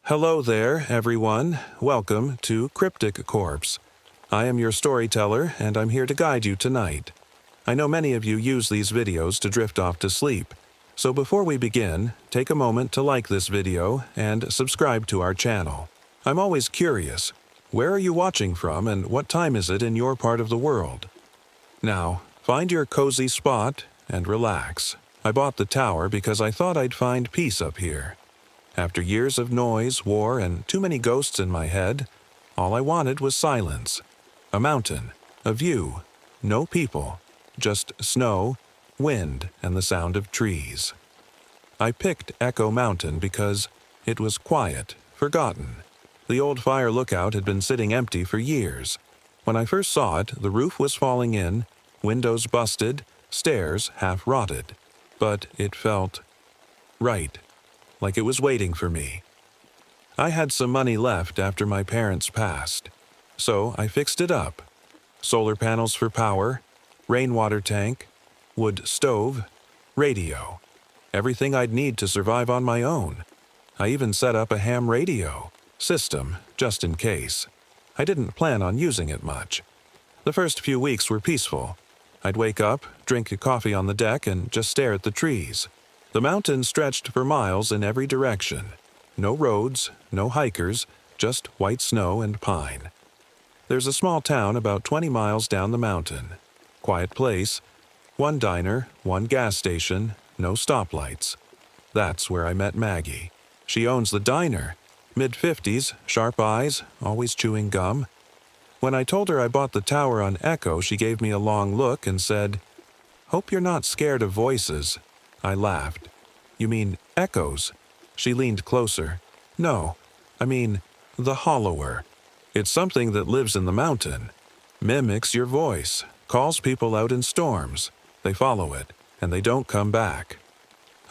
Hello there, everyone. Welcome to Cryptic Corpse. I am your storyteller, and I'm here to guide you tonight. I know many of you use these videos to drift off to sleep, so before we begin, take a moment to like this video and subscribe to our channel. I'm always curious, where are you watching from and what time is it in your part of the world? Now, find your cozy spot and relax. I bought the tower because I thought I'd find peace up here. After years of noise, war, and too many ghosts in my head, all I wanted was silence. A mountain, a view, no people, just snow, wind, and the sound of trees. I picked Echo Mountain because it was quiet, forgotten. The old fire lookout had been sitting empty for years. When I first saw it, the roof was falling in, windows busted, stairs half rotted. But it felt right. Like it was waiting for me. I had some money left after my parents passed, so I fixed it up. Solar panels for power, rainwater tank, wood stove, radio. Everything I'd need to survive on my own. I even set up a ham radio system, just in case. I didn't plan on using it much. The first few weeks were peaceful. I'd wake up, drink a coffee on the deck, and just stare at the trees. The mountain stretched for miles in every direction. No roads, no hikers, just white snow and pine. There's a small town about 20 miles down the mountain. Quiet place, one diner, one gas station, no stoplights. That's where I met Maggie. She owns the diner. Mid-50s, sharp eyes, always chewing gum. When I told her I bought the tower on Echo, she gave me a long look and said, "Hope you're not scared of voices." I laughed. "You mean echoes?" She leaned closer. "No, I mean the hollower. It's something that lives in the mountain. Mimics your voice, calls people out in storms. They follow it, and they don't come back."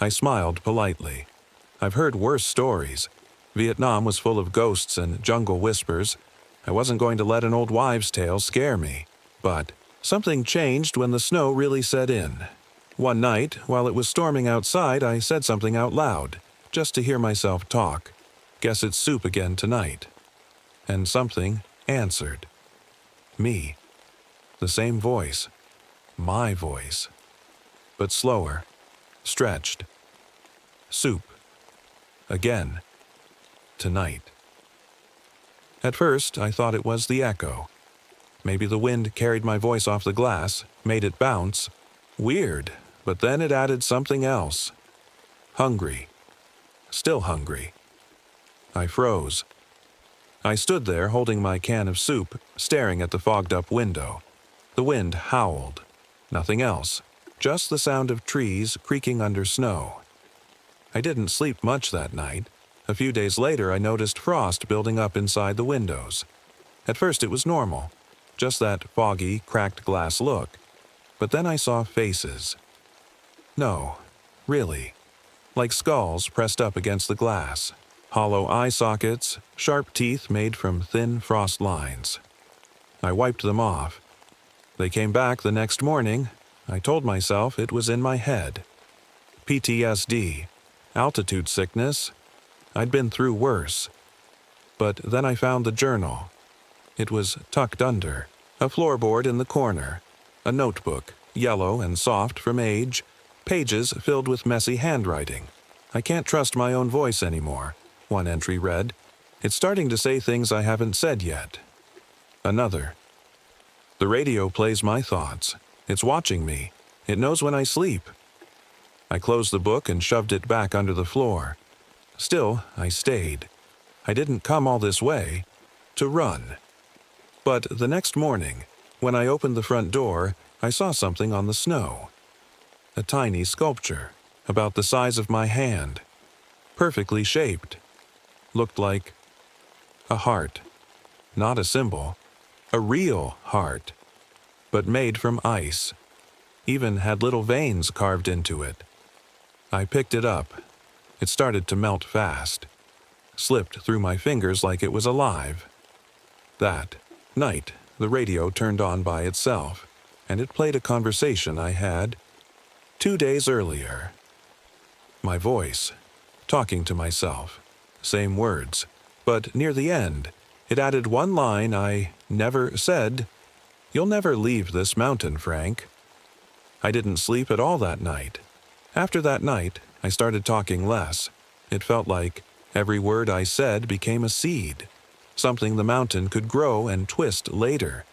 I smiled politely. I've heard worse stories. Vietnam was full of ghosts and jungle whispers. I wasn't going to let an old wives' tale scare me. But something changed when the snow really set in. One night, while it was storming outside, I said something out loud, just to hear myself talk. Guess it's soup again tonight. And something answered. Me. The same voice. My voice. But slower. Stretched. Soup. Again. Tonight. At first, I thought it was the echo. Maybe the wind carried my voice off the glass, made it bounce. Weird. But then it added something else. Hungry. Still hungry. I froze. I stood there holding my can of soup, staring at the fogged-up window. The wind howled. Nothing else. Just the sound of trees creaking under snow. I didn't sleep much that night. A few days later, I noticed frost building up inside the windows. At first it was normal. Just that foggy, cracked glass look. But then I saw faces. No, really. Like skulls pressed up against the glass. Hollow eye sockets, sharp teeth made from thin frost lines. I wiped them off. They came back the next morning. I told myself it was in my head. PTSD, altitude sickness. I'd been through worse. But then I found the journal. It was tucked under, a floorboard in the corner, a notebook, yellow and soft from age, pages filled with messy handwriting. "I can't trust my own voice anymore," one entry read. "It's starting to say things I haven't said yet." Another. "The radio plays my thoughts. It's watching me. It knows when I sleep." I closed the book and shoved it back under the floor. Still, I stayed. I didn't come all this way to run. But the next morning, when I opened the front door, I saw something on the snow. A tiny sculpture, about the size of my hand. Perfectly shaped. Looked like a heart. Not a symbol. A real heart. But made from ice. Even had little veins carved into it. I picked it up. It started to melt fast. Slipped through my fingers like it was alive. That night, the radio turned on by itself, and it played a conversation I had 2 days earlier. My voice, talking to myself, same words. But near the end, it added one line I never said. "You'll never leave this mountain, Frank." I didn't sleep at all that night. After that night, I started talking less. It felt like every word I said became a seed, something the mountain could grow and twist later.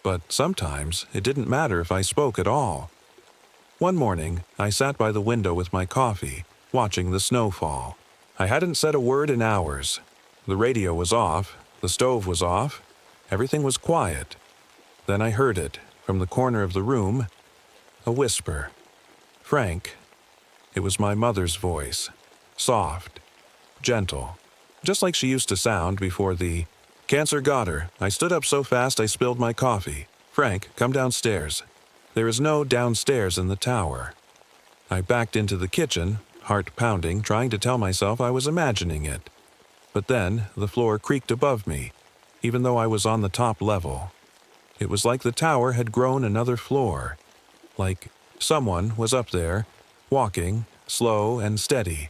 But sometimes it didn't matter if I spoke at all. One morning, I sat by the window with my coffee, watching the snow fall. I hadn't said a word in hours. The radio was off, the stove was off, everything was quiet. Then I heard it, from the corner of the room, a whisper. "Frank." It was my mother's voice, soft, gentle, just like she used to sound before the cancer got her. I stood up so fast I spilled my coffee. "Frank, come downstairs." There is no downstairs in the tower. I backed into the kitchen, heart pounding, trying to tell myself I was imagining it. But then the floor creaked above me, even though I was on the top level. It was like the tower had grown another floor, like someone was up there, walking, slow and steady.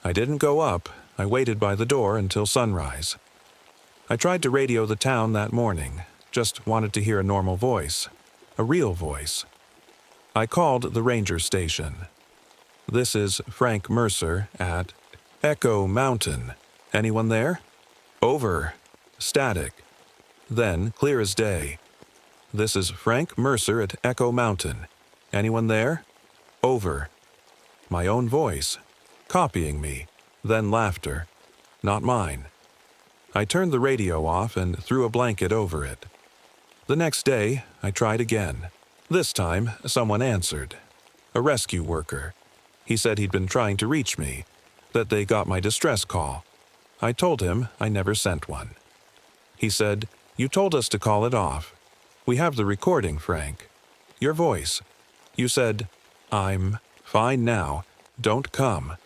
I didn't go up. I waited by the door until sunrise. I tried to radio the town that morning, just wanted to hear a normal voice, a real voice. I called the ranger station. "This is Frank Mercer at Echo Mountain. Anyone there?" "Over." Static. Then, clear as day. "This is Frank Mercer at Echo Mountain. Anyone there?" "Over." My own voice, copying me, then laughter. Not mine. I turned the radio off and threw a blanket over it. The next day, I tried again. This time, someone answered. A rescue worker. He said he'd been trying to reach me, that they got my distress call. I told him I never sent one. He said, "You told us to call it off. We have the recording, Frank. Your voice. You said, 'I'm fine now. Don't come.'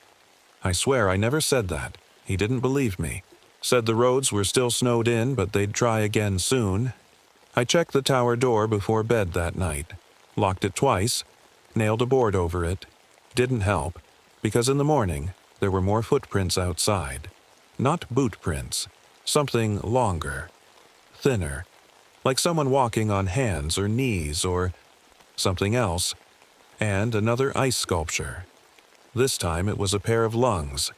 I swear I never said that. He didn't believe me. Said the roads were still snowed in, but they'd try again soon. I checked the tower door before bed that night. Locked it twice. Nailed a board over it. Didn't help, because in the morning, there were more footprints outside. Not boot prints. Something longer. Thinner. Like someone walking on hands or knees or something else. And another ice sculpture. This time it was a pair of lungs.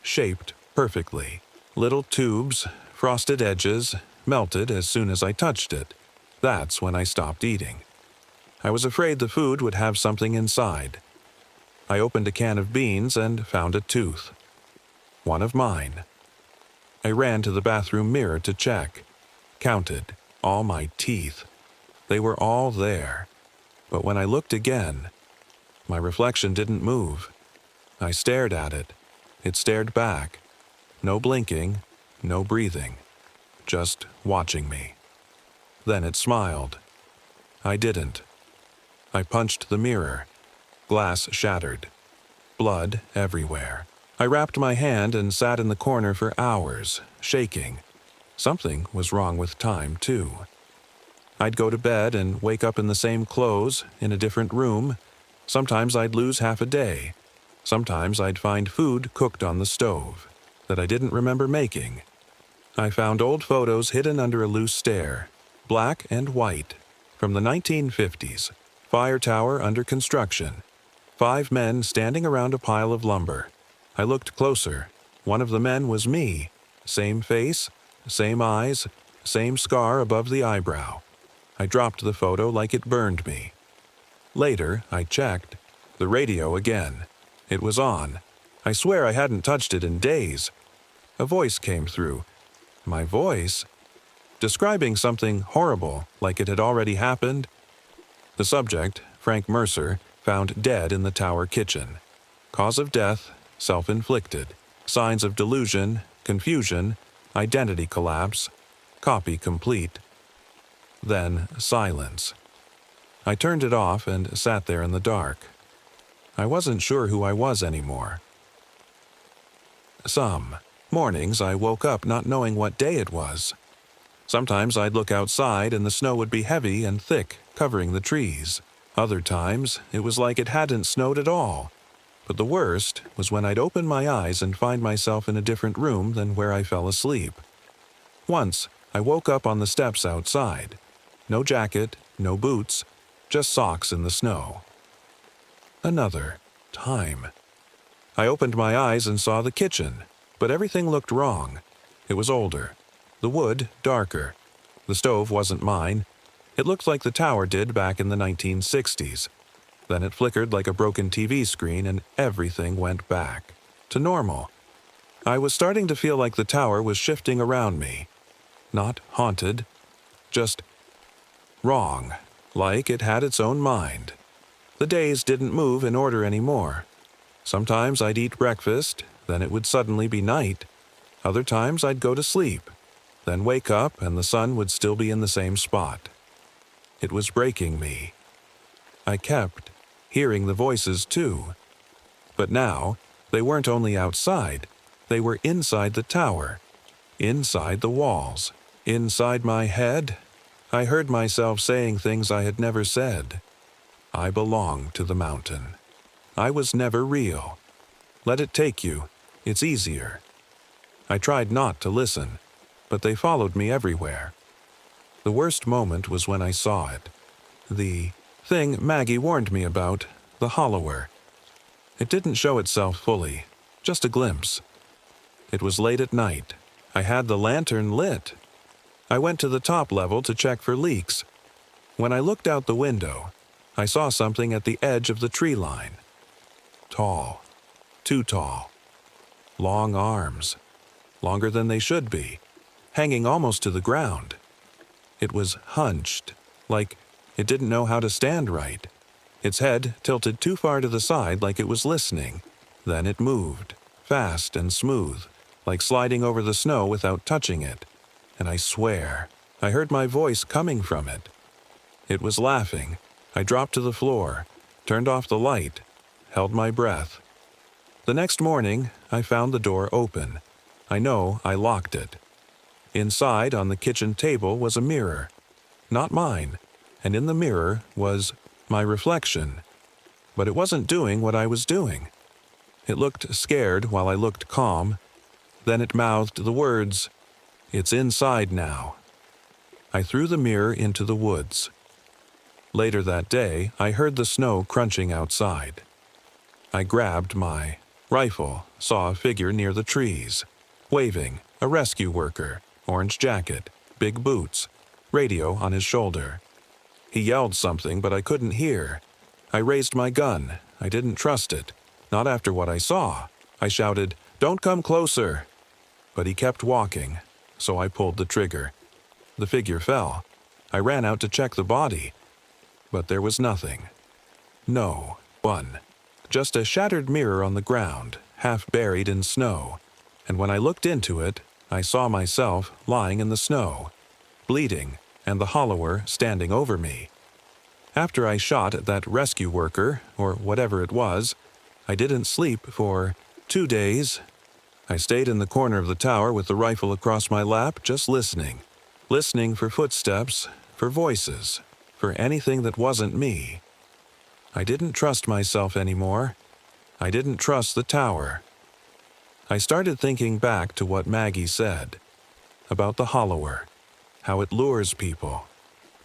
Shaped perfectly. Little tubes, frosted edges, melted as soon as I touched it. That's when I stopped eating. I was afraid the food would have something inside. I opened a can of beans and found a tooth. One of mine. I ran to the bathroom mirror to check. Counted all my teeth. They were all there. But when I looked again, my reflection didn't move. I stared at it. It stared back. No blinking, no breathing. Just watching me. Then it smiled. I didn't. I punched the mirror. Glass shattered. Blood everywhere. I wrapped my hand and sat in the corner for hours, shaking. Something was wrong with time, too. I'd go to bed and wake up in the same clothes, in a different room. Sometimes I'd lose half a day. Sometimes I'd find food cooked on the stove that I didn't remember making. I found old photos hidden under a loose stair, black and white, from the 1950s. Fire tower under construction. 5 men standing around a pile of lumber. I looked closer. One of the men was me. Same face, same eyes, same scar above the eyebrow. I dropped the photo like it burned me. Later, I checked. The radio again. It was on. I swear I hadn't touched it in days. A voice came through. My voice? Describing something horrible, like it had already happened. The subject, Frank Mercer, found dead in the tower kitchen. Cause of death, self-inflicted. Signs of delusion, confusion, identity collapse. Copy complete. Then silence. I turned it off and sat there in the dark. I wasn't sure who I was anymore. Some mornings I woke up not knowing what day it was. Sometimes I'd look outside and the snow would be heavy and thick, covering the trees. Other times, it was like it hadn't snowed at all. But the worst was when I'd open my eyes and find myself in a different room than where I fell asleep. Once, I woke up on the steps outside. No jacket, no boots, just socks in the snow. Another time. I opened my eyes and saw the kitchen, but everything looked wrong. It was older. The wood darker. The stove wasn't mine. It looked like the tower did back in the 1960s. Then it flickered like a broken TV screen and everything went back to normal. I was starting to feel like the tower was shifting around me. Not haunted, just wrong, like it had its own mind. The days didn't move in order anymore. Sometimes I'd eat breakfast, then it would suddenly be night. Other times I'd go to sleep, then wake up and the sun would still be in the same spot. It was breaking me. I kept hearing the voices too. But now, they weren't only outside, they were inside the tower, inside the walls, inside my head. I heard myself saying things I had never said. I belong to the mountain. I was never real. Let it take you. It's easier. I tried not to listen, but they followed me everywhere. The worst moment was when I saw it. The thing Maggie warned me about, the hollower. It didn't show itself fully, just a glimpse. It was late at night. I had the lantern lit. I went to the top level to check for leaks. When I looked out the window, I saw something at the edge of the tree line. Tall, too tall. Long arms, longer than they should be, hanging almost to the ground. It was hunched, like it didn't know how to stand right. Its head tilted too far to the side like it was listening. Then it moved, fast and smooth, like sliding over the snow without touching it. And I swear, I heard my voice coming from it. It was laughing. I dropped to the floor, turned off the light, held my breath. The next morning, I found the door open. I know I locked it. Inside, on the kitchen table, was a mirror. Not mine, and in the mirror was my reflection. But it wasn't doing what I was doing. It looked scared while I looked calm. Then it mouthed the words, "It's inside now." I threw the mirror into the woods. Later that day, I heard the snow crunching outside. I grabbed my rifle, saw a figure near the trees, waving, a rescue worker, orange jacket, big boots, radio on his shoulder. He yelled something, but I couldn't hear. I raised my gun. I didn't trust it. Not after what I saw. I shouted, "Don't come closer!" But he kept walking, so I pulled the trigger. The figure fell. I ran out to check the body, but there was nothing. No one. Just a shattered mirror on the ground, half buried in snow. And when I looked into it, I saw myself lying in the snow, bleeding, and the hollower standing over me. After I shot at that rescue worker, or whatever it was, I didn't sleep for 2 days. I stayed in the corner of the tower with the rifle across my lap, just listening for footsteps, for voices, for anything that wasn't me. I didn't trust myself anymore. I didn't trust the tower. I started thinking back to what Maggie said about the hollower, how it lures people,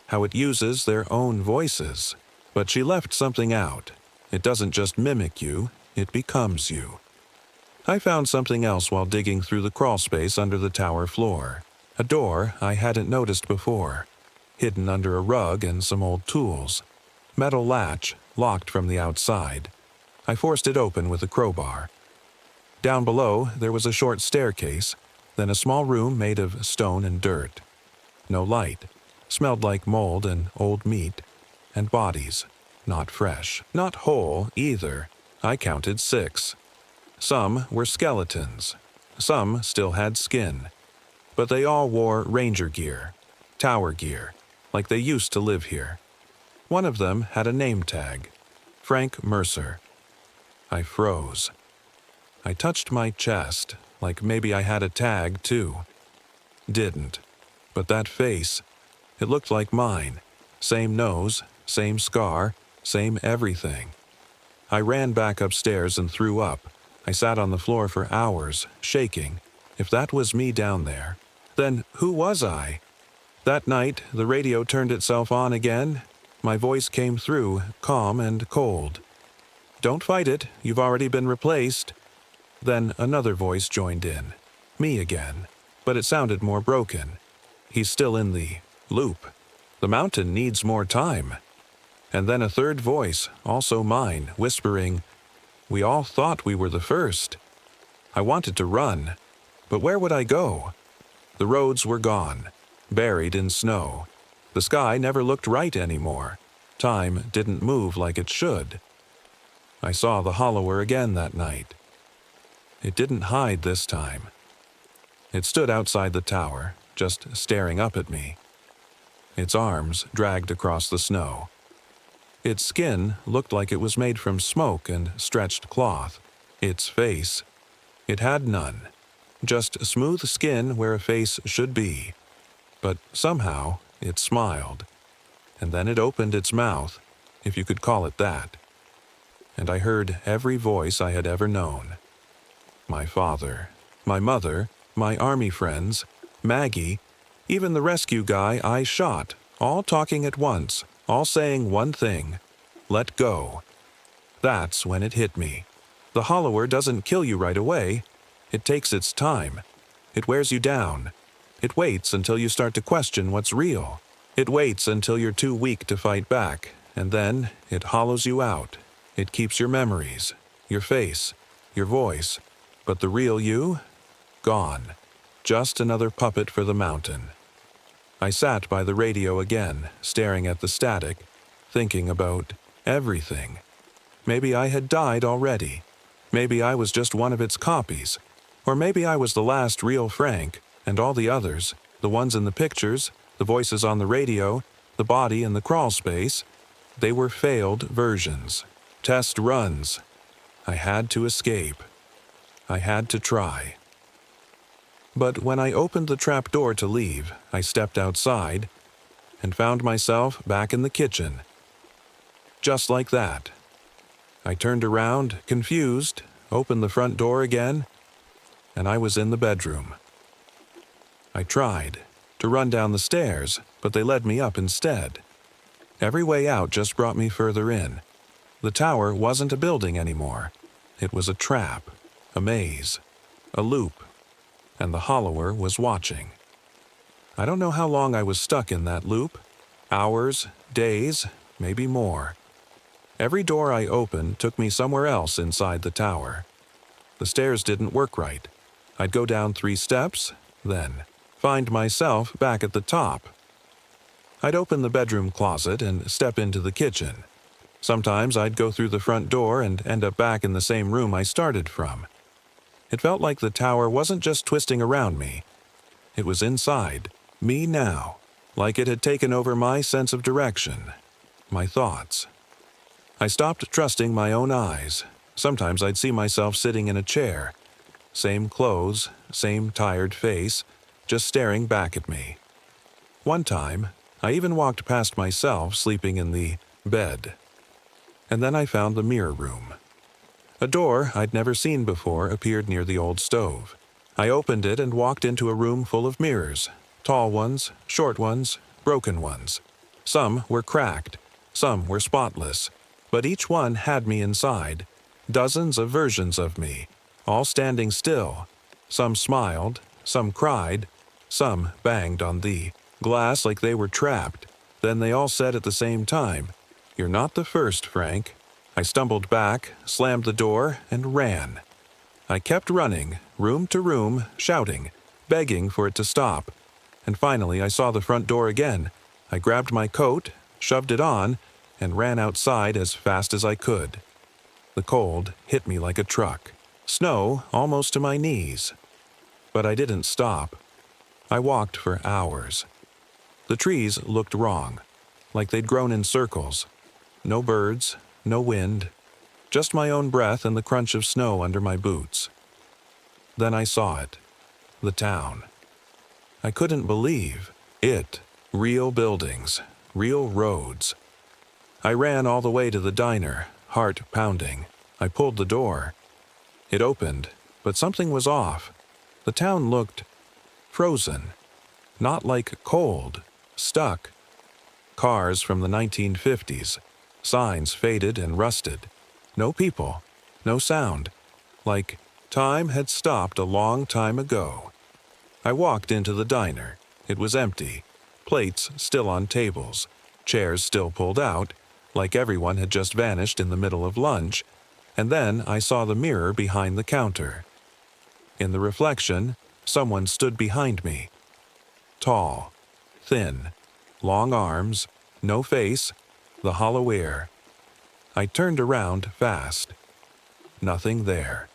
how it uses their own voices. But she left something out. It doesn't just mimic you, it becomes you. I found something else while digging through the crawl space under the tower floor. A door I hadn't noticed before, hidden under a rug and some old tools. Metal latch, locked from the outside. I forced it open with a crowbar. Down below, there was a short staircase, then a small room made of stone and dirt. No light. Smelled like mold and old meat. And bodies. Not fresh. Not whole, either. I counted 6. Some were skeletons. Some still had skin. But they all wore ranger gear. Tower gear. Like they used to live here. One of them had a name tag. Frank Mercer. I froze. I touched my chest, like maybe I had a tag, too. Didn't. But that face, it looked like mine. Same nose, same scar, same everything. I ran back upstairs and threw up. I sat on the floor for hours, shaking. If that was me down there, then who was I? That night, the radio turned itself on again. My voice came through, calm and cold. "Don't fight it, you've already been replaced." Then another voice joined in. Me again, but it sounded more broken. "He's still in the loop. The mountain needs more time." And then a third voice, also mine, whispering, "We all thought we were the first." I wanted to run, but where would I go? The roads were gone, buried in snow. The sky never looked right anymore. Time didn't move like it should. I saw the Hollower again that night. It didn't hide this time. It stood outside the tower, just staring up at me. Its arms dragged across the snow. Its skin looked like it was made from smoke and stretched cloth. Its face, it had none. Just smooth skin where a face should be. But somehow it smiled. And then it opened its mouth, if you could call it that. And I heard every voice I had ever known. My father, my mother, my army friends, Maggie, even the rescue guy I shot, all talking at once, all saying one thing: let go. That's when it hit me. The Hollower doesn't kill you right away. It takes its time. It wears you down. It waits until you start to question what's real. It waits until you're too weak to fight back, and then it hollows you out. It keeps your memories, your face, your voice, but the real you? Gone. Just another puppet for the mountain. I sat by the radio again, staring at the static, thinking about everything. Maybe I had died already. Maybe I was just one of its copies. Or maybe I was the last real Frank, and all the others, the ones in the pictures, the voices on the radio, the body in the crawl space, they were failed versions. Test runs. I had to escape. I had to try. But when I opened the trap door to leave, I stepped outside and found myself back in the kitchen. Just like that. I turned around, confused, opened the front door again, and I was in the bedroom. I tried to run down the stairs, but they led me up instead. Every way out just brought me further in. The tower wasn't a building anymore. It was a trap, a maze, a loop, and the Hollower was watching. I don't know how long I was stuck in that loop. Hours, days, maybe more. Every door I opened took me somewhere else inside the tower. The stairs didn't work right. I'd go down 3 steps, then find myself back at the top. I'd open the bedroom closet and step into the kitchen. Sometimes I'd go through the front door and end up back in the same room I started from. It felt like the tower wasn't just twisting around me. It was inside, me now, like it had taken over my sense of direction, my thoughts. I stopped trusting my own eyes. Sometimes I'd see myself sitting in a chair. Same clothes, same tired face, just staring back at me. One time, I even walked past myself sleeping in the bed. And then I found the mirror room. A door I'd never seen before appeared near the old stove. I opened it and walked into a room full of mirrors. Tall ones, short ones, broken ones. Some were cracked, some were spotless, but each one had me inside. Dozens of versions of me, all standing still. Some smiled, some cried, some banged on the glass like they were trapped. Then they all said at the same time, "You're not the first, Frank." I stumbled back, slammed the door, and ran. I kept running, room to room, shouting, begging for it to stop. And finally I saw the front door again. I grabbed my coat, shoved it on, and ran outside as fast as I could. The cold hit me like a truck. Snow almost to my knees. But I didn't stop. I walked for hours. The trees looked wrong, like they'd grown in circles. No birds, no wind, just my own breath and the crunch of snow under my boots. Then I saw it, the town. I couldn't believe it. Real buildings, real roads. I ran all the way to the diner, heart pounding. I pulled the door. It opened, but something was off. The town looked frozen. Not like cold, stuck. Cars from the 1950s. Signs faded and rusted. No people. No sound. Like time had stopped a long time ago. I walked into the diner. It was empty. Plates still on tables. Chairs still pulled out, like everyone had just vanished in the middle of lunch. And then I saw the mirror behind the counter. In the reflection, someone stood behind me. Tall, thin, long arms, no face, the hollow ear. I turned around fast. Nothing there.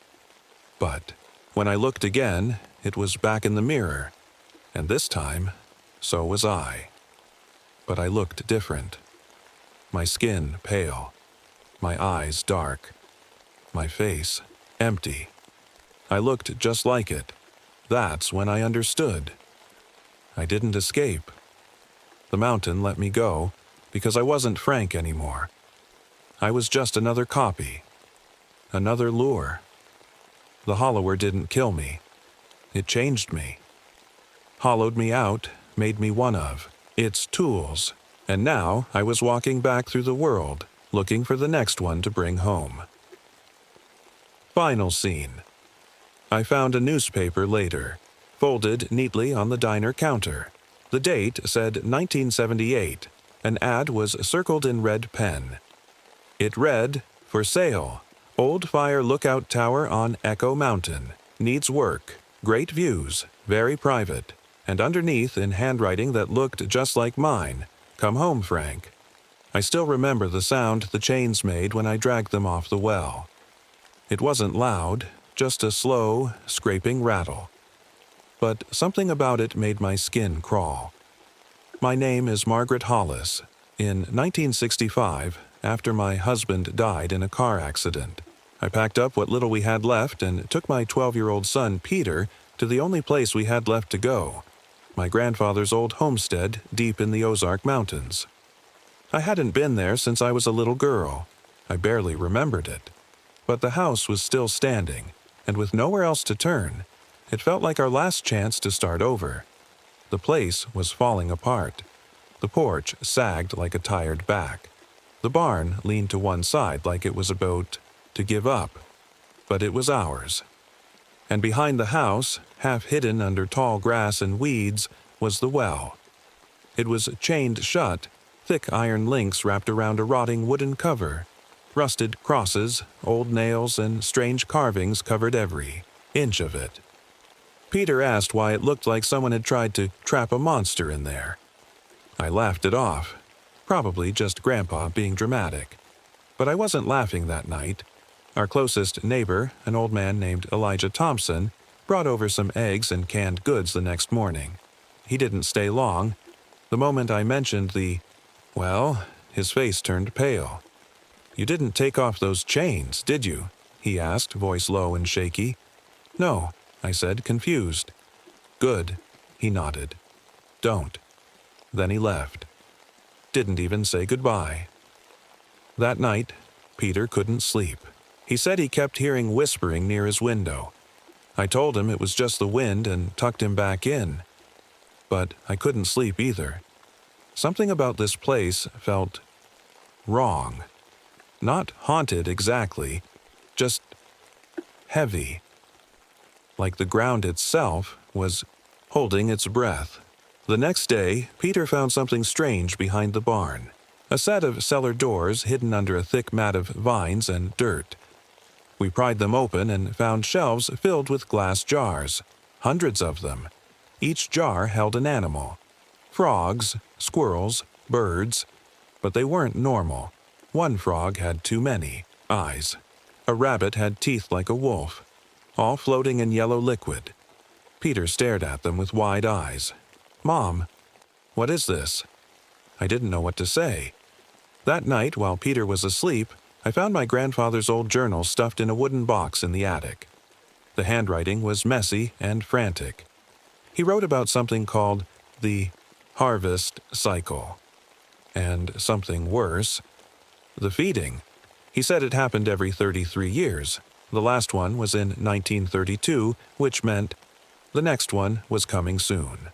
But when I looked again, it was back in the mirror, and this time, so was I. But I looked different. My skin pale, my eyes dark, my face empty. I looked just like it. That's when I understood. I didn't escape. The mountain let me go because I wasn't Frank anymore. I was just another copy, another lure. The hollower didn't kill me. It changed me. Hollowed me out, made me one of its tools, and now I was walking back through the world, looking for the next one to bring home. Final scene. I found a newspaper later, folded neatly on the diner counter. The date said 1978. An ad was circled in red pen. It read, "For sale, Old Fire Lookout Tower on Echo Mountain. Needs work. Great views. Very private." And underneath, in handwriting that looked just like mine, "Come home, Frank." I still remember the sound the chains made when I dragged them off the well. It wasn't loud, just a slow, scraping rattle. But something about it made my skin crawl. My name is Margaret Hollis. In 1965, after my husband died in a car accident, I packed up what little we had left and took my 12-year-old son, Peter, to the only place we had left to go, my grandfather's old homestead deep in the Ozark Mountains. I hadn't been there since I was a little girl. I barely remembered it. But the house was still standing, and with nowhere else to turn, it felt like our last chance to start over. The place was falling apart. The porch sagged like a tired back. The barn leaned to one side like it was about to give up. But it was ours. And behind the house, half hidden under tall grass and weeds, was the well. It was chained shut, thick iron links wrapped around a rotting wooden cover. Rusted crosses, old nails, and strange carvings covered every inch of it. Peter asked why it looked like someone had tried to trap a monster in there. I laughed it off, probably just Grandpa being dramatic. But I wasn't laughing that night. Our closest neighbor, an old man named Elijah Thompson, brought over some eggs and canned goods the next morning. He didn't stay long. The moment I mentioned his face turned pale. "You didn't take off those chains, did you?" he asked, voice low and shaky. "No," I said, confused. "Good," he nodded. "Don't." Then he left. Didn't even say goodbye. That night, Peter couldn't sleep. He said he kept hearing whispering near his window. I told him it was just the wind and tucked him back in. But I couldn't sleep either. Something about this place felt wrong. Not haunted exactly, just heavy. Like the ground itself was holding its breath. The next day, Peter found something strange behind the barn. A set of cellar doors hidden under a thick mat of vines and dirt. We pried them open and found shelves filled with glass jars, hundreds of them. Each jar held an animal. Frogs, squirrels, birds. But they weren't normal. One frog had too many eyes. A rabbit had teeth like a wolf, all floating in yellow liquid. Peter stared at them with wide eyes. "Mom, what is this?" I didn't know what to say. That night, while Peter was asleep, I found my grandfather's old journal stuffed in a wooden box in the attic. The handwriting was messy and frantic. He wrote about something called the harvest cycle. And something worse, the feeding. He said it happened every 33 years. The last one was in 1932, which meant the next one was coming soon.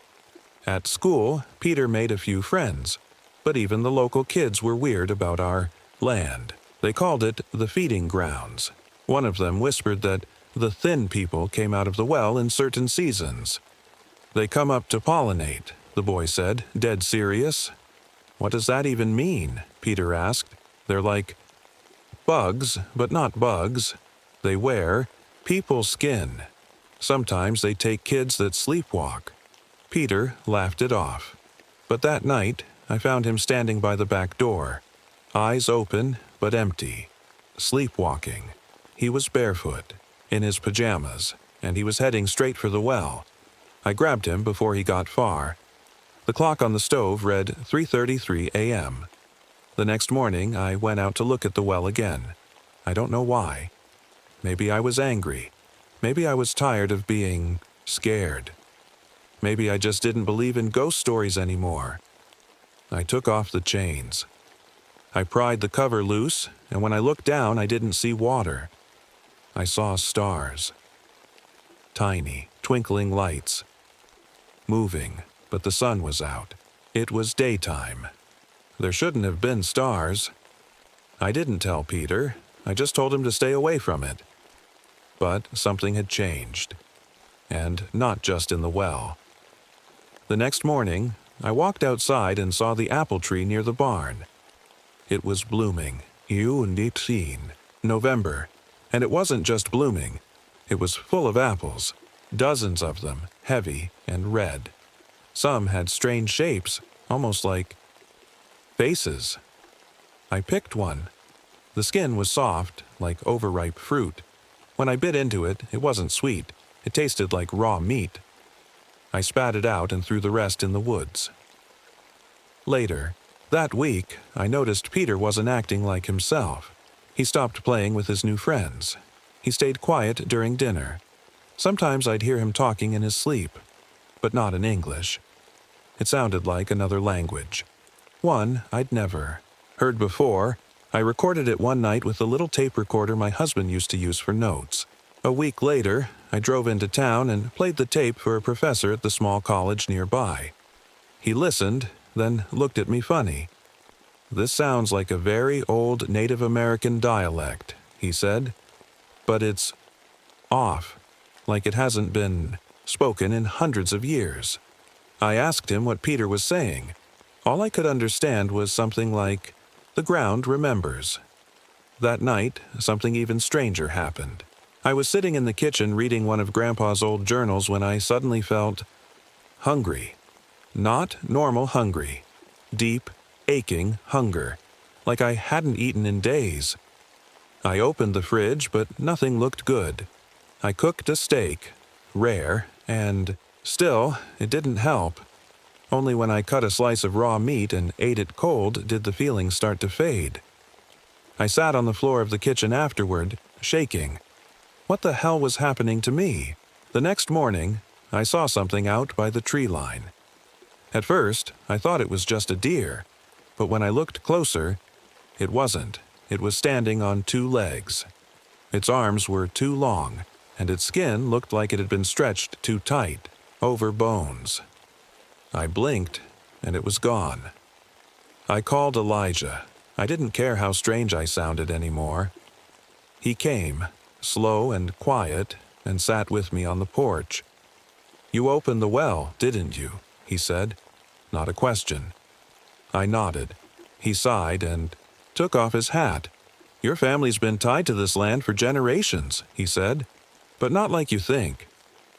At school, Peter made a few friends, but even the local kids were weird about our land. They called it the feeding grounds. One of them whispered that the thin people came out of the well in certain seasons. They come up to pollinate, the boy said, dead serious. What does that even mean? Peter asked. They're like bugs, but not bugs. They wear people's skin. Sometimes they take kids that sleepwalk. Peter laughed it off. But that night, I found him standing by the back door, eyes open but empty, sleepwalking. He was barefoot, in his pajamas, and he was heading straight for the well. I grabbed him before he got far. The clock on the stove read 3:33 a.m. The next morning, I went out to look at the well again. I don't know why. Maybe I was angry. Maybe I was tired of being scared. Maybe I just didn't believe in ghost stories anymore. I took off the chains. I pried the cover loose, and when I looked down, I didn't see water. I saw stars. Tiny, twinkling lights. Moving, but the sun was out. It was daytime. There shouldn't have been stars. I didn't tell Peter. I just told him to stay away from it. But something had changed. And not just in the well. The next morning, I walked outside and saw the apple tree near the barn. It was blooming, November, and it wasn't just blooming. It was full of apples, dozens of them, heavy and red. Some had strange shapes, almost like faces. I picked one. The skin was soft, like overripe fruit. When I bit into it, it wasn't sweet. It tasted like raw meat. I spat it out and threw the rest in the woods. Later, that week, I noticed Peter wasn't acting like himself. He stopped playing with his new friends. He stayed quiet during dinner. Sometimes I'd hear him talking in his sleep, but not in English. It sounded like another language. One I'd never heard before. I recorded it one night with the little tape recorder my husband used to use for notes. A week later, I drove into town and played the tape for a professor at the small college nearby. He listened, then looked at me funny. "This sounds like a very old Native American dialect," he said. "But it's off, like it hasn't been spoken in hundreds of years." I asked him what Peter was saying. All I could understand was something like, "The ground remembers." That night, something even stranger happened. I was sitting in the kitchen reading one of Grandpa's old journals when I suddenly felt hungry. Not normal hungry. Deep, aching hunger, like I hadn't eaten in days. I opened the fridge, but nothing looked good. I cooked a steak, rare, and still, it didn't help. Only when I cut a slice of raw meat and ate it cold did the feeling start to fade. I sat on the floor of the kitchen afterward, shaking. What the hell was happening to me? The next morning, I saw something out by the tree line. At first, I thought it was just a deer, but when I looked closer, it wasn't. It was standing on two legs. Its arms were too long, and its skin looked like it had been stretched too tight, over bones. I blinked, and it was gone. I called Elijah. I didn't care how strange I sounded anymore. He came, slow and quiet, and sat with me on the porch. "You opened the well, didn't you?" he said. Not a question. I nodded. He sighed and took off his hat. "Your family's been tied to this land for generations," he said. "But not like you think.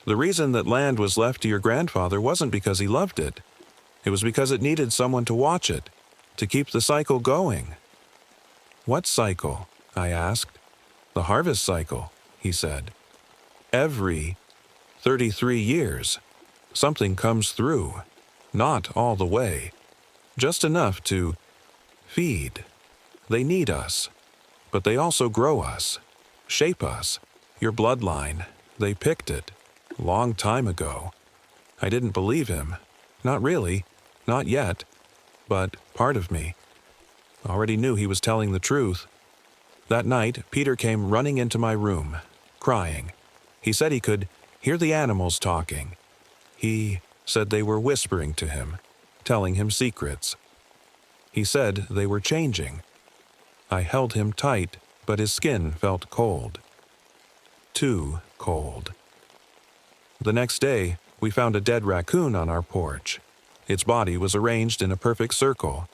The reason that land was left to your grandfather wasn't because he loved it. It was because it needed someone to watch it, to keep the cycle going." "What cycle?" I asked. "The harvest cycle," he said. "Every 33 years, something comes through. Not all the way. Just enough to feed. They need us. But they also grow us, shape us. Your bloodline, they picked it. Long time ago." I didn't believe him. Not really. Not yet. But part of me already knew he was telling the truth. That night, Peter came running into my room, crying. He said he could hear the animals talking. He said they were whispering to him, telling him secrets. He said they were changing. I held him tight, but his skin felt cold. Too cold. The next day, we found a dead raccoon on our porch. Its body was arranged in a perfect circle.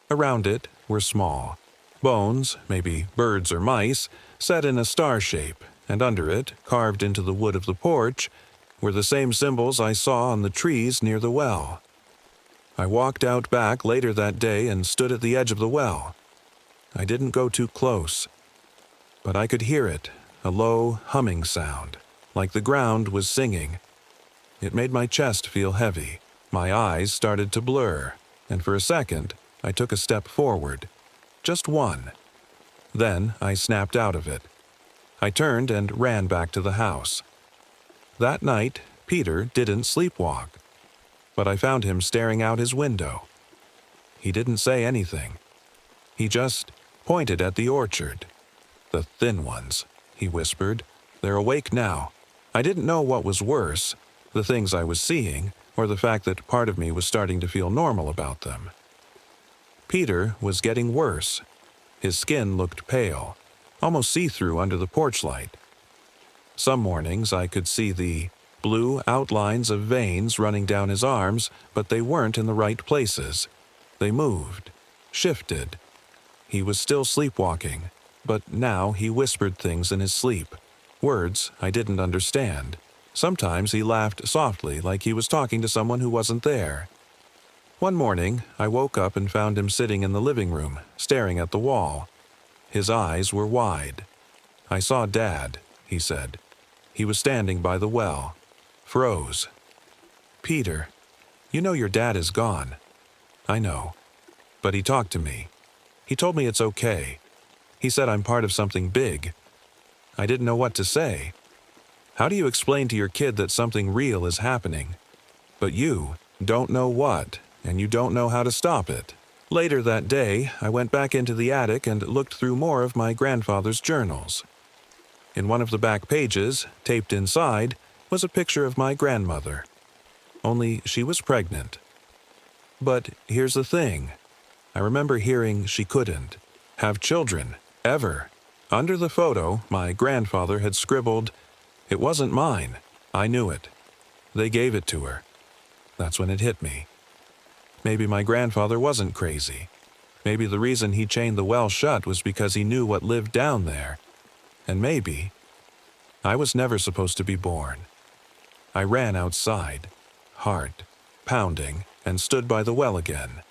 Around it were small bones, maybe birds or mice, set in a star shape, and under it, carved into the wood of the porch, were the same symbols I saw on the trees near the well. I walked out back later that day and stood at the edge of the well. I didn't go too close, but I could hear it, a low humming sound, like the ground was singing. It made my chest feel heavy. My eyes started to blur, and for a second, I took a step forward. Just one. Then I snapped out of it. I turned and ran back to the house. That night, Peter didn't sleepwalk, but I found him staring out his window. He didn't say anything. He just pointed at the orchard. "The thin ones," he whispered. "They're awake now." I didn't know what was worse, the things I was seeing, or the fact that part of me was starting to feel normal about them. Peter was getting worse. His skin looked pale, almost see-through under the porch light. Some mornings I could see the blue outlines of veins running down his arms, but they weren't in the right places. They moved, shifted. He was still sleepwalking, but now he whispered things in his sleep, words I didn't understand. Sometimes he laughed softly like he was talking to someone who wasn't there. One morning, I woke up and found him sitting in the living room, staring at the wall. His eyes were wide. "I saw Dad," he said. He was standing by the well. Froze. "Peter, you know your dad is gone." "I know. But he talked to me. He told me it's okay. He said I'm part of something big." I didn't know what to say. How do you explain to your kid that something real is happening? But you don't know what, and you don't know how to stop it. Later that day, I went back into the attic and looked through more of my grandfather's journals. In one of the back pages, taped inside, was a picture of my grandmother. Only she was pregnant. But here's the thing. I remember hearing she couldn't have children, ever. Under the photo, my grandfather had scribbled, "It wasn't mine. I knew it. They gave it to her." That's when it hit me. Maybe my grandfather wasn't crazy. Maybe the reason he chained the well shut was because he knew what lived down there. And maybe I was never supposed to be born. I ran outside, heart pounding, and stood by the well again.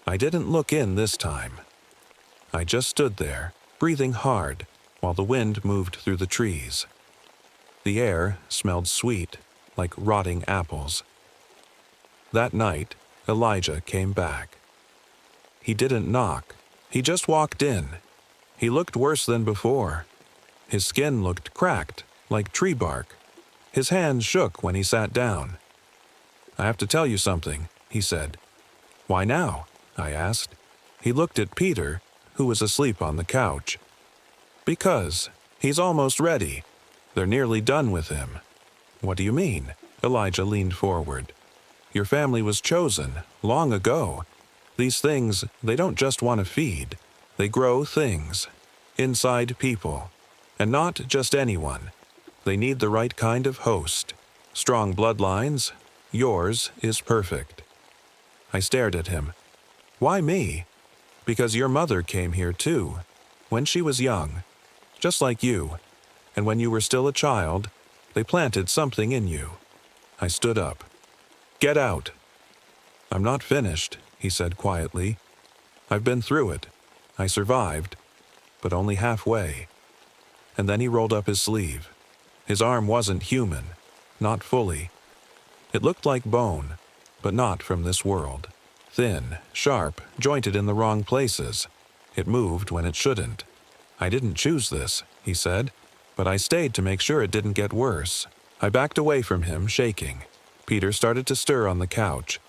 I didn't look in this time. I just stood there, breathing hard, while the wind moved through the trees. The air smelled sweet, like rotting apples. That night, Elijah came back. He didn't knock. He just walked in. He looked worse than before. His skin looked cracked, like tree bark. His hands shook when he sat down. "I have to tell you something," he said. "Why now?" I asked. He looked at Peter, who was asleep on the couch. "Because he's almost ready. They're nearly done with him." "What do you mean?" Elijah leaned forward. "Your family was chosen, long ago. These things, they don't just want to feed. They grow things. Inside people. And not just anyone. They need the right kind of host. Strong bloodlines. Yours is perfect." I stared at him. "Why me?" "Because your mother came here too. When she was young. Just like you. And when you were still a child, they planted something in you." I stood up. "Get out." "I'm not finished," he said quietly. "I've been through it. I survived, but only halfway." And then he rolled up his sleeve. His arm wasn't human, not fully. It looked like bone, but not from this world. Thin, sharp, jointed in the wrong places. It moved when it shouldn't. "I didn't choose this," he said, "but I stayed to make sure it didn't get worse." I backed away from him, shaking. Peter started to stir on the couch.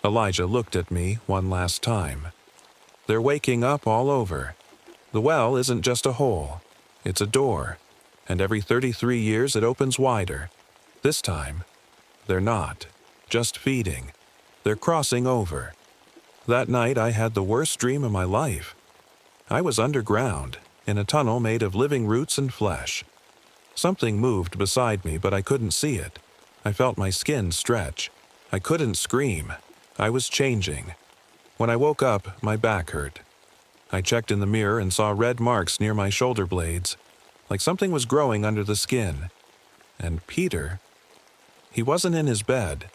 Elijah looked at me one last time. "They're waking up all over. The well isn't just a hole. It's a door, and every 33 years it opens wider. This time, they're not just feeding. They're crossing over. That night I had the worst dream of my life. I was underground, in a tunnel made of living roots and flesh. Something moved beside me, but I couldn't see it. I felt my skin stretch. I couldn't scream. I was changing. When I woke up, my back hurt. I checked in the mirror and saw red marks near my shoulder blades, like something was growing under the skin. And Peter, he wasn't in his bed.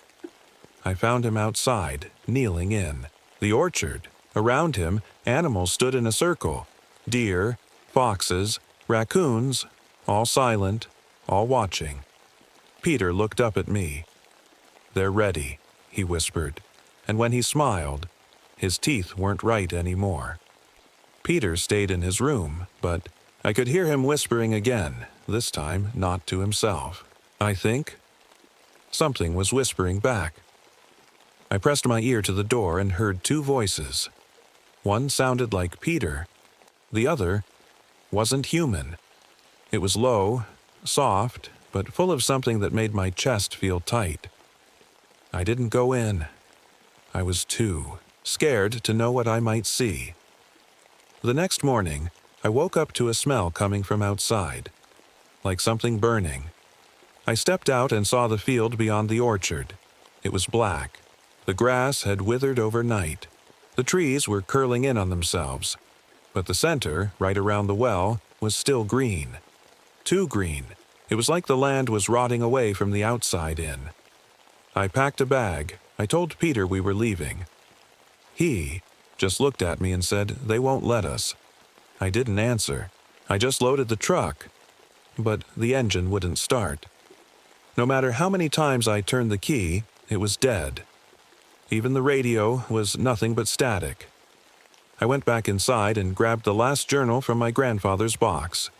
I found him outside, kneeling in the orchard. Around him, animals stood in a circle. Deer, foxes, raccoons, all silent, all watching. Peter looked up at me. "They're ready," he whispered, and when he smiled, his teeth weren't right anymore. Peter stayed in his room, but I could hear him whispering again, this time not to himself. "I think." Something was whispering back. I pressed my ear to the door and heard two voices. One sounded like Peter. The other wasn't human. It was low, soft, but full of something that made my chest feel tight. I didn't go in. I was too scared to know what I might see. The next morning, I woke up to a smell coming from outside, like something burning. I stepped out and saw the field beyond the orchard. It was black. The grass had withered overnight. The trees were curling in on themselves, but the center, right around the well, was still green. Too green. It was like the land was rotting away from the outside in. I packed a bag. I told Peter we were leaving. He just looked at me and said, "They won't let us." I didn't answer. I just loaded the truck, but the engine wouldn't start. No matter how many times I turned the key, it was dead. Even the radio was nothing but static. I went back inside and grabbed the last journal from my grandfather's box.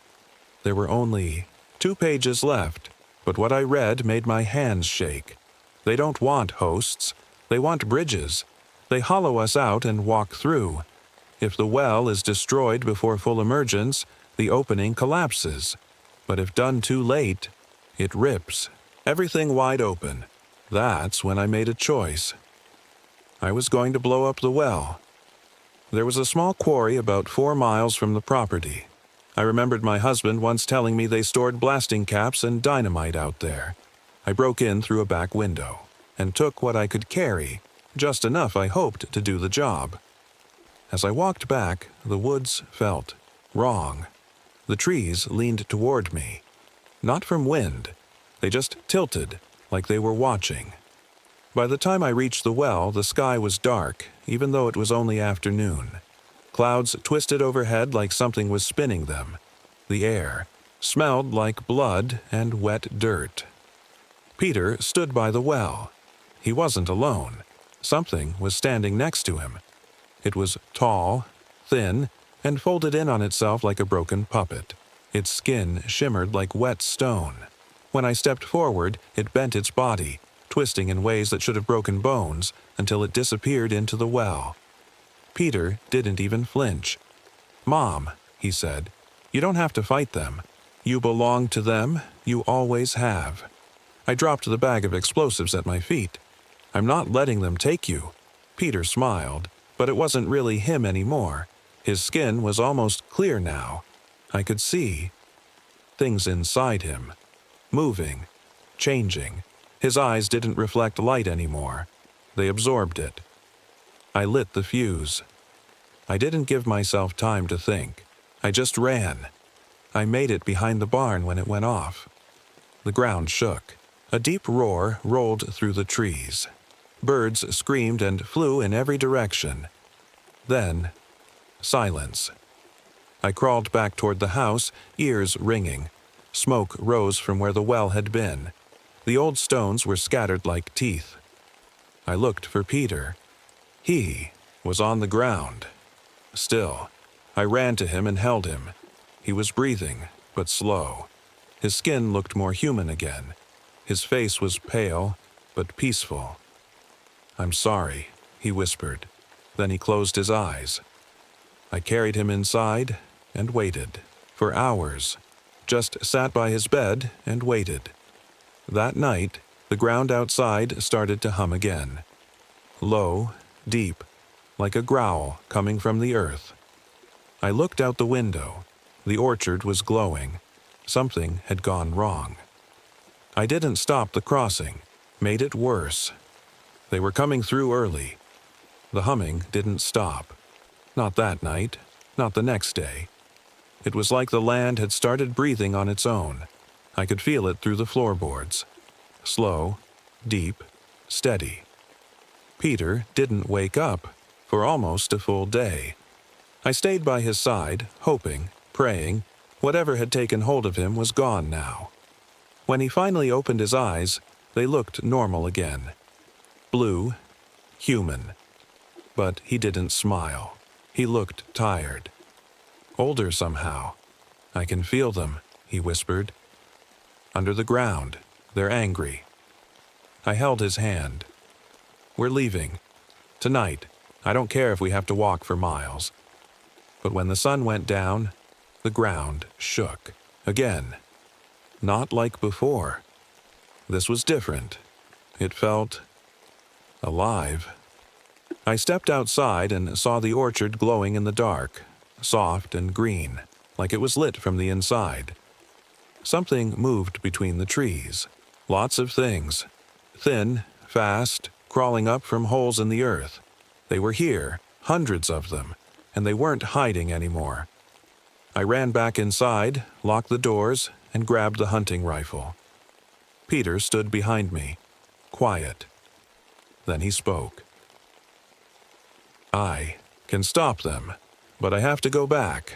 There were only 2 pages left, but what I read made my hands shake. They don't want hosts. They want bridges. They hollow us out and walk through. If the well is destroyed before full emergence, the opening collapses. But if done too late, it rips everything wide open. That's when I made a choice. I was going to blow up the well. There was a small quarry about 4 miles from the property. I remembered my husband once telling me they stored blasting caps and dynamite out there. I broke in through a back window and took what I could carry, just enough I hoped to do the job. As I walked back, the woods felt wrong. The trees leaned toward me. Not from wind. They just tilted, like they were watching. By the time I reached the well, the sky was dark, even though it was only afternoon. Clouds twisted overhead like something was spinning them. The air smelled like blood and wet dirt. Peter stood by the well. He wasn't alone. Something was standing next to him. It was tall, thin, and folded in on itself like a broken puppet. Its skin shimmered like wet stone. When I stepped forward, it bent its body, twisting in ways that should have broken bones, until it disappeared into the well. Peter didn't even flinch. "Mom," he said, "you don't have to fight them. You belong to them. You always have." I dropped the bag of explosives at my feet. "I'm not letting them take you." Peter smiled, but it wasn't really him anymore. His skin was almost clear now. I could see things inside him, moving, changing. His eyes didn't reflect light anymore. They absorbed it. I lit the fuse. I didn't give myself time to think. I just ran. I made it behind the barn when it went off. The ground shook. A deep roar rolled through the trees. Birds screamed and flew in every direction. Then, silence. I crawled back toward the house, ears ringing. Smoke rose from where the well had been. The old stones were scattered like teeth. I looked for Peter. He was on the ground. Still, I ran to him and held him. He was breathing, but slow. His skin looked more human again. His face was pale, but peaceful. "I'm sorry," he whispered. Then he closed his eyes. I carried him inside and waited, for hours. Just sat by his bed and waited. That night, the ground outside started to hum again. Low, deep, like a growl coming from the earth. I looked out the window. The orchard was glowing. Something had gone wrong. I didn't stop the crossing, made it worse. They were coming through early. The humming didn't stop. Not that night, not the next day. It was like the land had started breathing on its own. I could feel it through the floorboards. Slow, deep, steady. Peter didn't wake up for almost a full day. I stayed by his side, hoping, praying. Whatever had taken hold of him was gone now. When he finally opened his eyes, they looked normal again. Blue, human. But he didn't smile. He looked tired. Older somehow. I can feel them, he whispered. Under the ground, they're angry. I held his hand. We're leaving. Tonight. I don't care if we have to walk for miles. But when the sun went down, the ground shook. Again. Not like before. This was different. It felt alive. I stepped outside and saw the orchard glowing in the dark, soft and green, like it was lit from the inside. Something moved between the trees. Lots of things. Thin, fast, crawling up from holes in the earth. They were here, hundreds of them, and they weren't hiding anymore. I ran back inside, locked the doors, and grabbed the hunting rifle. Peter stood behind me, quiet. Then he spoke. I can stop them, but I have to go back.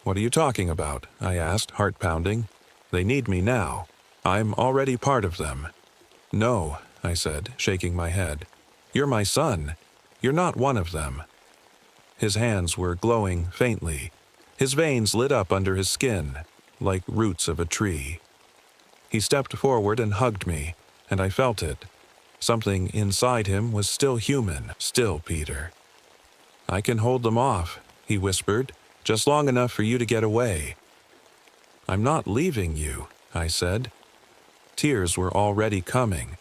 What are you talking about? I asked, heart pounding. They need me now. I'm already part of them. No, I said, shaking my head. You're my son. You're not one of them. His hands were glowing faintly. His veins lit up under his skin, like roots of a tree. He stepped forward and hugged me, and I felt it. Something inside him was still human, still Peter. I can hold them off, he whispered, just long enough for you to get away. I'm not leaving you, I said. Tears were already coming.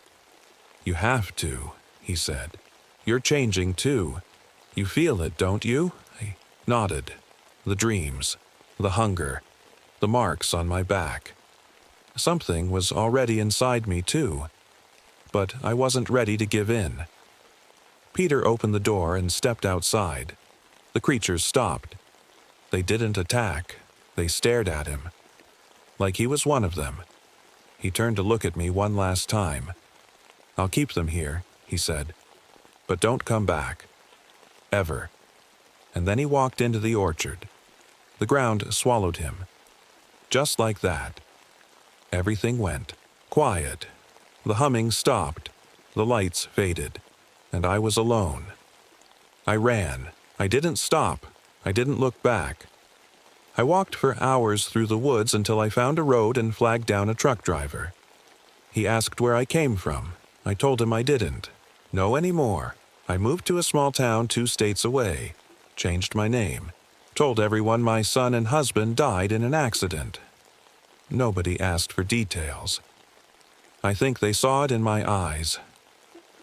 You have to, he said. You're changing too. You feel it, don't you? I nodded. The dreams, the hunger, the marks on my back. Something was already inside me too. But I wasn't ready to give in. Peter opened the door and stepped outside. The creatures stopped. They didn't attack. They stared at him. Like he was one of them. He turned to look at me one last time. I'll keep them here, he said. But don't come back. Ever. And then he walked into the orchard. The ground swallowed him. Just like that. Everything went quiet. The humming stopped. The lights faded. And I was alone. I ran. I didn't stop. I didn't look back. I walked for hours through the woods until I found a road and flagged down a truck driver. He asked where I came from. I told him I didn't. No anymore. I moved to a small town 2 states away. Changed my name. Told everyone my son and husband died in an accident. Nobody asked for details. I think they saw it in my eyes.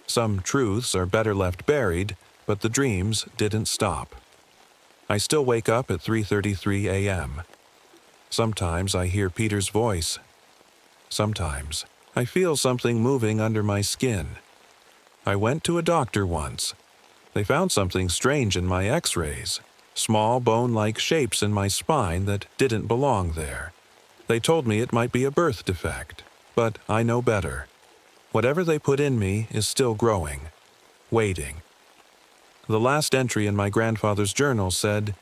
Some truths are better left buried, but the dreams didn't stop. I still wake up at 3:33 a.m. Sometimes I hear Peter's voice. Sometimes I feel something moving under my skin. I went to a doctor once. They found something strange in my x-rays, small bone-like shapes in my spine that didn't belong there. They told me it might be a birth defect, but I know better. Whatever they put in me is still growing, waiting. The last entry in my grandfather's journal said,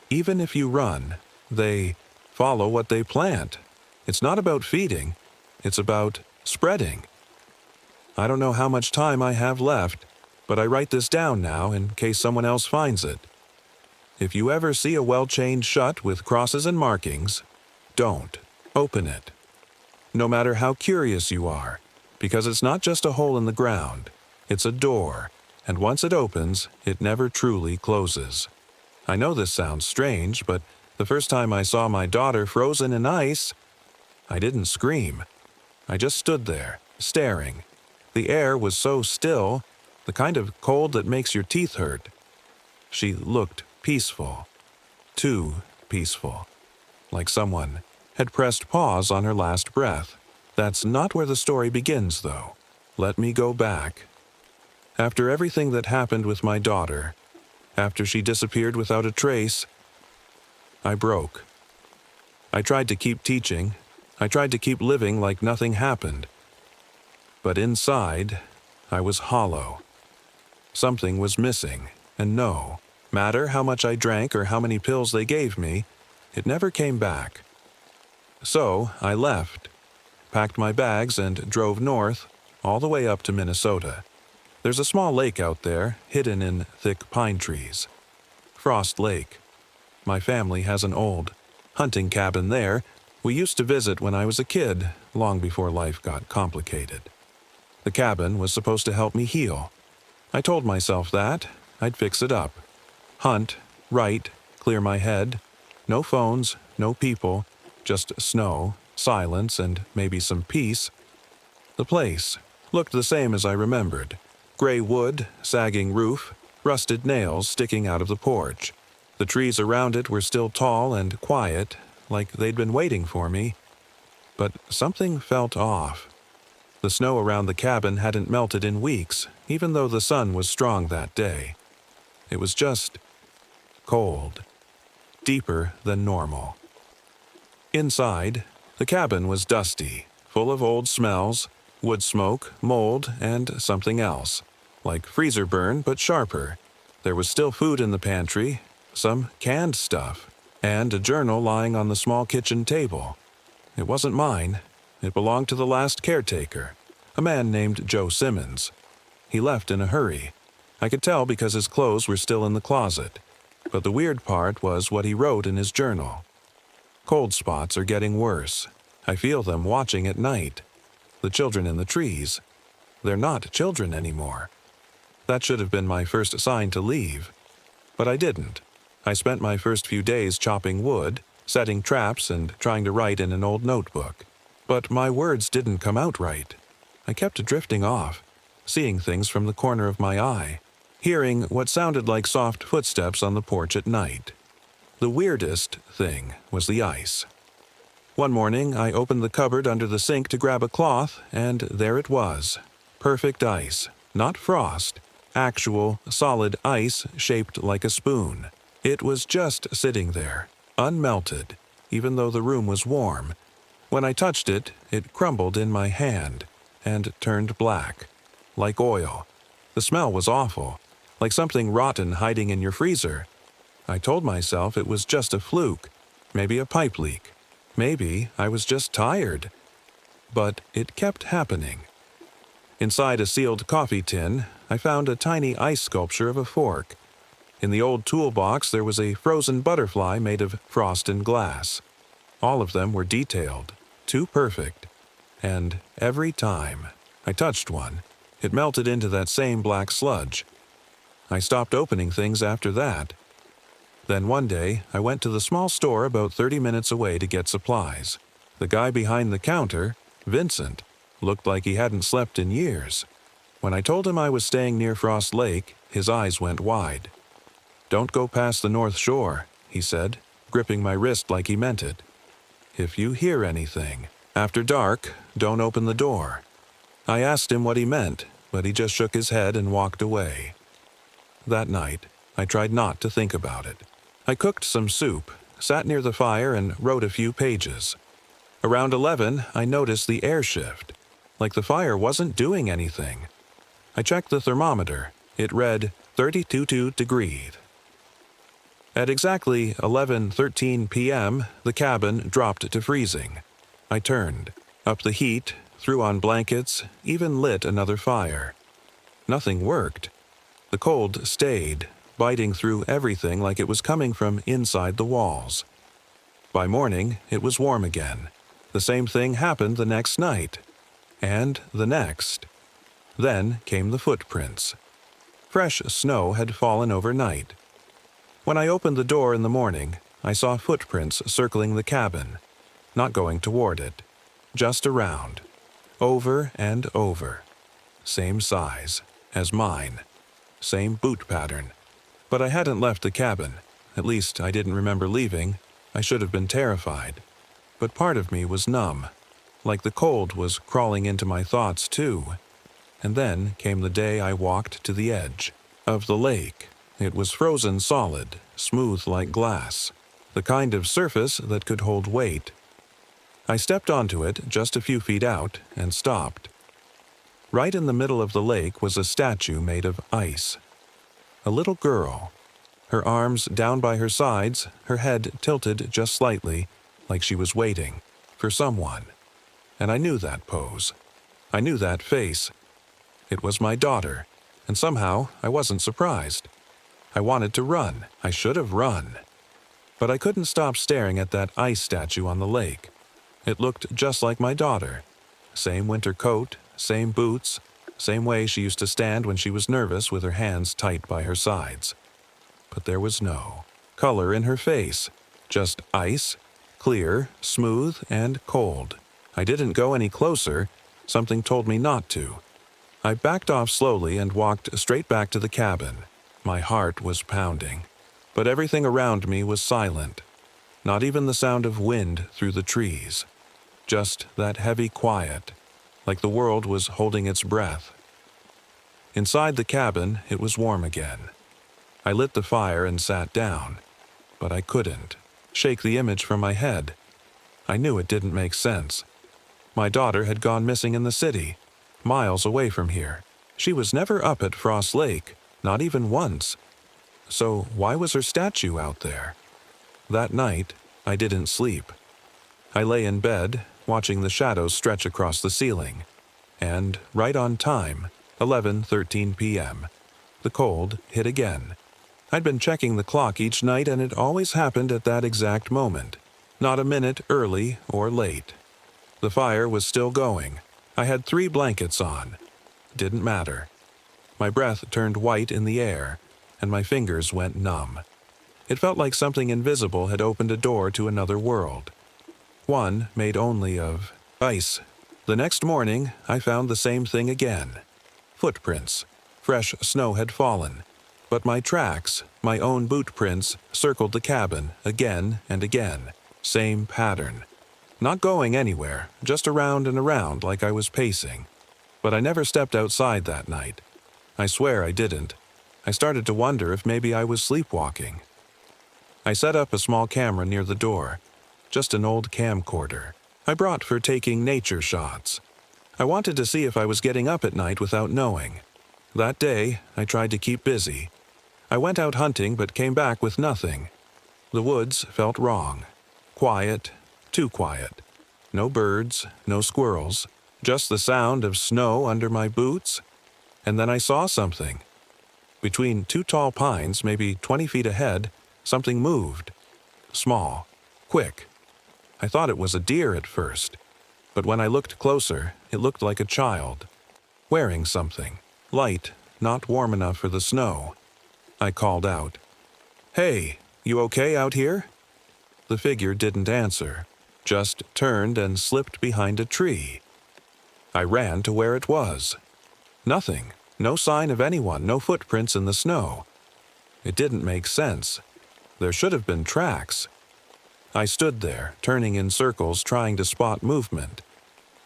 "Even if you run, they follow what they plant. It's not about feeding, it's about spreading." I don't know how much time I have left, but I write this down now in case someone else finds it. If you ever see a well-chained shut with crosses and markings, don't open it. No matter how curious you are, because it's not just a hole in the ground, it's a door, and once it opens, it never truly closes. I know this sounds strange, but The first time I saw my daughter frozen in ice, I didn't scream. I just stood there, staring. The air was so still, the kind of cold that makes your teeth hurt. She looked peaceful. Too peaceful. Like someone had pressed pause on her last breath. That's not where the story begins, though. Let me go back. After everything that happened with my daughter, after she disappeared without a trace, I broke. I tried to keep teaching. I tried to keep living like nothing happened. But inside, I was hollow. Something was missing, and no matter how much I drank or how many pills they gave me, it never came back. So I left, packed my bags, and drove north, all the way up to Minnesota. There's a small lake out there, hidden in thick pine trees. Frost Lake. My family has an old hunting cabin there. We used to visit when I was a kid, long before life got complicated. The cabin was supposed to help me heal. I told myself that I'd fix it up. Hunt, write, clear my head. No phones, no people, just snow, silence, and maybe some peace. The place looked the same as I remembered. Gray wood, sagging roof, rusted nails sticking out of the porch. The trees around it were still tall and quiet, like they'd been waiting for me. But something felt off. The snow around the cabin hadn't melted in weeks, even though the sun was strong that day. It was just cold, deeper than normal. Inside, the cabin was dusty, full of old smells, wood smoke, mold, and something else, like freezer burn but sharper. There was still food in the pantry, some canned stuff, and a journal lying on the small kitchen table. It wasn't mine. It belonged to the last caretaker, a man named Joe Simmons. He left in a hurry. I could tell because his clothes were still in the closet. But the weird part was what he wrote in his journal. Cold spots are getting worse. I feel them watching at night. The children in the trees. They're not children anymore. That should have been my first sign to leave. But I didn't. I spent my first few days chopping wood, setting traps, and trying to write in an old notebook. But my words didn't come out right. I kept drifting off, seeing things from the corner of my eye, hearing what sounded like soft footsteps on the porch at night. The weirdest thing was the ice. One morning, I opened the cupboard under the sink to grab a cloth, and there it was. Perfect ice, not frost. Actual, solid ice shaped like a spoon. It was just sitting there, unmelted, even though the room was warm. When I touched it, it crumbled in my hand and turned black, like oil. The smell was awful, like something rotten hiding in your freezer. I told myself it was just a fluke, maybe a pipe leak. Maybe I was just tired. But it kept happening. Inside a sealed coffee tin, I found a tiny ice sculpture of a fork. In the old toolbox, there was a frozen butterfly made of frost and glass. All of them were detailed, too perfect. And every time I touched one, it melted into that same black sludge. I stopped opening things after that. Then one day, I went to the small store about 30 minutes away to get supplies. The guy behind the counter, Vincent, looked like he hadn't slept in years. When I told him I was staying near Frost Lake, his eyes went wide. "Don't go past the North Shore," he said, gripping my wrist like he meant it. "If you hear anything, after dark, don't open the door." I asked him what he meant, but he just shook his head and walked away. That night, I tried not to think about it. I cooked some soup, sat near the fire, and wrote a few pages. Around 11, I noticed the air shift, like the fire wasn't doing anything. I checked the thermometer. It read 32 degrees. At exactly 11:13 p.m., the cabin dropped to freezing. I turned up the heat, threw on blankets, even lit another fire. Nothing worked. The cold stayed, biting through everything like it was coming from inside the walls. By morning, it was warm again. The same thing happened the next night. And the next. Then came the footprints. Fresh snow had fallen overnight. When I opened the door in the morning, I saw footprints circling the cabin, not going toward it, just around, over and over. Same size as mine, same boot pattern. But I hadn't left the cabin. At least I didn't remember leaving. I should have been terrified. But part of me was numb, like the cold was crawling into my thoughts too. And then came the day I walked to the edge of the lake. It was frozen solid, smooth like glass, the kind of surface that could hold weight. I stepped onto it just a few feet out and stopped. Right in the middle of the lake was a statue made of ice. A little girl, her arms down by her sides, her head tilted just slightly, like she was waiting for someone. And I knew that pose. I knew that face. It was my daughter, and somehow I wasn't surprised. I wanted to run. I should have run. But I couldn't stop staring at that ice statue on the lake. It looked just like my daughter. Same winter coat, same boots, same way she used to stand when she was nervous with her hands tight by her sides. But there was no color in her face, just ice, clear, smooth, and cold. I didn't go any closer. Something told me not to. I backed off slowly and walked straight back to the cabin. My heart was pounding, but everything around me was silent. Not even the sound of wind through the trees. Just that heavy quiet, like the world was holding its breath. Inside the cabin, it was warm again. I lit the fire and sat down, but I couldn't shake the image from my head. I knew it didn't make sense. My daughter had gone missing in the city, miles away from here. She was never up at Frost Lake, not even once. So why was her statue out there? That night, I didn't sleep. I lay in bed, watching the shadows stretch across the ceiling. And, right on time, 11:13 p.m., the cold hit again. I'd been checking the clock each night and it always happened at that exact moment, not a minute early or late. The fire was still going. I had 3 blankets on. Didn't matter. My breath turned white in the air, and my fingers went numb. It felt like something invisible had opened a door to another world. One made only of ice. The next morning, I found the same thing again. Footprints. Fresh snow had fallen. But my tracks, my own boot prints, circled the cabin again and again. Same pattern. Not going anywhere, just around and around like I was pacing. But I never stepped outside that night. I swear I didn't. I started to wonder if maybe I was sleepwalking. I set up a small camera near the door. Just an old camcorder I brought for taking nature shots. I wanted to see if I was getting up at night without knowing. That day, I tried to keep busy. I went out hunting but came back with nothing. The woods felt wrong. Quiet, too quiet. No birds, no squirrels, just the sound of snow under my boots. And then I saw something. Between 2 tall pines, maybe 20 feet ahead, something moved. Small, quick. I thought it was a deer at first, but when I looked closer, it looked like a child, wearing something, light, not warm enough for the snow. I called out, "Hey, you okay out here?" The figure didn't answer, just turned and slipped behind a tree. I ran to where it was. Nothing, no sign of anyone, no footprints in the snow. It didn't make sense. There should have been tracks. I stood there, turning in circles, trying to spot movement.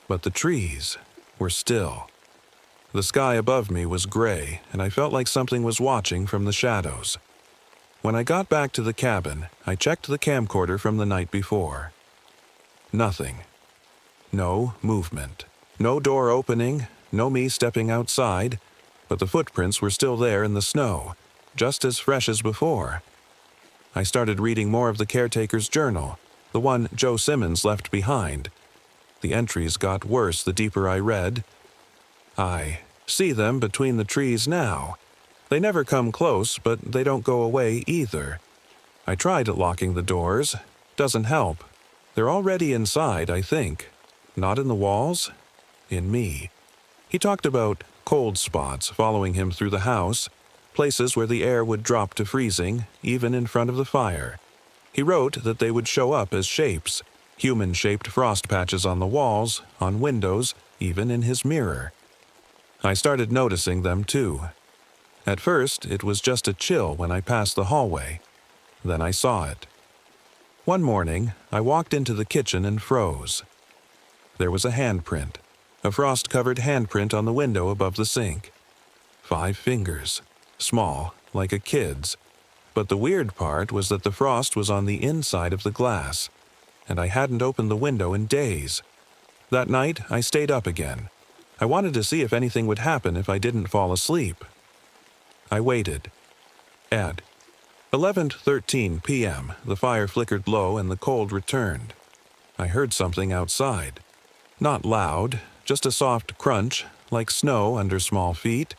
But the trees were still. The sky above me was gray, and I felt like something was watching from the shadows. When I got back to the cabin, I checked the camcorder from the night before. Nothing. No movement. No door opening, no me stepping outside, but the footprints were still there in the snow, just as fresh as before. I started reading more of the caretaker's journal, the one Joe Simmons left behind. The entries got worse the deeper I read. I see them between the trees now. They never come close, but they don't go away either. I tried locking the doors. Doesn't help. They're already inside, I think. Not in the walls. In me. He talked about cold spots following him through the house, places where the air would drop to freezing, even in front of the fire. He wrote that they would show up as shapes, human-shaped frost patches on the walls, on windows, even in his mirror. I started noticing them too. At first, it was just a chill when I passed the hallway. Then I saw it. One morning, I walked into the kitchen and froze. There was a handprint, a frost-covered handprint on the window above the sink. 5 fingers, small, like a kid's. But the weird part was that the frost was on the inside of the glass, and I hadn't opened the window in days. That night, I stayed up again. I wanted to see if anything would happen if I didn't fall asleep. I waited. At 11:13 p.m., the fire flickered low and the cold returned. I heard something outside. Not loud, just a soft crunch, like snow under small feet.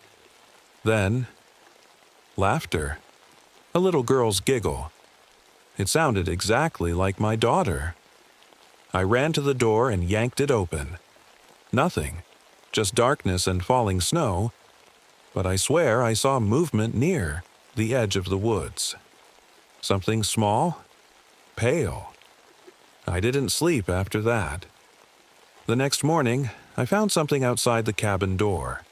Then, laughter. A little girl's giggle. It sounded exactly like my daughter. I ran to the door and yanked it open. Nothing, just darkness and falling snow, but I swear I saw movement near the edge of the woods. Something small, pale. I didn't sleep after that. The next morning, I found something outside the cabin door.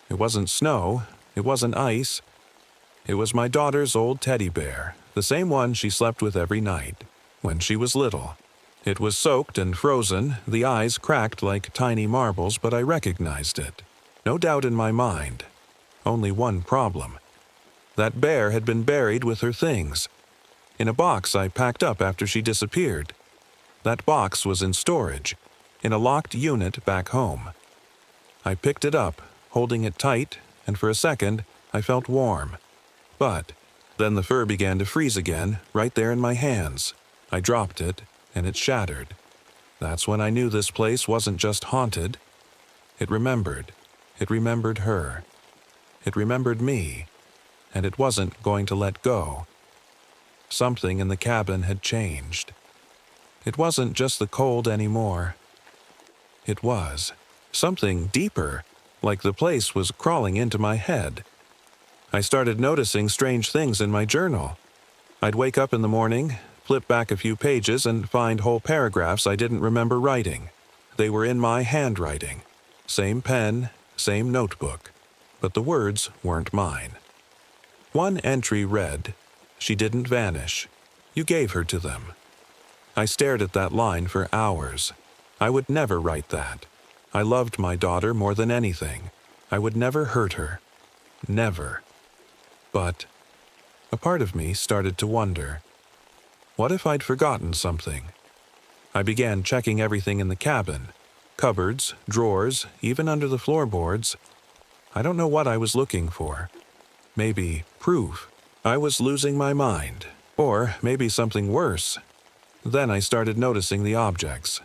It wasn't snow, it wasn't ice. It was my daughter's old teddy bear, the same one she slept with every night, when she was little. It was soaked and frozen, the eyes cracked like tiny marbles, but I recognized it. No doubt in my mind. Only one problem. That bear had been buried with her things. In a box I packed up after she disappeared. That box was in storage, in a locked unit back home. I picked it up, holding it tight, and for a second, I felt warm. But then the fur began to freeze again, right there in my hands. I dropped it, and it shattered. That's when I knew this place wasn't just haunted. It remembered. It remembered her. It remembered me. And it wasn't going to let go. Something in the cabin had changed. It wasn't just the cold anymore. It was something deeper, like the place was crawling into my head. I started noticing strange things in my journal. I'd wake up in the morning, flip back a few pages, and find whole paragraphs I didn't remember writing. They were in my handwriting. Same pen, same notebook. But the words weren't mine. One entry read, "She didn't vanish. You gave her to them." I stared at that line for hours. I would never write that. I loved my daughter more than anything. I would never hurt her. Never. But a part of me started to wonder, what if I'd forgotten something? I began checking everything in the cabin, cupboards, drawers, even under the floorboards. I don't know what I was looking for. Maybe proof. I was losing my mind. Or maybe something worse. Then I started noticing the objects.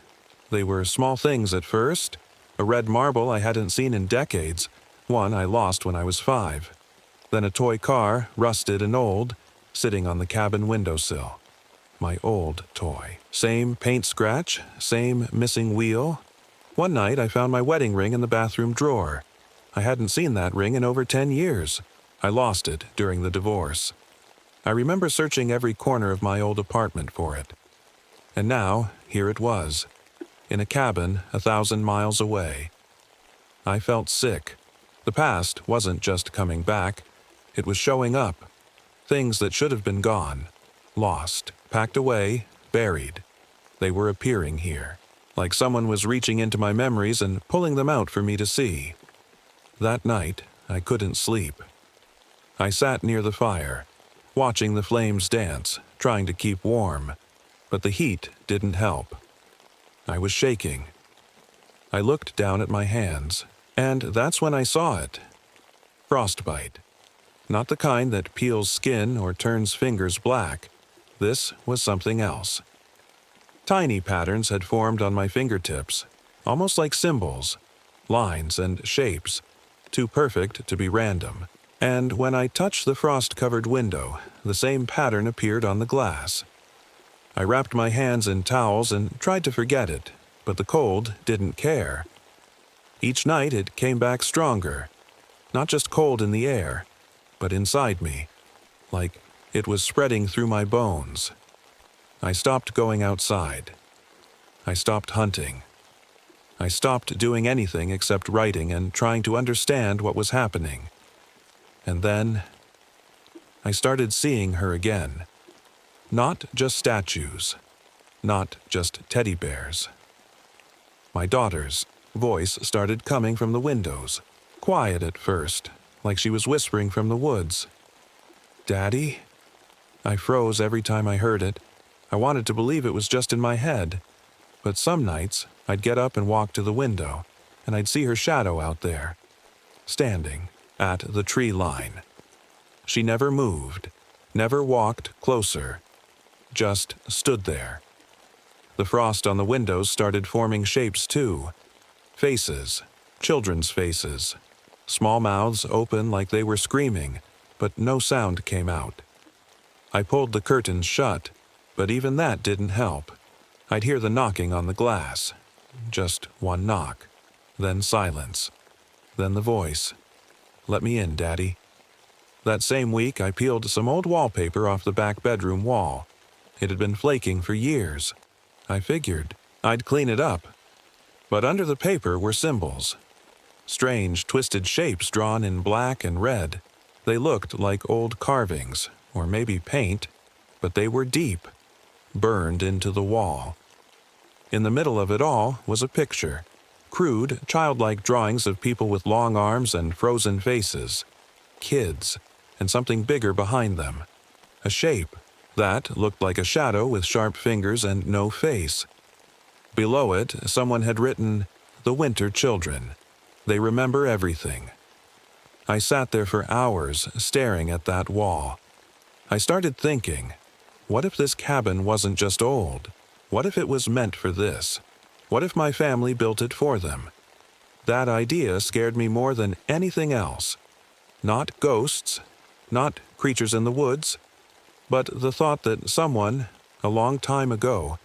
They were small things at first. A red marble I hadn't seen in decades, one I lost when I was 5. Then a toy car, rusted and old, sitting on the cabin windowsill. My old toy. Same paint scratch, same missing wheel. One night I found my wedding ring in the bathroom drawer. I hadn't seen that ring in over 10 years. I lost it during the divorce. I remember searching every corner of my old apartment for it. And now, here it was, in a cabin 1,000 miles away. I felt sick. The past wasn't just coming back. It was showing up. Things that should have been gone, lost, packed away, buried. They were appearing here, like someone was reaching into my memories and pulling them out for me to see. That night, I couldn't sleep. I sat near the fire, watching the flames dance, trying to keep warm. But the heat didn't help. I was shaking. I looked down at my hands, and that's when I saw it. Frostbite. Not the kind that peels skin or turns fingers black. This was something else. Tiny patterns had formed on my fingertips, almost like symbols, lines and shapes, too perfect to be random. And when I touched the frost-covered window, the same pattern appeared on the glass. I wrapped my hands in towels and tried to forget it, but the cold didn't care. Each night it came back stronger, not just cold in the air, but inside me, like it was spreading through my bones. I stopped going outside. I stopped hunting. I stopped doing anything except writing and trying to understand what was happening. And then I started seeing her again. Not just statues. Not just teddy bears. My daughter's voice started coming from the windows, quiet at first, like she was whispering from the woods. "Daddy?" I froze every time I heard it. I wanted to believe it was just in my head. But some nights, I'd get up and walk to the window, and I'd see her shadow out there, standing at the tree line. She never moved, never walked closer, just stood there. The frost on the windows started forming shapes too. Faces, children's faces. Small mouths open like they were screaming, but no sound came out. I pulled the curtains shut, but even that didn't help. I'd hear the knocking on the glass. Just one knock. Then silence. Then the voice. "Let me in, Daddy." That same week, I peeled some old wallpaper off the back bedroom wall. It had been flaking for years. I figured I'd clean it up. But under the paper were symbols. Strange, twisted shapes drawn in black and red. They looked like old carvings, or maybe paint, but they were deep, burned into the wall. In the middle of it all was a picture. Crude, childlike drawings of people with long arms and frozen faces. Kids, and something bigger behind them. A shape that looked like a shadow with sharp fingers and no face. Below it, someone had written, "The Winter Children. They remember everything." I sat there for hours, staring at that wall. I started thinking, what if this cabin wasn't just old? What if it was meant for this? What if my family built it for them? That idea scared me more than anything else. Not ghosts, not creatures in the woods, but the thought that someone, a long time ago,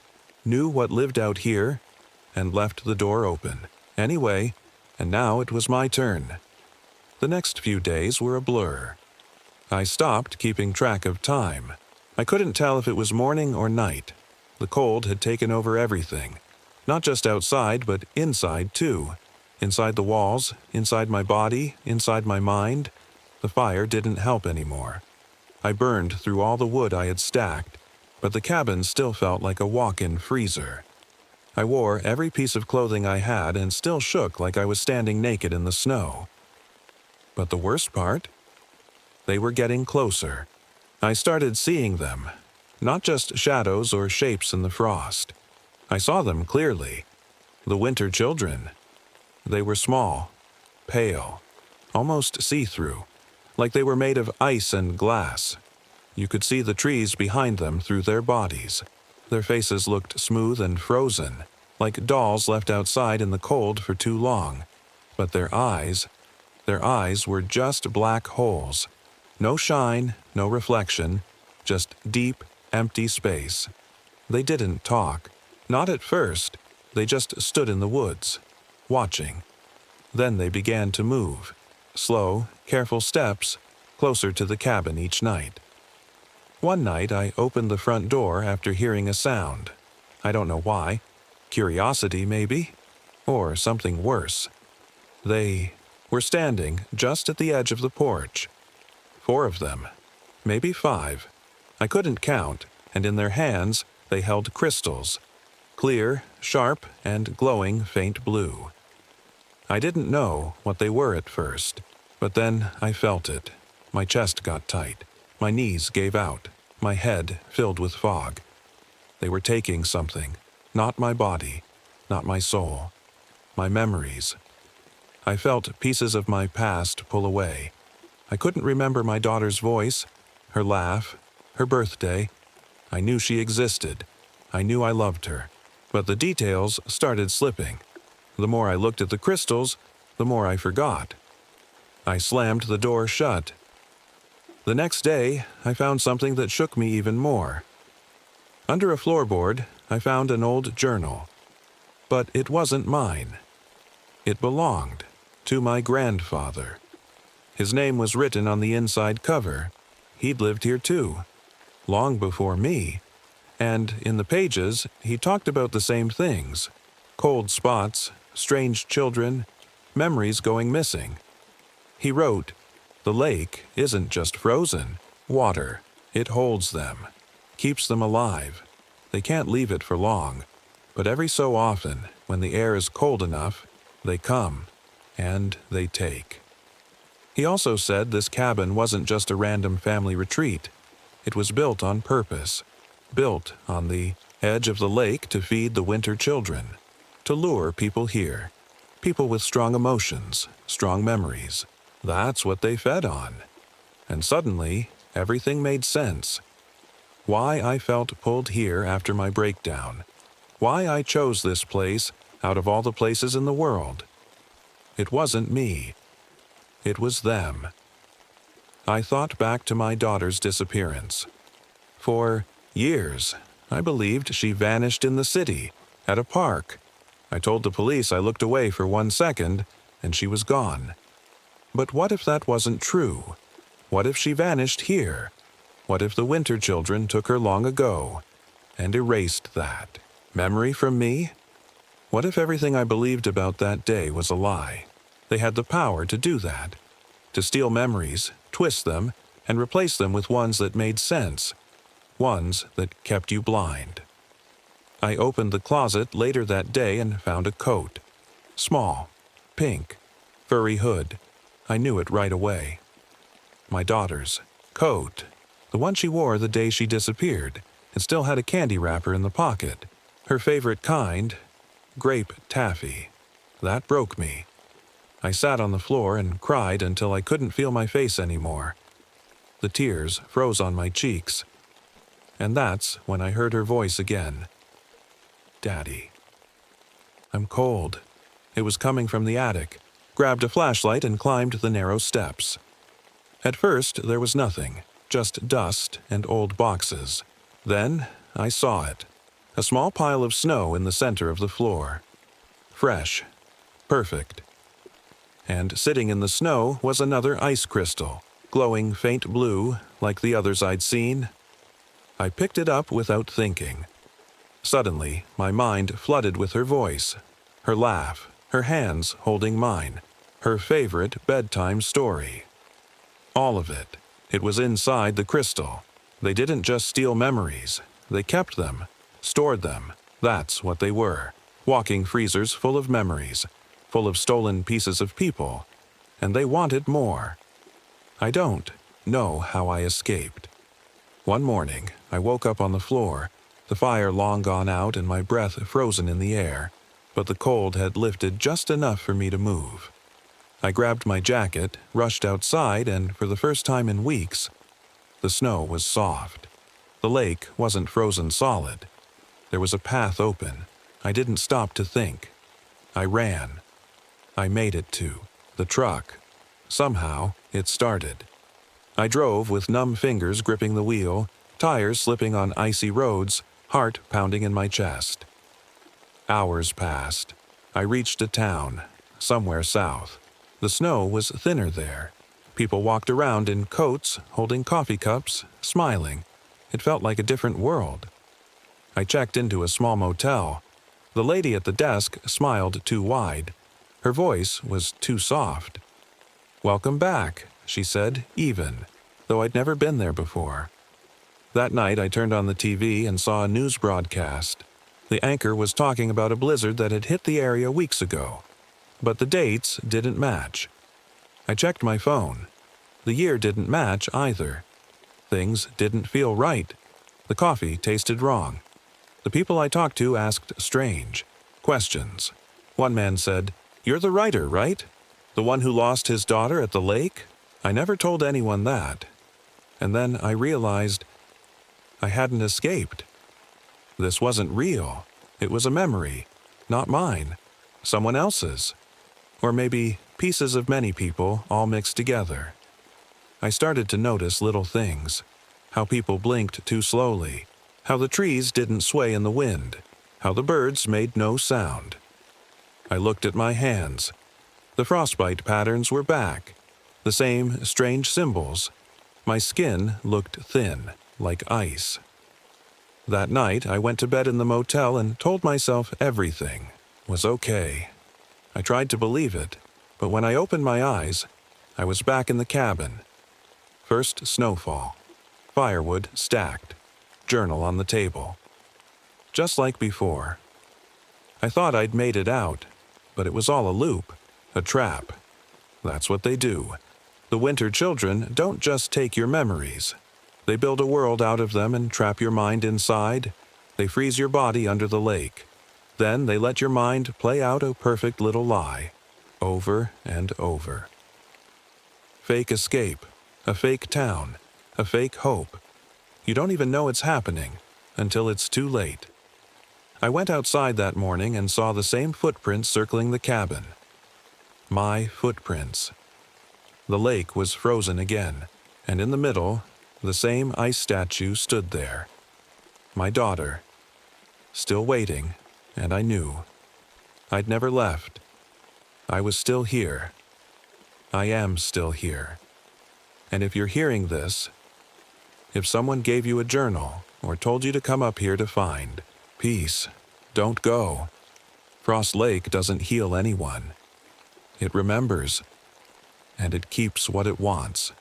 knew what lived out here and left the door open. Anyway, and now it was my turn. The next few days were a blur. I stopped keeping track of time. I couldn't tell if it was morning or night. The cold had taken over everything. Not just outside, but inside too. Inside the walls, inside my body, inside my mind. The fire didn't help anymore. I burned through all the wood I had stacked, but the cabin still felt like a walk-in freezer. I wore every piece of clothing I had and still shook like I was standing naked in the snow. But the worst part? They were getting closer. I started seeing them, not just shadows or shapes in the frost. I saw them clearly. The Winter Children. They were small, pale, almost see-through, like they were made of ice and glass. You could see the trees behind them through their bodies. Their faces looked smooth and frozen, like dolls left outside in the cold for too long. But their eyes were just black holes. No shine, no reflection, just deep, empty space. They didn't talk. Not at first. They just stood in the woods, watching. Then they began to move. Slow, careful steps, closer to the cabin each night. One night I opened the front door after hearing a sound. I don't know why. Curiosity, maybe? Or something worse. They were standing just at the edge of the porch. 4 of them. Maybe 5. I couldn't count, and in their hands they held crystals. Clear, sharp, and glowing faint blue. I didn't know what they were at first, but then I felt it. My chest got tight. My knees gave out. My head filled with fog. They were taking something. Not my body. Not my soul. My memories. I felt pieces of my past pull away. I couldn't remember my daughter's voice, her laugh, her birthday. I knew she existed. I knew I loved her. But the details started slipping. The more I looked at the crystals, the more I forgot. I slammed the door shut. The next day, I found something that shook me even more. Under a floorboard, I found an old journal. But it wasn't mine. It belonged to my grandfather. His name was written on the inside cover. He'd lived here too, long before me. And in the pages, he talked about the same things: cold spots, strange children, memories going missing. He wrote, "The lake isn't just frozen water. It holds them, keeps them alive. They can't leave it for long, but every so often, when the air is cold enough, they come, and they take." He also said this cabin wasn't just a random family retreat. It was built on purpose, built on the edge of the lake to feed the winter children, to lure people here, people with strong emotions, strong memories. That's what they fed on. And suddenly, everything made sense. Why I felt pulled here after my breakdown. Why I chose this place out of all the places in the world. It wasn't me. It was them. I thought back to my daughter's disappearance. For years, I believed she vanished in the city, at a park. I told the police I looked away for 1 second, and she was gone. But what if that wasn't true? What if she vanished here? What if the winter children took her long ago and erased that memory from me? What if everything I believed about that day was a lie? They had the power to do that, to steal memories, twist them, and replace them with ones that made sense, ones that kept you blind. I opened the closet later that day and found a coat. Small, pink, furry hood. I knew it right away. My daughter's coat, the one she wore the day she disappeared. It still had a candy wrapper in the pocket. Her favorite kind, grape taffy. That broke me. I sat on the floor and cried until I couldn't feel my face anymore. The tears froze on my cheeks. And that's when I heard her voice again. "Daddy." I'm cold. It was coming from the attic. Grabbed a flashlight and climbed the narrow steps. At first, there was nothing, just dust and old boxes. Then, I saw it. A small pile of snow in the center of the floor. Fresh. Perfect. And sitting in the snow was another ice crystal, glowing faint blue like the others I'd seen. I picked it up without thinking. Suddenly, my mind flooded with her voice, her laugh, her hands holding mine, her favorite bedtime story. All of it. It was inside the crystal. They didn't just steal memories. They kept them, stored them. That's what they were. Walking freezers full of memories, full of stolen pieces of people. And they wanted more. I don't know how I escaped. One morning, I woke up on the floor, the fire long gone out and my breath frozen in the air, but the cold had lifted just enough for me to move. I grabbed my jacket, rushed outside, and for the first time in weeks, the snow was soft. The lake wasn't frozen solid. There was a path open. I didn't stop to think. I ran. I made it to the truck. Somehow, it started. I drove with numb fingers gripping the wheel, tires slipping on icy roads, heart pounding in my chest. Hours passed. I reached a town, somewhere south. The snow was thinner there. People walked around in coats, holding coffee cups, smiling. It felt like a different world. I checked into a small motel. The lady at the desk smiled too wide. Her voice was too soft. "Welcome back," she said, even, though I'd never been there before. That night I turned on the TV and saw a news broadcast. The anchor was talking about a blizzard that had hit the area weeks ago. But the dates didn't match. I checked my phone. The year didn't match either. Things didn't feel right. The coffee tasted wrong. The people I talked to asked strange questions. One man said, "You're the writer, right? The one who lost his daughter at the lake?" I never told anyone that. And then I realized I hadn't escaped. This wasn't real. It was a memory, not mine, someone else's. Or maybe pieces of many people all mixed together. I started to notice little things. How people blinked too slowly. How the trees didn't sway in the wind. How the birds made no sound. I looked at my hands. The frostbite patterns were back. The same strange symbols. My skin looked thin, like ice. That night, I went to bed in the motel and told myself everything was okay. I tried to believe it, but when I opened my eyes, I was back in the cabin. First snowfall, firewood stacked, journal on the table. Just like before. I thought I'd made it out, but it was all a loop, a trap. That's what they do. The Winter Children don't just take your memories. They build a world out of them and trap your mind inside. They freeze your body under the lake. Then they let your mind play out a perfect little lie, over and over. Fake escape, a fake town, a fake hope. You don't even know it's happening until it's too late. I went outside that morning and saw the same footprints circling the cabin. My footprints. The lake was frozen again, and in the middle, the same ice statue stood there. My daughter. Still waiting, and I knew. I'd never left. I was still here. I am still here. And if you're hearing this, if someone gave you a journal or told you to come up here to find peace, don't go. Frost Lake doesn't heal anyone. It remembers, and it keeps what it wants.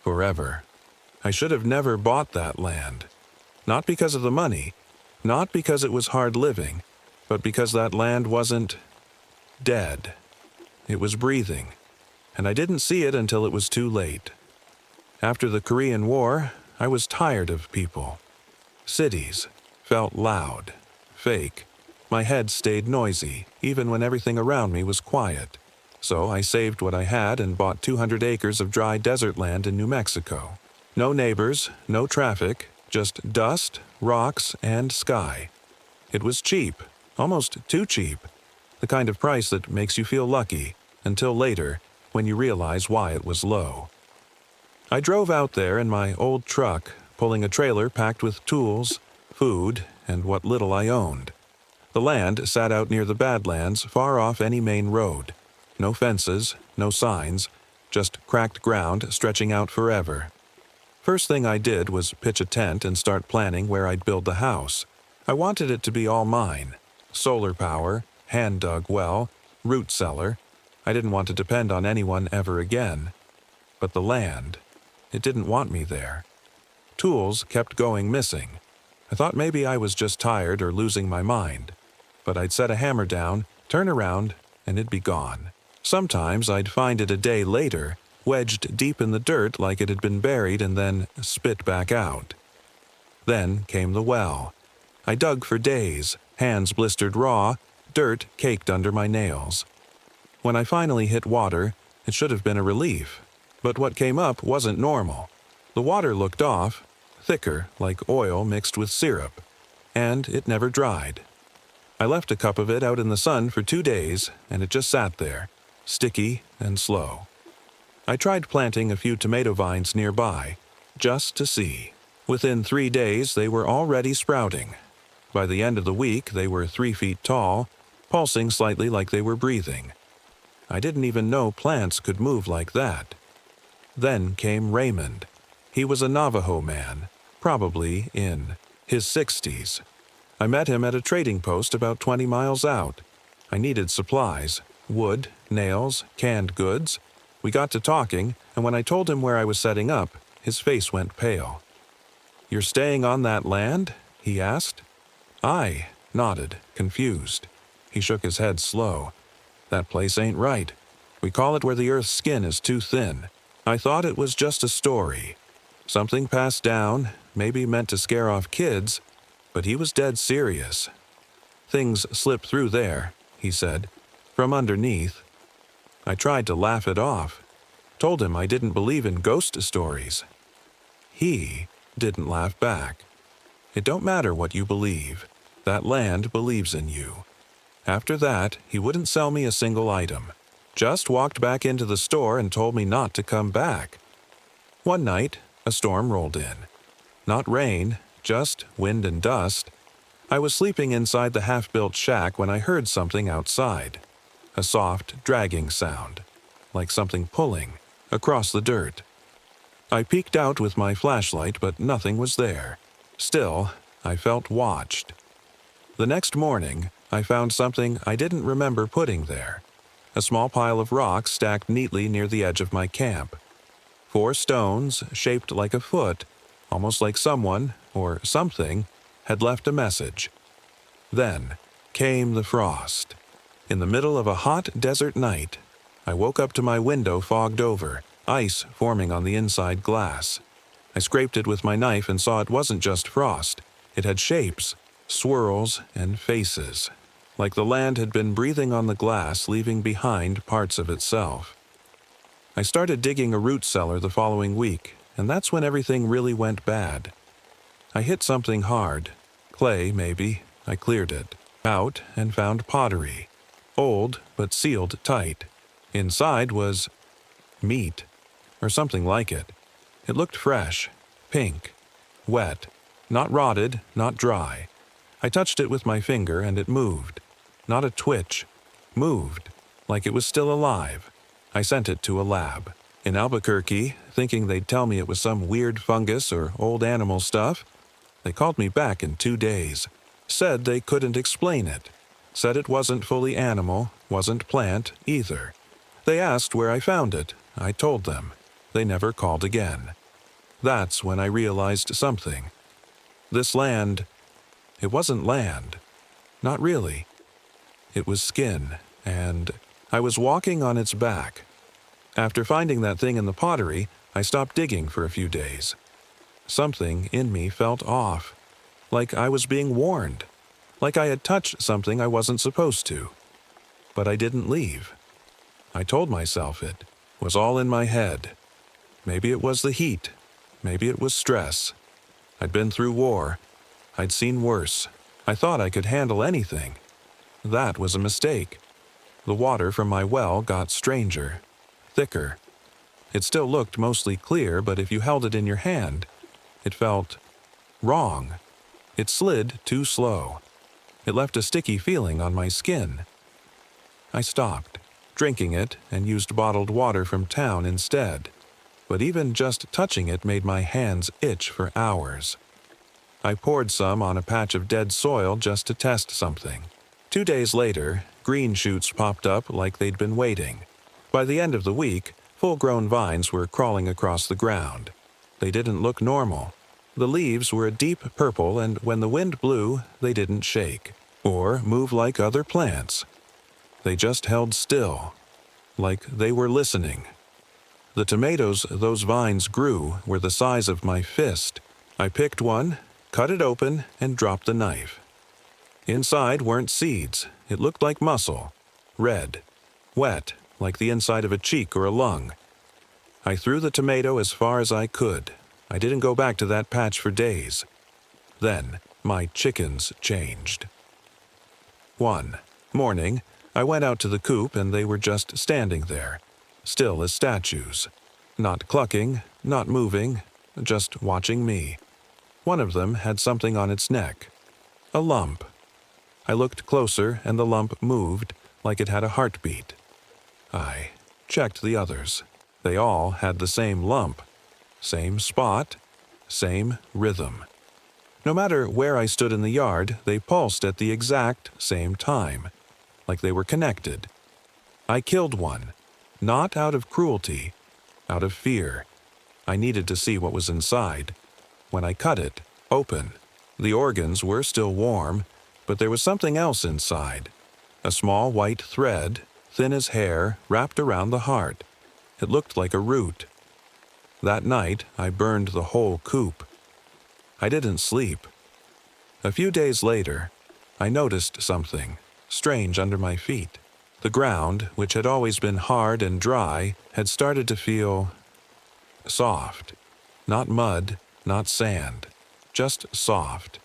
Forever. I should have never bought that land. Not because of the money, not because it was hard living, but because that land wasn't dead. It was breathing, and I didn't see it until it was too late. After the Korean War, I was tired of people. Cities felt loud, fake. My head stayed noisy, even when everything around me was quiet. So I saved what I had and bought 200 acres of dry desert land in New Mexico. No neighbors, no traffic, just dust, rocks, and sky. It was cheap, almost too cheap, the kind of price that makes you feel lucky, until later, when you realize why it was low. I drove out there in my old truck, pulling a trailer packed with tools, food, and what little I owned. The land sat out near the Badlands, far off any main road. No fences, no signs, just cracked ground stretching out forever. First thing I did was pitch a tent and start planning where I'd build the house. I wanted it to be all mine. Solar power, hand-dug well, root cellar. I didn't want to depend on anyone ever again. But the land, it didn't want me there. Tools kept going missing. I thought maybe I was just tired or losing my mind. But I'd set a hammer down, turn around, and it'd be gone. Sometimes I'd find it a day later, wedged deep in the dirt like it had been buried and then spit back out. Then came the well. I dug for days, hands blistered raw, dirt caked under my nails. When I finally hit water, it should have been a relief. But what came up wasn't normal. The water looked off, thicker, like oil mixed with syrup, and it never dried. I left a cup of it out in the sun for 2 days, and it just sat there, sticky and slow. I tried planting a few tomato vines nearby, just to see. Within 3 days, they were already sprouting. By the end of the week, they were 3 feet tall, pulsing slightly like they were breathing. I didn't even know plants could move like that. Then came Raymond. He was a Navajo man, probably in his 60s. I met him at a trading post about 20 miles out. I needed supplies, wood, nails, canned goods. We got to talking, and when I told him where I was setting up, his face went pale. "You're staying on that land?" he asked. I nodded, confused. He shook his head slow. "That place ain't right. We call it where the earth's skin is too thin." I thought it was just a story. Something passed down, maybe meant to scare off kids, but he was dead serious. "Things slip through there," he said, "from underneath." I tried to laugh it off, told him I didn't believe in ghost stories. He didn't laugh back. It don't matter what you believe. That land believes in you. After that, he wouldn't sell me a single item. Just walked back into the store and told me not to come back. One night, a storm rolled in. Not rain, just wind and dust. I was sleeping inside the half-built shack when I heard something outside. A soft, dragging sound, like something pulling, across the dirt. I peeked out with my flashlight, but nothing was there. Still, I felt watched. The next morning, I found something I didn't remember putting there. A small pile of rocks stacked neatly near the edge of my camp. 4 stones, shaped like a foot, almost like someone, or something, had left a message. Then came the frost. In the middle of a hot desert night, I woke up to my window fogged over, ice forming on the inside glass. I scraped it with my knife and saw it wasn't just frost. It had shapes, swirls, and faces, like the land had been breathing on the glass, leaving behind parts of itself. I started digging a root cellar the following week, and that's when everything really went bad. I hit something hard. Clay, maybe. I cleared it out and found pottery. Old, but sealed tight. Inside was meat, or something like it. It looked fresh, pink, wet, not rotted, not dry. I touched it with my finger and it moved. Not a twitch. Moved, like it was still alive. I sent it to a lab. In Albuquerque, thinking they'd tell me it was some weird fungus or old animal stuff. They called me back in 2 days. Said they couldn't explain it. Said it wasn't fully animal, wasn't plant, either. They asked where I found it. I told them. They never called again. That's when I realized something. This land, it wasn't land. Not really. It was skin, and I was walking on its back. After finding that thing in the pottery, I stopped digging for a few days. Something in me felt off, like I was being warned, like I had touched something I wasn't supposed to. But I didn't leave. I told myself it was all in my head. Maybe it was the heat. Maybe it was stress. I'd been through war. I'd seen worse. I thought I could handle anything. That was a mistake. The water from my well got stranger, thicker. It still looked mostly clear, but if you held it in your hand, it felt wrong. It slid too slow. It left a sticky feeling on my skin. I stopped, drinking it, and used bottled water from town instead. But even just touching it made my hands itch for hours. I poured some on a patch of dead soil just to test something. 2 days later, green shoots popped up like they'd been waiting. By the end of the week, full-grown vines were crawling across the ground. They didn't look normal. The leaves were a deep purple, and when the wind blew, they didn't shake or move like other plants. They just held still, like they were listening. The tomatoes those vines grew were the size of my fist. I picked one, cut it open, and dropped the knife. Inside weren't seeds. It looked like muscle. Red. Wet, like the inside of a cheek or a lung. I threw the tomato as far as I could. I didn't go back to that patch for days. Then, my chickens changed. One morning, I went out to the coop and they were just standing there, still as statues. Not clucking, not moving, just watching me. One of them had something on its neck. A lump. I looked closer and the lump moved like it had a heartbeat. I checked the others. They all had the same lump. Same spot, same rhythm. No matter where I stood in the yard, they pulsed at the exact same time, like they were connected. I killed one, not out of cruelty, out of fear. I needed to see what was inside. When I cut it open, the organs were still warm, but there was something else inside. A small white thread, thin as hair, wrapped around the heart. It looked like a root. That night, I burned the whole coop. I didn't sleep. A few days later, I noticed something strange under my feet. The ground, which had always been hard and dry, had started to feel soft. Not mud, not sand, just soft.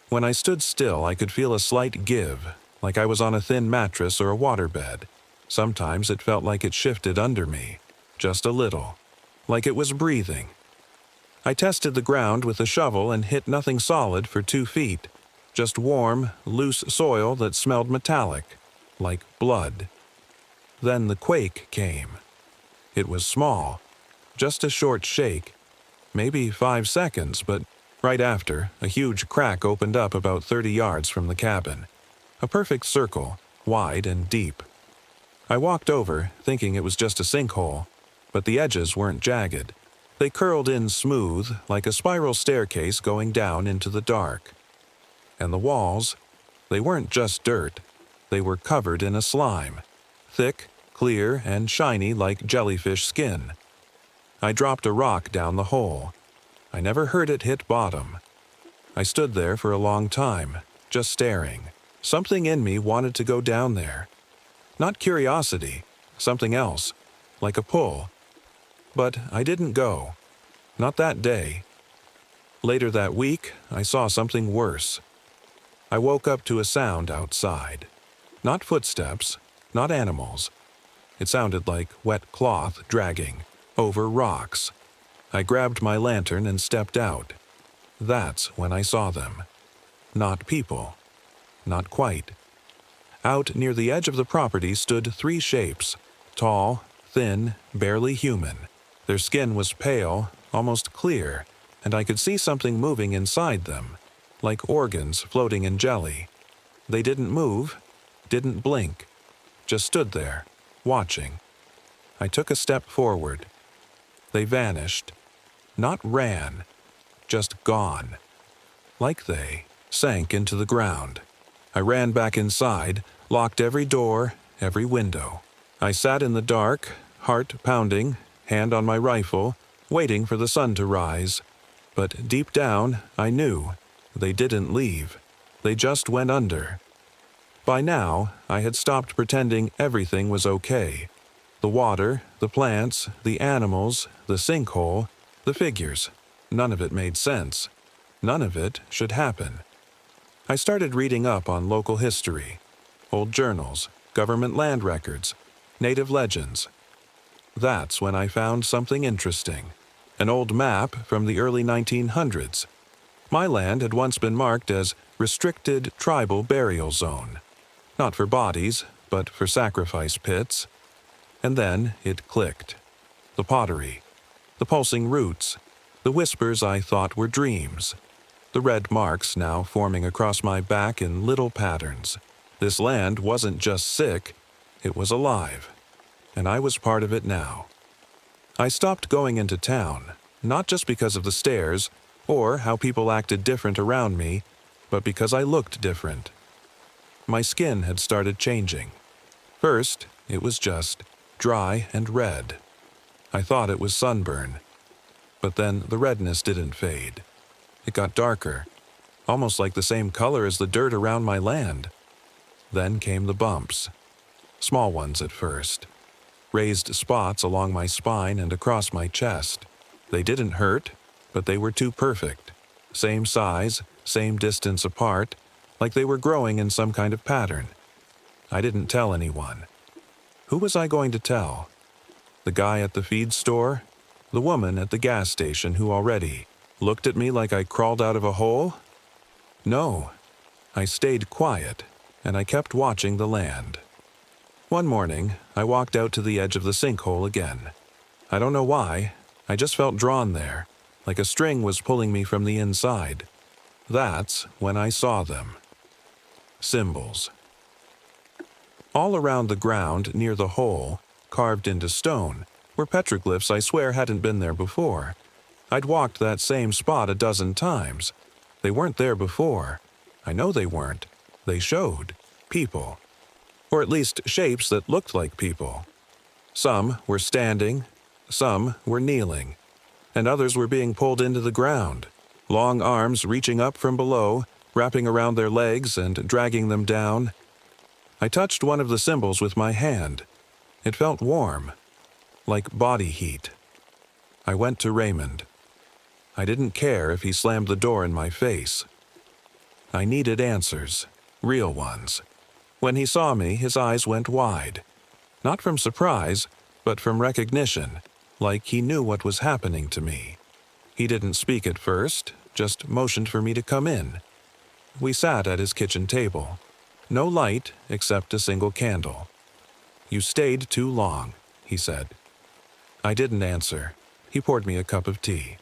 When I stood still, I could feel a slight give, like I was on a thin mattress or a waterbed. Sometimes it felt like it shifted under me, just a little, like it was breathing. I tested the ground with a shovel and hit nothing solid for 2 feet, just warm, loose soil that smelled metallic, like blood. Then the quake came. It was small, just a short shake, maybe 5 seconds, but Right after, a huge crack opened up about 30 yards from the cabin. A perfect circle, wide and deep. I walked over, thinking it was just a sinkhole, but the edges weren't jagged. They curled in smooth, like a spiral staircase going down into the dark. And the walls, they weren't just dirt. They were covered in a slime, thick, clear, and shiny like jellyfish skin. I dropped a rock down the hole. I never heard it hit bottom. I stood there for a long time, just staring. Something in me wanted to go down there. Not curiosity, something else, like a pull. But I didn't go. Not that day. Later that week, I saw something worse. I woke up to a sound outside. Not footsteps, not animals. It sounded like wet cloth dragging over rocks. I grabbed my lantern and stepped out. That's when I saw them. Not people. Not quite. Out near the edge of the property stood 3 shapes, tall, thin, barely human. Their skin was pale, almost clear, and I could see something moving inside them, like organs floating in jelly. They didn't move, didn't blink, just stood there, watching. I took a step forward. They vanished. Not ran, just gone. Like they sank into the ground. I ran back inside, locked every door, every window. I sat in the dark, heart pounding, hand on my rifle, waiting for the sun to rise. But deep down, I knew they didn't leave. They just went under. By now, I had stopped pretending everything was okay. The water, the plants, the animals, the sinkhole, the figures. None of it made sense. None of it should happen. I started reading up on local history, old journals, government land records, native legends. That's when I found something interesting. An old map from the early 1900s. My land had once been marked as Restricted Tribal Burial Zone. Not for bodies, but for sacrifice pits. And then it clicked. The pottery, the pulsing roots, the whispers I thought were dreams. The red marks now forming across my back in little patterns. This land wasn't just sick, it was alive. And I was part of it now. I stopped going into town, not just because of the stairs, or how people acted different around me, but because I looked different. My skin had started changing. First, it was just dry and red. I thought it was sunburn. But then the redness didn't fade. It got darker, almost like the same color as the dirt around my land. Then came the bumps. Small ones at first. Raised spots along my spine and across my chest. They didn't hurt, but they were too perfect. Same size, same distance apart, like they were growing in some kind of pattern. I didn't tell anyone. Who was I going to tell? The guy at the feed store? The woman at the gas station who already looked at me like I crawled out of a hole? No. I stayed quiet, and I kept watching the land. One morning, I walked out to the edge of the sinkhole again. I don't know why, I just felt drawn there, like a string was pulling me from the inside. That's when I saw them. Symbols. All around the ground near the hole, carved into stone, were petroglyphs I swear hadn't been there before. I'd walked that same spot a dozen times. They weren't there before. I know they weren't. They showed people. Or at least shapes that looked like people. Some were standing, some were kneeling, and others were being pulled into the ground, long arms reaching up from below, wrapping around their legs and dragging them down. I touched one of the symbols with my hand. It felt warm, like body heat. I went to Raymond. I didn't care if he slammed the door in my face. I needed answers, real ones. When he saw me, his eyes went wide. Not from surprise, but from recognition, like he knew what was happening to me. He didn't speak at first, just motioned for me to come in. We sat at his kitchen table. No light except a single candle. "You stayed too long," he said. I didn't answer. He poured me a cup of tea.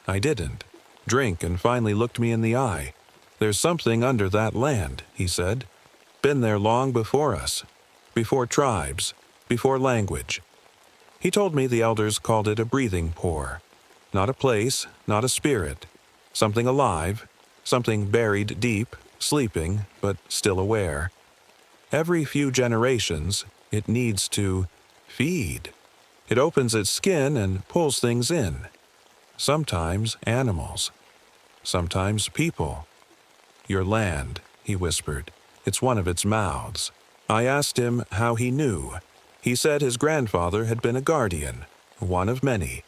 I didn't. Drink and finally looked me in the eye. "There's something under that land," he said. "Been there long before us. Before tribes. Before language." He told me the elders called it a breathing pore. Not a place, not a spirit. Something alive, something buried deep, sleeping, but still aware. Every few generations, it needs to feed. It opens its skin and pulls things in. Sometimes animals. Sometimes people. "Your land," he whispered. "It's one of its mouths." I asked him how he knew. He said his grandfather had been a guardian, one of many.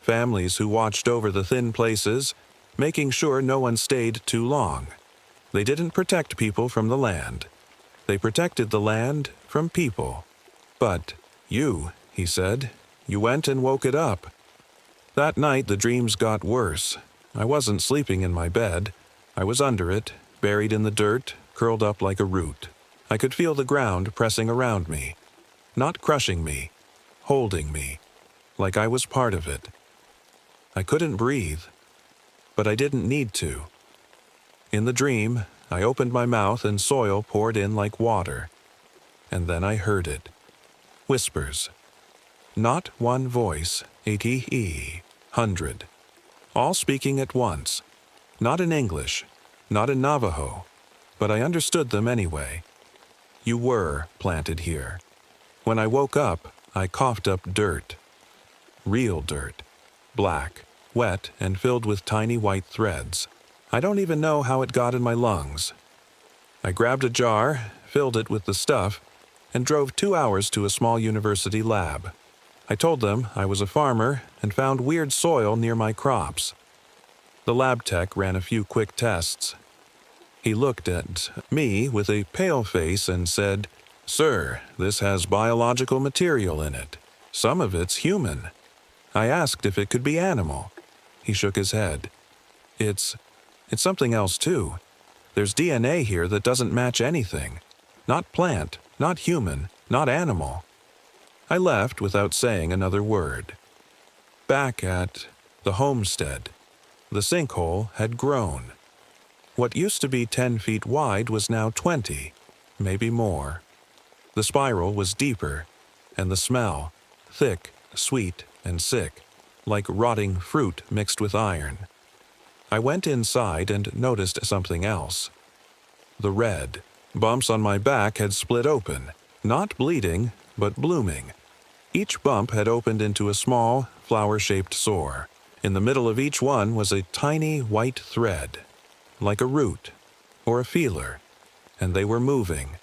Families who watched over the thin places, making sure no one stayed too long. They didn't protect people from the land. They protected the land from people. "But you," he said, "you went and woke it up." That night the dreams got worse. I wasn't sleeping in my bed. I was under it, buried in the dirt, curled up like a root. I could feel the ground pressing around me. Not crushing me, holding me, like I was part of it. I couldn't breathe, but I didn't need to. In the dream, I opened my mouth and soil poured in like water. And then I heard it. Whispers. Not one voice, 80 hundred. All speaking at once. Not in English, not in Navajo, but I understood them anyway. You were planted here. When I woke up, I coughed up dirt. Real dirt. Black, wet, and filled with tiny white threads. I don't even know how it got in my lungs. I grabbed a jar, filled it with the stuff, and drove 2 hours to a small university lab. I told them I was a farmer and found weird soil near my crops. The lab tech ran a few quick tests. He looked at me with a pale face and said, "Sir, this has biological material in it. Some of it's human." I asked if it could be animal. He shook his head. It's something else too. There's DNA here that doesn't match anything. Not plant, not human, not animal. I left without saying another word. Back at the homestead, the sinkhole had grown. What used to be 10 feet wide was now 20, maybe more. The spiral was deeper, and the smell, thick, sweet, and sick, like rotting fruit mixed with iron. I went inside and noticed something else. The red. Bumps on my back had split open, not bleeding, but blooming. Each bump had opened into a small, flower-shaped sore. In the middle of each one was a tiny white thread, like a root or a feeler, and they were moving,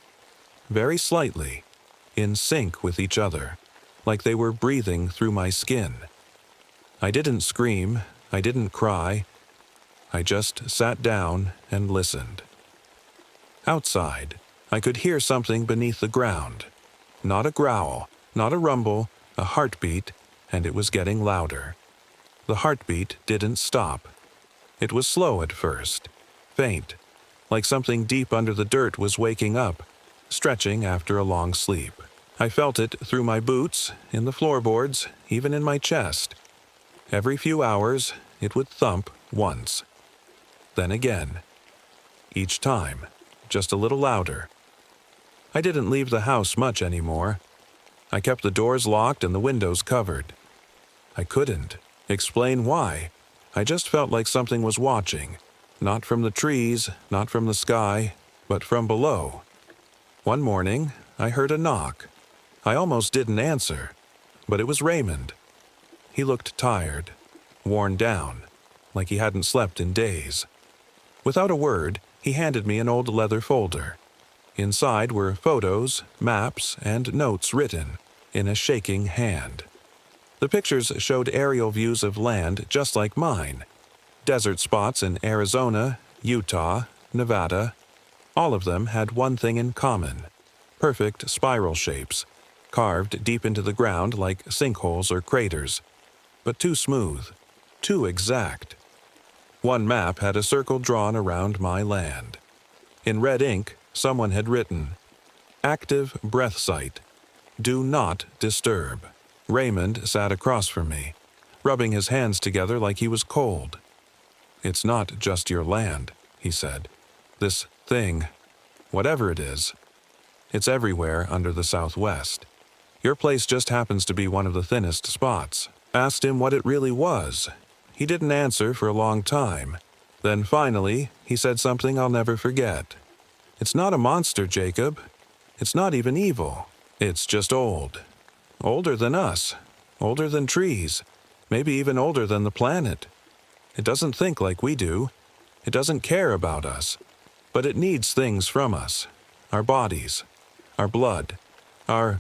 very slightly, in sync with each other, like they were breathing through my skin. I didn't scream, I didn't cry. I just sat down and listened. Outside, I could hear something beneath the ground. Not a growl, not a rumble, a heartbeat, and it was getting louder. The heartbeat didn't stop. It was slow at first, faint, like something deep under the dirt was waking up, stretching after a long sleep. I felt it through my boots, in the floorboards, even in my chest. Every few hours, it would thump once. Then again. Each time, just a little louder. I didn't leave the house much anymore. I kept the doors locked and the windows covered. I couldn't explain why. I just felt like something was watching, not from the trees, not from the sky, but from below. One morning, I heard a knock. I almost didn't answer, but it was Raymond. He looked tired, worn down, like he hadn't slept in days. Without a word, he handed me an old leather folder. Inside were photos, maps, and notes written in a shaking hand. The pictures showed aerial views of land just like mine. Desert spots in Arizona, Utah, Nevada. All of them had one thing in common: perfect spiral shapes, carved deep into the ground like sinkholes or craters, but too smooth, too exact. One map had a circle drawn around my land. In red ink, someone had written, "Active breath site. Do not disturb." Raymond sat across from me, rubbing his hands together like he was cold. "It's not just your land," he said. "This thing, whatever it is, it's everywhere under the Southwest. Your place just happens to be one of the thinnest spots." Asked him what it really was. He didn't answer for a long time. Then finally, he said something I'll never forget. "It's not a monster, Jacob. It's not even evil. It's just old. Older than us. Older than trees. Maybe even older than the planet. It doesn't think like we do. It doesn't care about us. But it needs things from us. Our bodies. Our blood. Our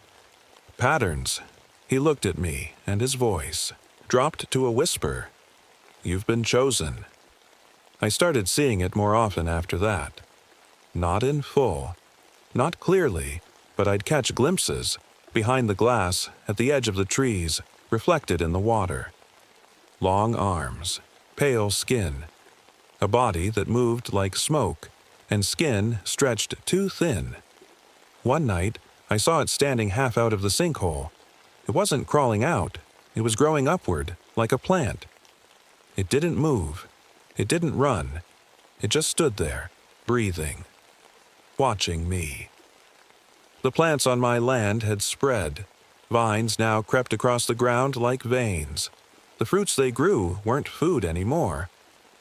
patterns." He looked at me, and his voice dropped to a whisper. "You've been chosen." I started seeing it more often after that. Not in full. Not clearly, but I'd catch glimpses, behind the glass, at the edge of the trees, reflected in the water. Long arms, pale skin, a body that moved like smoke, and skin stretched too thin. One night, I saw it standing half out of the sinkhole. It wasn't crawling out. It was growing upward, like a plant. It didn't move. It didn't run. It just stood there, breathing, watching me. The plants on my land had spread. Vines now crept across the ground like veins. The fruits they grew weren't food anymore.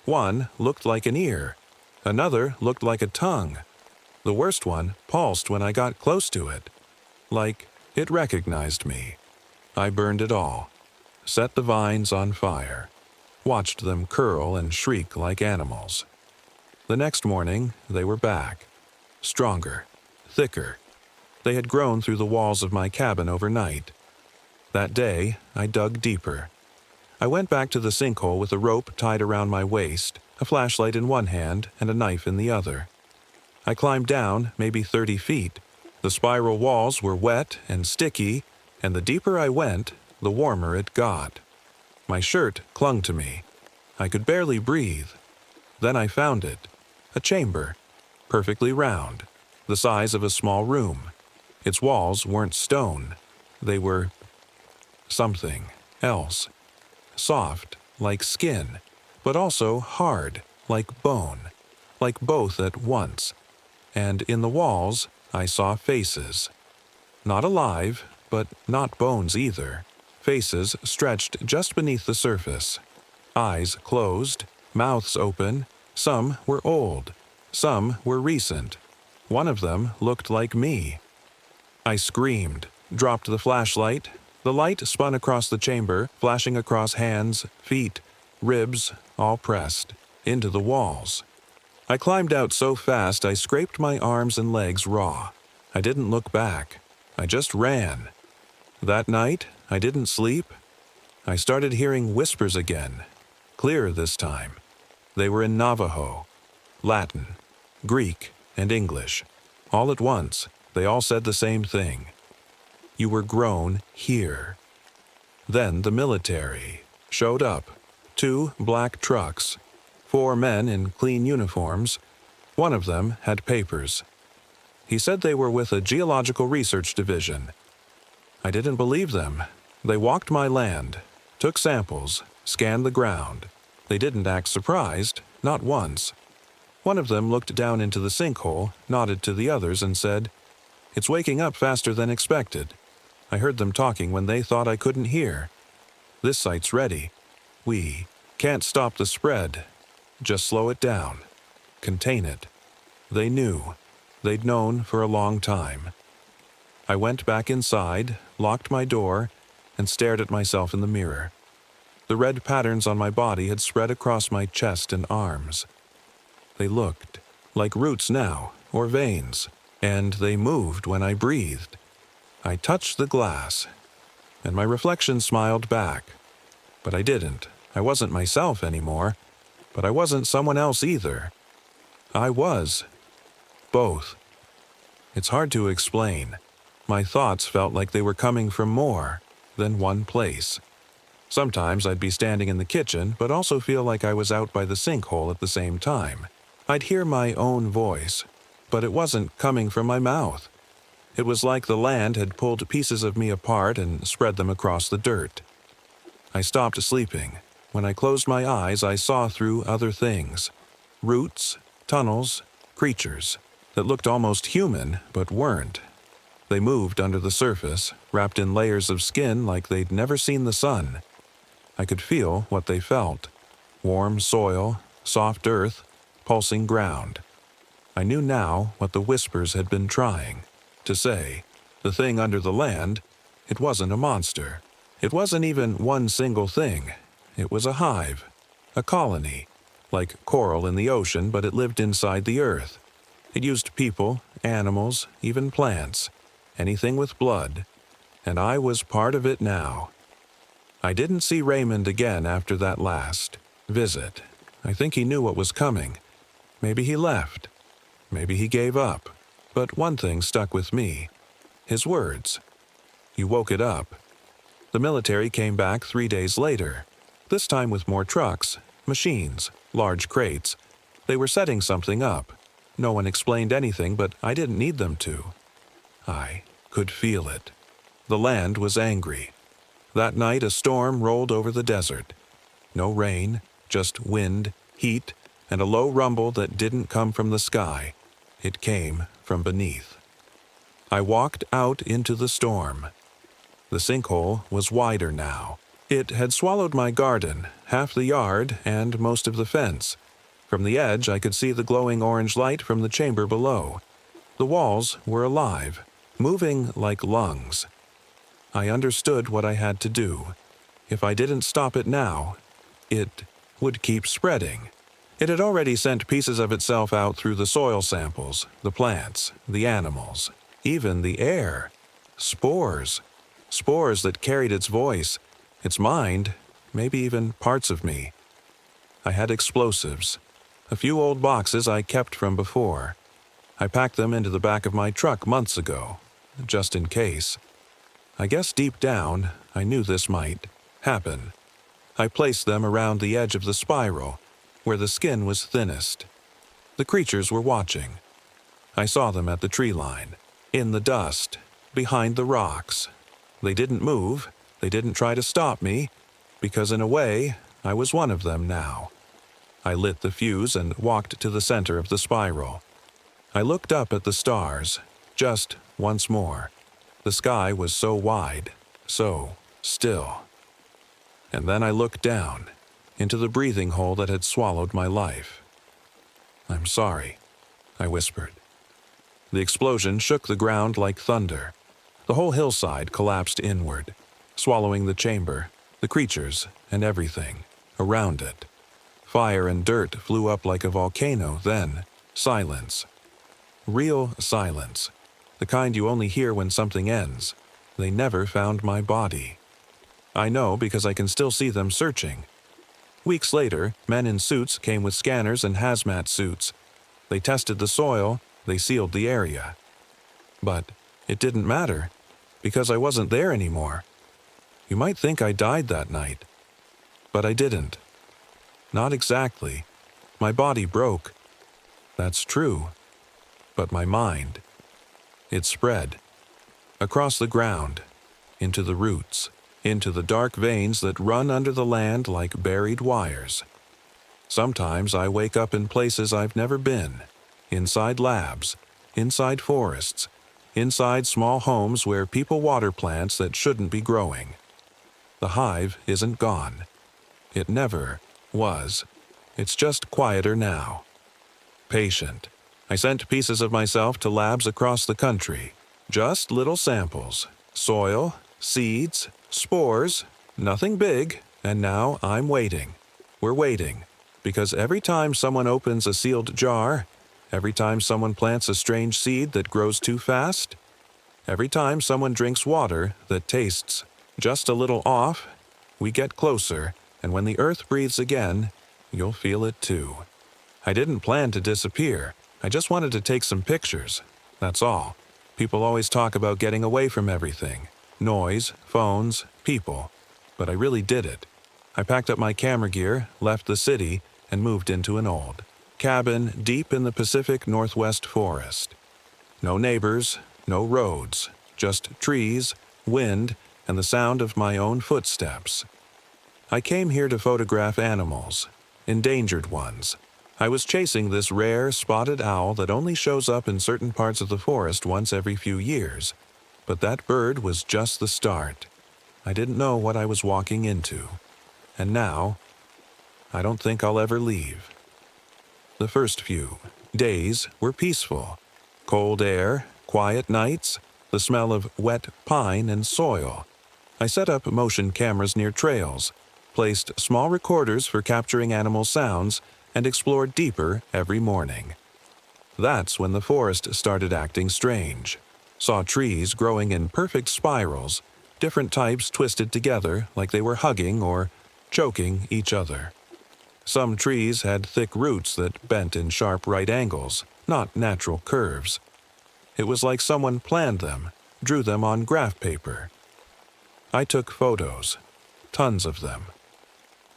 One looked like an ear. Another looked like a tongue. The worst one pulsed when I got close to it, like it recognized me. I burned it all, set the vines on fire, watched them curl and shriek like animals. The next morning, they were back, stronger, thicker. They had grown through the walls of my cabin overnight. That day, I dug deeper. I went back to the sinkhole with a rope tied around my waist, a flashlight in one hand and a knife in the other. I climbed down maybe 30 feet. The spiral walls were wet and sticky, and the deeper I went, the warmer it got. My shirt clung to me. I could barely breathe. Then I found it. A chamber, perfectly round, the size of a small room. Its walls weren't stone. They were something else. Soft, like skin, but also hard, like bone, like both at once. And in the walls, I saw faces. Not alive, but not bones either. Faces stretched just beneath the surface. Eyes closed, mouths open. Some were old. Some were recent. One of them looked like me. I screamed, dropped the flashlight. The light spun across the chamber, flashing across hands, feet, ribs, all pressed, into the walls. I climbed out so fast I scraped my arms and legs raw. I didn't look back. I just ran. That night, I didn't sleep. I started hearing whispers again, clearer this time. They were in Navajo, Latin, Greek, and English. All at once, they all said the same thing. You were grown here. Then the military showed up. 2 black trucks. 4 men in clean uniforms. One of them had papers. He said they were with a geological research division. I didn't believe them. They walked my land, took samples, scanned the ground. They didn't act surprised, not once. One of them looked down into the sinkhole, nodded to the others, and said, "It's waking up faster than expected. I heard them talking when they thought I couldn't hear. This site's ready. We can't stop the spread. Just slow it down. Contain it." They knew. They'd known for a long time. I went back inside, locked my door, and stared at myself in the mirror. The red patterns on my body had spread across my chest and arms. They looked like roots now, or veins, and they moved when I breathed. I touched the glass, and my reflection smiled back. But I didn't. I wasn't myself anymore, but I wasn't someone else either. I was both. It's hard to explain. My thoughts felt like they were coming from more than one place. Sometimes I'd be standing in the kitchen, but also feel like I was out by the sinkhole at the same time. I'd hear my own voice, but it wasn't coming from my mouth. It was like the land had pulled pieces of me apart and spread them across the dirt. I stopped sleeping, when I closed my eyes, I saw through other things. Roots, tunnels, creatures that looked almost human but weren't. They moved under the surface, wrapped in layers of skin like they'd never seen the sun. I could feel what they felt. Warm soil, soft earth, pulsing ground. I knew now what the whispers had been trying to say. The thing under the land, it wasn't a monster. It wasn't even one single thing. It was a hive, a colony, like coral in the ocean, but it lived inside the earth. It used people, animals, even plants, anything with blood, and I was part of it now. I didn't see Raymond again after that last visit. I think he knew what was coming. Maybe he left. Maybe he gave up. But one thing stuck with me. His words. You woke it up. The military came back 3 days later, this time with more trucks, machines, large crates. They were setting something up. No one explained anything, but I didn't need them to. I could feel it. The land was angry. That night a storm rolled over the desert. No rain, just wind, heat, and a low rumble that didn't come from the sky. It came from beneath. I walked out into the storm. The sinkhole was wider now. It had swallowed my garden, half the yard, and most of the fence. From the edge I could see the glowing orange light from the chamber below. The walls were alive, moving like lungs. I understood what I had to do. If I didn't stop it now, it would keep spreading. It had already sent pieces of itself out through the soil samples, the plants, the animals, even the air. Spores. Spores that carried its voice, its mind, maybe even parts of me. I had explosives. A few old boxes I kept from before. I packed them into the back of my truck months ago, just in case. I guess deep down, I knew this might happen. I placed them around the edge of the spiral, where the skin was thinnest. The creatures were watching. I saw them at the tree line, in the dust, behind the rocks. They didn't move, they didn't try to stop me, because in a way, I was one of them now. I lit the fuse and walked to the center of the spiral. I looked up at the stars, just once more. The sky was so wide, so still. And then I looked down, into the breathing hole that had swallowed my life. "I'm sorry," I whispered. The explosion shook the ground like thunder. The whole hillside collapsed inward, swallowing the chamber, the creatures, and everything around it. Fire and dirt flew up like a volcano, then silence. Real silence. The kind you only hear when something ends. They never found my body. I know because I can still see them searching. Weeks later, men in suits came with scanners and hazmat suits. They tested the soil, they sealed the area. But it didn't matter, because I wasn't there anymore. You might think I died that night, but I didn't. Not exactly. My body broke. That's true. But my mind, it spread. Across the ground, into the roots, into the dark veins that run under the land like buried wires. Sometimes I wake up in places I've never been, inside labs, inside forests, inside small homes where people water plants that shouldn't be growing. The hive isn't gone. It never was. It's just quieter now. Patient. I sent pieces of myself to labs across the country. Just little samples. Soil, seeds, spores, nothing big, and now I'm waiting. We're waiting. Because every time someone opens a sealed jar, every time someone plants a strange seed that grows too fast, every time someone drinks water that tastes just a little off, we get closer, and when the earth breathes again, you'll feel it too. I didn't plan to disappear. I just wanted to take some pictures. That's all. People always talk about getting away from everything. Noise, phones, people. But I really did it. I packed up my camera gear, left the city, and moved into an old cabin deep in the Pacific Northwest forest. No neighbors, no roads, just trees, wind, and the sound of my own footsteps. I came here to photograph animals, endangered ones. I was chasing this rare spotted owl that only shows up in certain parts of the forest once every few years. But that bird was just the start. I didn't know what I was walking into. And now, I don't think I'll ever leave. The first few days were peaceful. Cold air, quiet nights, the smell of wet pine and soil. I set up motion cameras near trails, placed small recorders for capturing animal sounds, and explored deeper every morning. That's when the forest started acting strange. Saw trees growing in perfect spirals, different types twisted together like they were hugging or choking each other. Some trees had thick roots that bent in sharp right angles, not natural curves. It was like someone planned them, drew them on graph paper. I took photos, tons of them.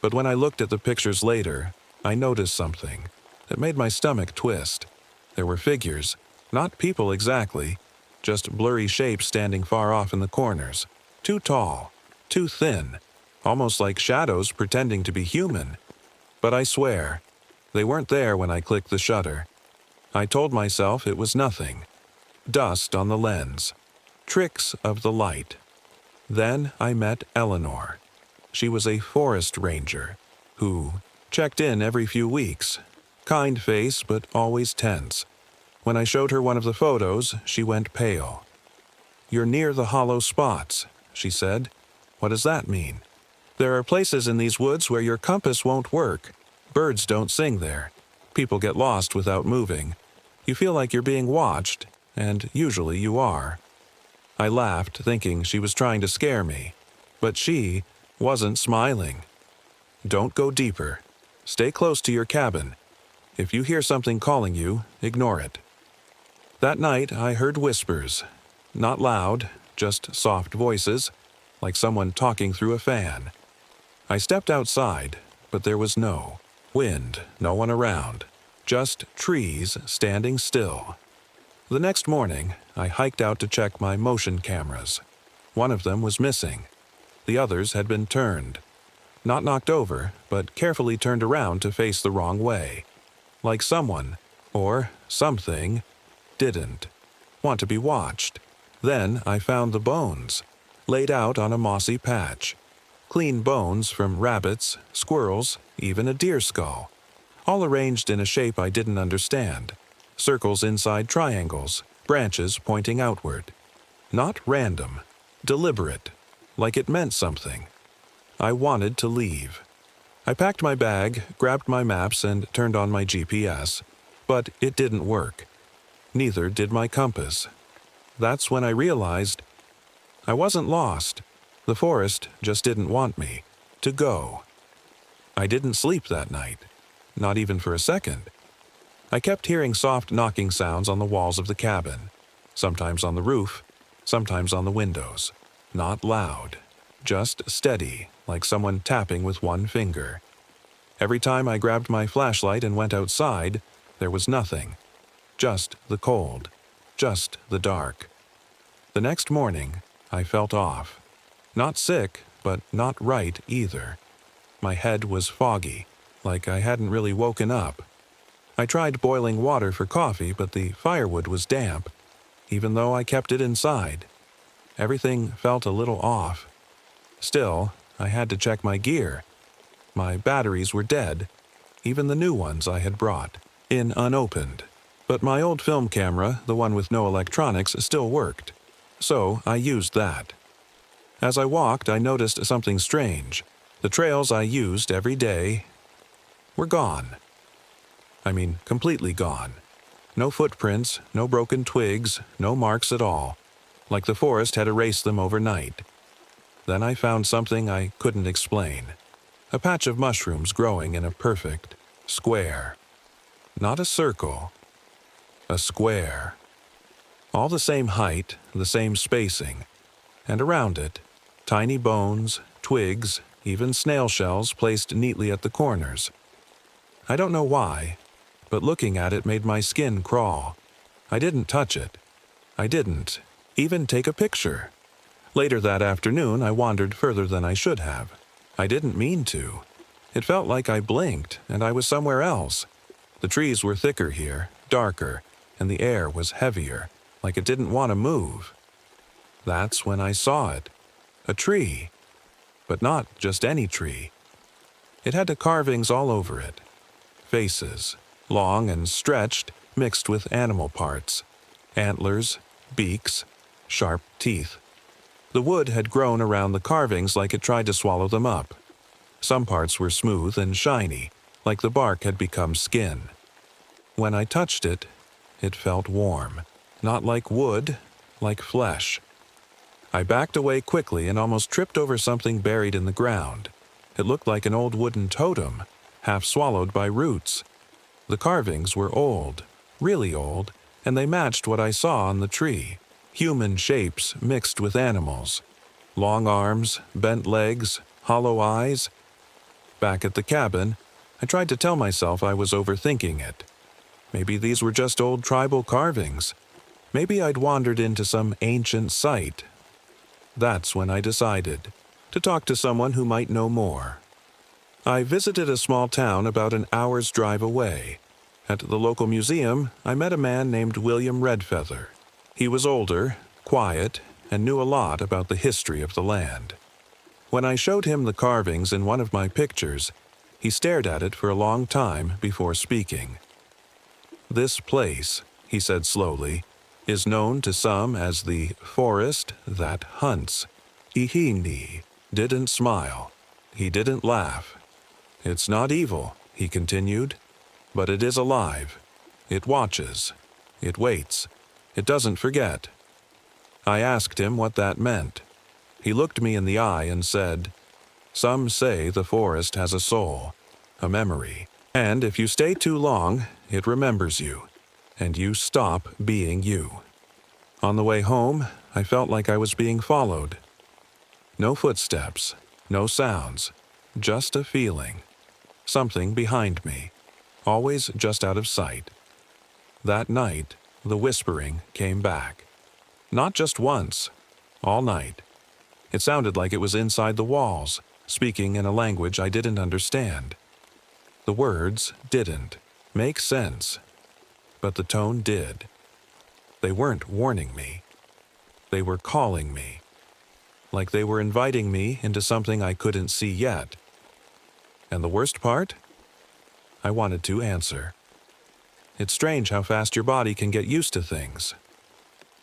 But when I looked at the pictures later, I noticed something that made my stomach twist. There were figures, not people exactly, just blurry shapes standing far off in the corners. Too tall, too thin, almost like shadows pretending to be human. But I swear, they weren't there when I clicked the shutter. I told myself it was nothing. Dust on the lens. Tricks of the light. Then I met Eleanor. She was a forest ranger who checked in every few weeks. Kind face, but always tense. When I showed her one of the photos, she went pale. "You're near the hollow spots," she said. "What does that mean?" "There are places in these woods where your compass won't work. Birds don't sing there. People get lost without moving. You feel like you're being watched, and usually you are." I laughed, thinking she was trying to scare me. But she wasn't smiling. "Don't go deeper. Stay close to your cabin. If you hear something calling you, ignore it." That night I heard whispers. Not loud, just soft voices, like someone talking through a fan. I stepped outside, but there was no wind, no one around. Just trees standing still. The next morning, I hiked out to check my motion cameras. One of them was missing. The others had been turned. Not knocked over, but carefully turned around to face the wrong way. Like someone, or something, didn't want to be watched. Then I found the bones, laid out on a mossy patch. Clean bones from rabbits, squirrels, even a deer skull. All arranged in a shape I didn't understand. Circles inside triangles, branches pointing outward. Not random, deliberate, like it meant something. I wanted to leave. I packed my bag, grabbed my maps, and turned on my GPS. But it didn't work. Neither did my compass. That's when I realized I wasn't lost. The forest just didn't want me to go. I didn't sleep that night, not even for a second. I kept hearing soft knocking sounds on the walls of the cabin, sometimes on the roof, sometimes on the windows. Not loud, just steady, like someone tapping with one finger. Every time I grabbed my flashlight and went outside, there was nothing. Just the cold, just the dark. The next morning, I felt off. Not sick, but not right either. My head was foggy, like I hadn't really woken up. I tried boiling water for coffee, but the firewood was damp, even though I kept it inside. Everything felt a little off. Still, I had to check my gear. My batteries were dead, even the new ones I had brought, in unopened. But my old film camera, the one with no electronics, still worked. So I used that. As I walked, I noticed something strange. The trails I used every day were gone. I mean, completely gone. No footprints, no broken twigs, no marks at all. Like the forest had erased them overnight. Then I found something I couldn't explain. A patch of mushrooms growing in a perfect square. Not a circle. A square. All the same height, the same spacing. And around it, tiny bones, twigs, even snail shells placed neatly at the corners. I don't know why, but looking at it made my skin crawl. I didn't touch it. I didn't even take a picture. Later that afternoon, I wandered further than I should have. I didn't mean to. It felt like I blinked and I was somewhere else. The trees were thicker here, darker, and the air was heavier, like it didn't want to move. That's when I saw it. A tree. But not just any tree. It had the carvings all over it. Faces, long and stretched, mixed with animal parts. Antlers, beaks, sharp teeth. The wood had grown around the carvings like it tried to swallow them up. Some parts were smooth and shiny, like the bark had become skin. When I touched it, it felt warm. Not like wood, like flesh. I backed away quickly and almost tripped over something buried in the ground. It looked like an old wooden totem, half swallowed by roots. The carvings were old, really old, and they matched what I saw on the tree. Human shapes mixed with animals. Long arms, bent legs, hollow eyes. Back at the cabin, I tried to tell myself I was overthinking it. Maybe these were just old tribal carvings. Maybe I'd wandered into some ancient site. That's when I decided to talk to someone who might know more. I visited a small town about an hour's drive away. At the local museum, I met a man named William Redfeather. He was older, quiet, and knew a lot about the history of the land. When I showed him the carvings in one of my pictures, he stared at it for a long time before speaking. "This place," he said slowly, "is known to some as the forest that hunts." Ihini didn't smile. He didn't laugh. "It's not evil," he continued, "but it is alive. It watches. It waits. It doesn't forget." I asked him what that meant. He looked me in the eye and said, "Some say the forest has a soul, a memory, and if you stay too long, it remembers you, and you stop being you." On the way home, I felt like I was being followed. No footsteps, no sounds, just a feeling. Something behind me, always just out of sight. That night, the whispering came back. Not just once, all night. It sounded like it was inside the walls, speaking in a language I didn't understand. The words didn't make sense, but the tone did. They weren't warning me. They were calling me. Like they were inviting me into something I couldn't see yet. And the worst part? I wanted to answer. It's strange how fast your body can get used to things.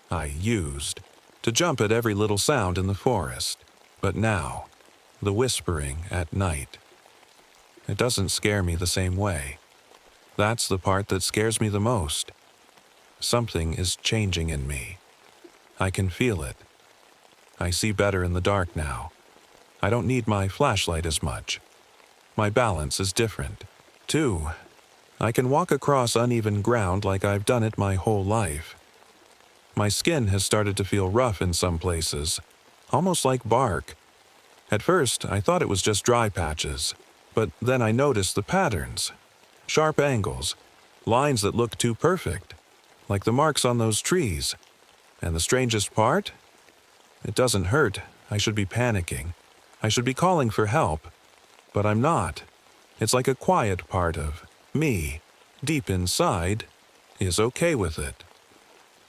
I used to jump at every little sound in the forest. But now, the whispering at night. It doesn't scare me the same way. That's the part that scares me the most. Something is changing in me. I can feel it. I see better in the dark now. I don't need my flashlight as much. My balance is different. Too, I can walk across uneven ground like I've done it my whole life. My skin has started to feel rough in some places, almost like bark. At first, I thought it was just dry patches, but then I noticed the patterns. Sharp angles, lines that look too perfect, like the marks on those trees. And the strangest part? It doesn't hurt. I should be panicking. I should be calling for help. But I'm not. It's like a quiet part of me, deep inside, is okay with it.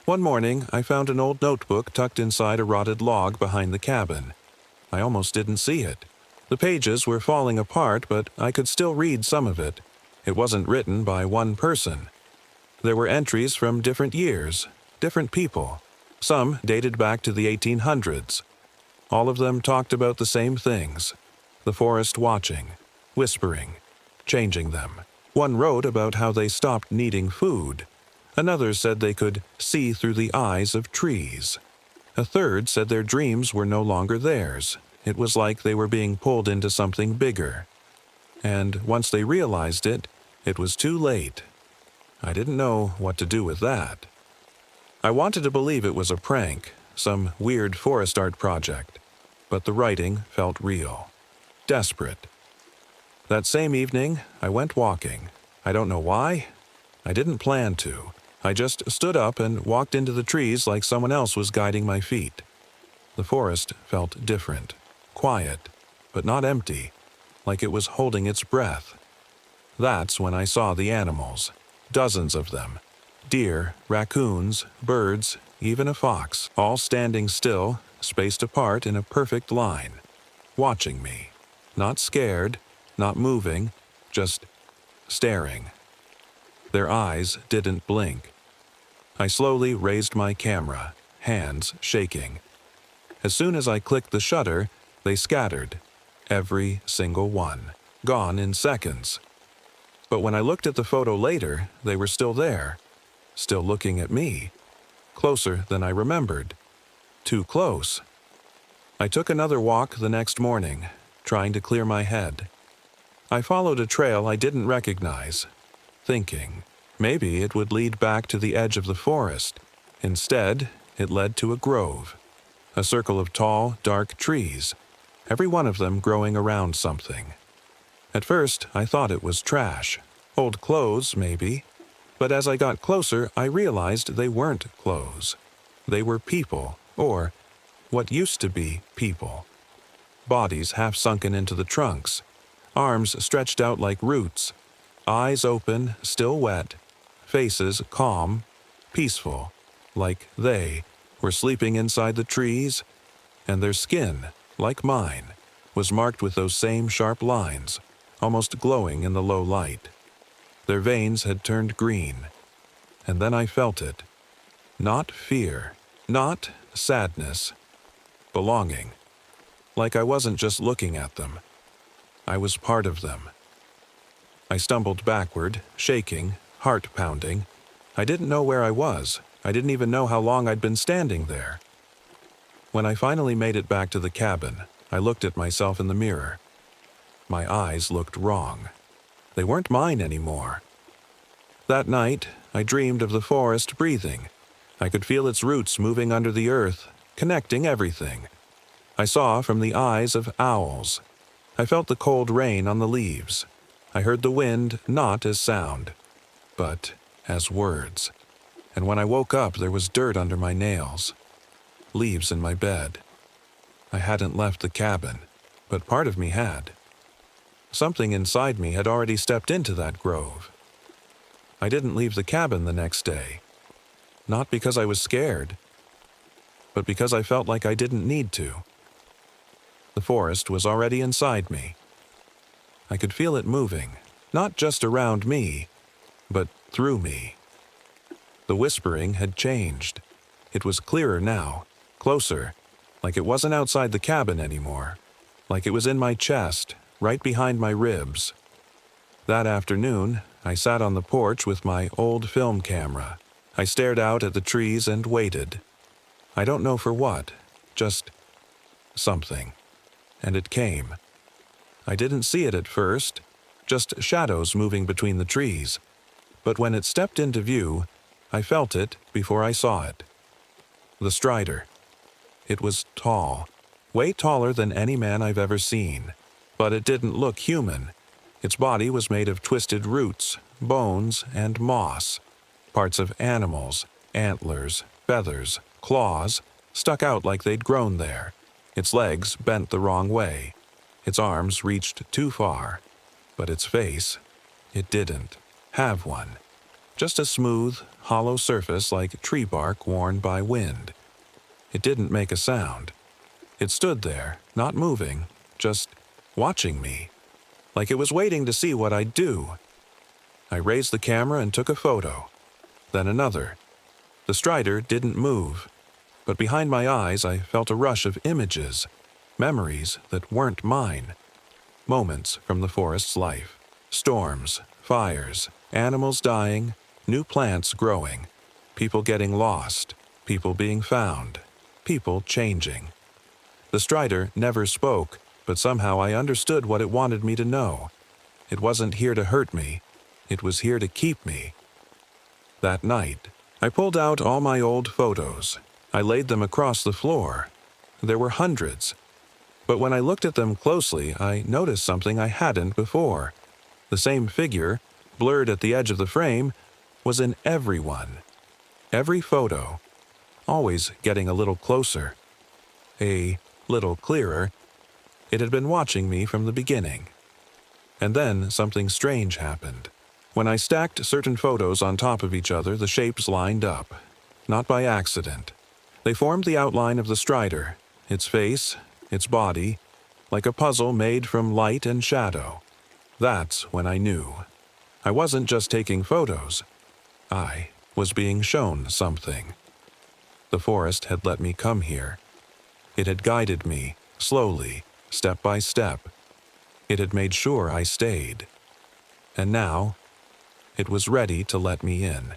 One morning, I found an old notebook tucked inside a rotted log behind the cabin. I almost didn't see it. The pages were falling apart, but I could still read some of it. It wasn't written by one person. There were entries from different years, different people. Some dated back to the 1800s. All of them talked about the same things. The forest watching, whispering, changing them. One wrote about how they stopped needing food. Another said they could see through the eyes of trees. A third said their dreams were no longer theirs. It was like they were being pulled into something bigger. And once they realized it, it was too late. I didn't know what to do with that. I wanted to believe it was a prank, some weird forest art project, but the writing felt real, desperate. That same evening, I went walking. I don't know why. I didn't plan to. I just stood up and walked into the trees like someone else was guiding my feet. The forest felt different, quiet, but not empty. like it was holding its breath. That's when I saw the animals, dozens of them. Deer, raccoons, birds, even a fox, all standing still, spaced apart in a perfect line, watching me. Not scared, not moving, just staring. Their eyes didn't blink. I slowly raised my camera, hands shaking. As soon as I clicked the shutter, they scattered, every single one, gone in seconds. But when I looked at the photo later, they were still there, still looking at me, closer than I remembered. Too close. I took another walk the next morning, trying to clear my head. I followed a trail I didn't recognize, thinking maybe it would lead back to the edge of the forest. Instead, it led to a grove, a circle of tall, dark trees, every one of them growing around something. At first, I thought it was trash, old clothes maybe, but as I got closer, I realized they weren't clothes. They were people, or what used to be people. Bodies half sunken into the trunks, arms stretched out like roots, eyes open, still wet, faces calm, peaceful, like they were sleeping inside the trees, and their skin, like mine, was marked with those same sharp lines, almost glowing in the low light. Their veins had turned green, and then I felt it. Not fear, not sadness, belonging. Like I wasn't just looking at them. I was part of them. I stumbled backward, shaking, heart pounding. I didn't know where I was. I didn't even know how long I'd been standing there. When I finally made it back to the cabin, I looked at myself in the mirror. My eyes looked wrong. They weren't mine anymore. That night, I dreamed of the forest breathing. I could feel its roots moving under the earth, connecting everything. I saw from the eyes of owls. I felt the cold rain on the leaves. I heard the wind not as sound, but as words. And when I woke up, there was dirt under my nails, leaves in my bed. I hadn't left the cabin, but part of me had. Something inside me had already stepped into that grove. I didn't leave the cabin the next day, not because I was scared, but because I felt like I didn't need to. The forest was already inside me. I could feel it moving, not just around me, but through me. The whispering had changed. It was clearer now, closer, like it wasn't outside the cabin anymore, like it was in my chest, right behind my ribs. That afternoon, I sat on the porch with my old film camera. I stared out at the trees and waited. I don't know for what, just something. And it came. I didn't see it at first, just shadows moving between the trees. But when it stepped into view, I felt it before I saw it. The Strider. It was tall, way taller than any man I've ever seen. But it didn't look human. Its body was made of twisted roots, bones, and moss. Parts of animals, antlers, feathers, claws, stuck out like they'd grown there. Its legs bent the wrong way. Its arms reached too far. But its face, it didn't have one. Just a smooth, hollow surface like tree bark worn by wind. It didn't make a sound. It stood there, not moving, just watching me, like it was waiting to see what I'd do. I raised the camera and took a photo, then another. The Strider didn't move, but behind my eyes I felt a rush of images, memories that weren't mine. Moments from the forest's life. Storms, fires, animals dying, new plants growing, people getting lost, people being found, people changing. The Strider never spoke, but somehow I understood what it wanted me to know. It wasn't here to hurt me. It was here to keep me. That night, I pulled out all my old photos. I laid them across the floor. There were hundreds. But when I looked at them closely, I noticed something I hadn't before. The same figure, blurred at the edge of the frame, was in every one. Every photo. Always getting a little closer. A little clearer. It had been watching me from the beginning. And then something strange happened. When I stacked certain photos on top of each other, the shapes lined up. Not by accident. They formed the outline of the strider, its face, its body, like a puzzle made from light and shadow. That's when I knew. I wasn't just taking photos. I was being shown something. The forest had let me come here. It had guided me, slowly, step by step. It had made sure I stayed. And now, it was ready to let me in.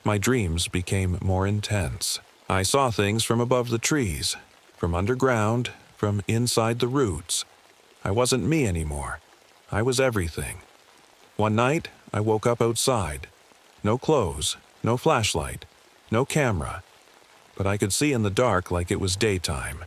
My dreams became more intense. I saw things from above the trees, from underground, from inside the roots. I wasn't me anymore. I was everything. One night, I woke up outside. No clothes, no flashlight, no camera. But I could see in the dark like it was daytime.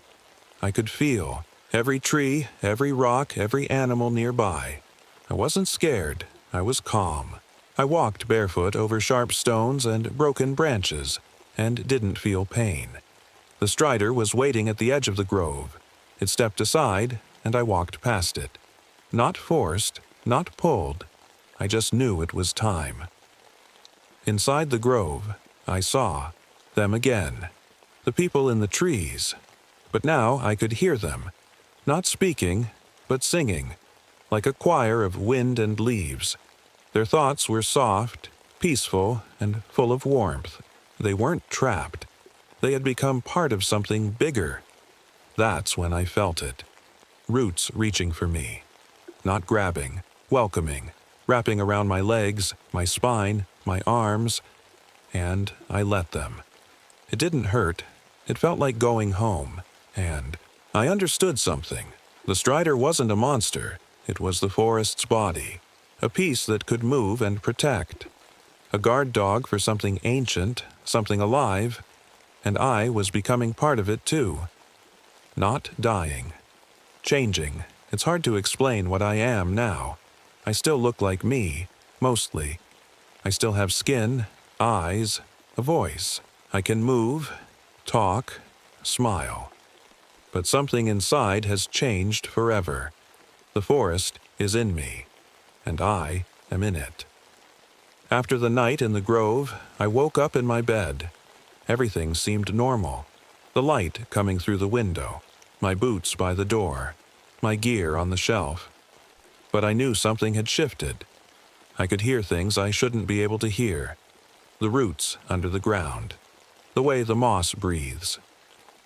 I could feel every tree, every rock, every animal nearby. I wasn't scared. I was calm. I walked barefoot over sharp stones and broken branches, and didn't feel pain. The strider was waiting at the edge of the grove. It stepped aside, and I walked past it. Not forced, not pulled. I just knew it was time. Inside the grove, I saw them again. The people in the trees. But now I could hear them. Not speaking, but singing, like a choir of wind and leaves. Their thoughts were soft, peaceful, and full of warmth. They weren't trapped. They had become part of something bigger. That's when I felt it. Roots reaching for me. Not grabbing, welcoming, wrapping around my legs, my spine, my arms, and I let them. It didn't hurt. It felt like going home, and I understood something. The strider wasn't a monster. It was the forest's body, a piece that could move and protect. A guard dog for something ancient, something alive, and I was becoming part of it too. Not dying. Changing. It's hard to explain what I am now. I still look like me, mostly. I still have skin, eyes, a voice. I can move, talk, smile. But something inside has changed forever. The forest is in me, and I am in it. After the night in the grove, I woke up in my bed. Everything seemed normal. The light coming through the window, my boots by the door, my gear on the shelf. But I knew something had shifted. I could hear things I shouldn't be able to hear. The roots under the ground, the way the moss breathes,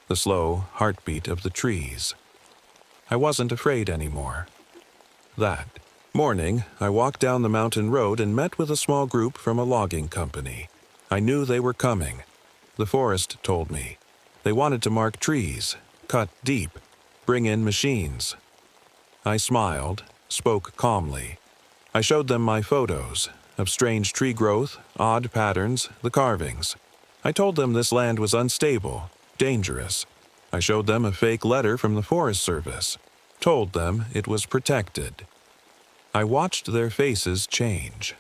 the slow heartbeat of the trees. I wasn't afraid anymore. That morning, I walked down the mountain road and met with a small group from a logging company. I knew they were coming. The forest told me. They wanted to mark trees, cut deep, bring in machines. I smiled, spoke calmly. I showed them my photos of strange tree growth, odd patterns, the carvings. I told them this land was unstable, dangerous. I showed them a fake letter from the Forest Service, told them it was protected. I watched their faces change.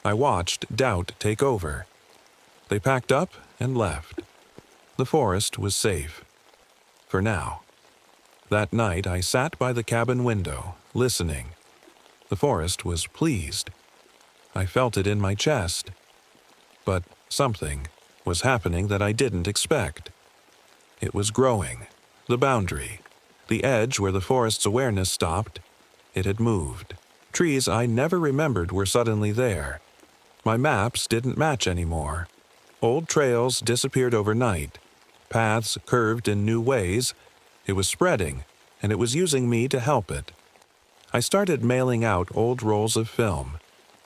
I watched doubt take over. They packed up and left. The forest was safe. For now. That night I sat by the cabin window, listening. The forest was pleased. I felt it in my chest. But something was happening that I didn't expect. It was growing. The boundary. The edge where the forest's awareness stopped. It had moved. Trees I never remembered were suddenly there. My maps didn't match anymore. Old trails disappeared overnight. Paths curved in new ways. It was spreading, and it was using me to help it. I started mailing out old rolls of film,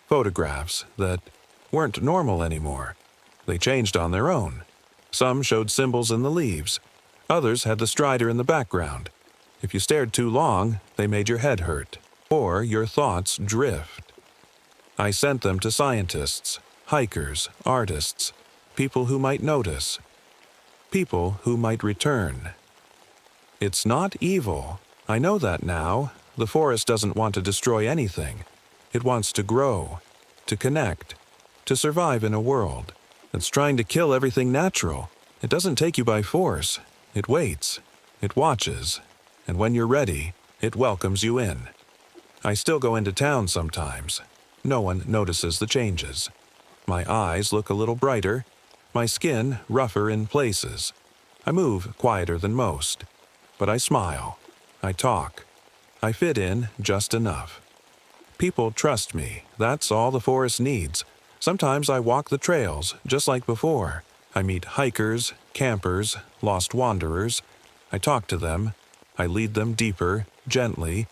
photographs that weren't normal anymore. They changed on their own. Some showed symbols in the leaves. Others had the strider in the background. If you stared too long, they made your head hurt, or your thoughts drift. I sent them to scientists, hikers, artists, people who might notice, people who might return. It's not evil. I know that now. The forest doesn't want to destroy anything. It wants to grow, to connect, to survive in a world that's trying to kill everything natural. It doesn't take you by force. It waits. It watches. And when you're ready, it welcomes you in. I still go into town sometimes. No one notices the changes. My eyes look a little brighter, my skin rougher in places. I move quieter than most, but I smile. I talk. I fit in just enough. People trust me. That's all the forest needs. Sometimes I walk the trails, just like before. I meet hikers, campers, lost wanderers. I talk to them. I lead them deeper, gently.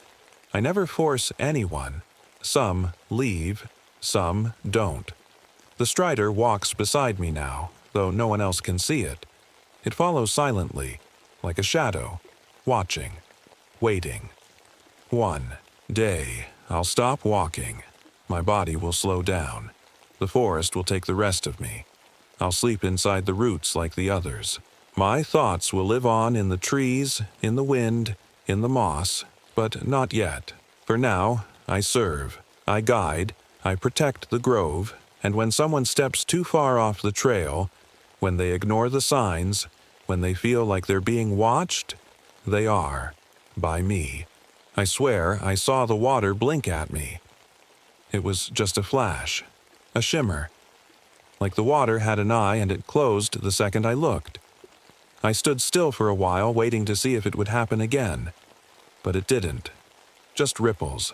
I never force anyone. Some leave, some don't. The strider walks beside me now, though no one else can see it. It follows silently, like a shadow, watching, waiting. One day, I'll stop walking. My body will slow down. The forest will take the rest of me. I'll sleep inside the roots like the others. My thoughts will live on in the trees, in the wind, in the moss, but not yet. For now, I serve, I guide, I protect the grove, and when someone steps too far off the trail, when they ignore the signs, when they feel like they're being watched, they are, by me. I swear I saw the water blink at me. It was just a flash, a shimmer. Like the water had an eye and it closed the second I looked. I stood still for a while waiting to see if it would happen again. But it didn't. Just ripples.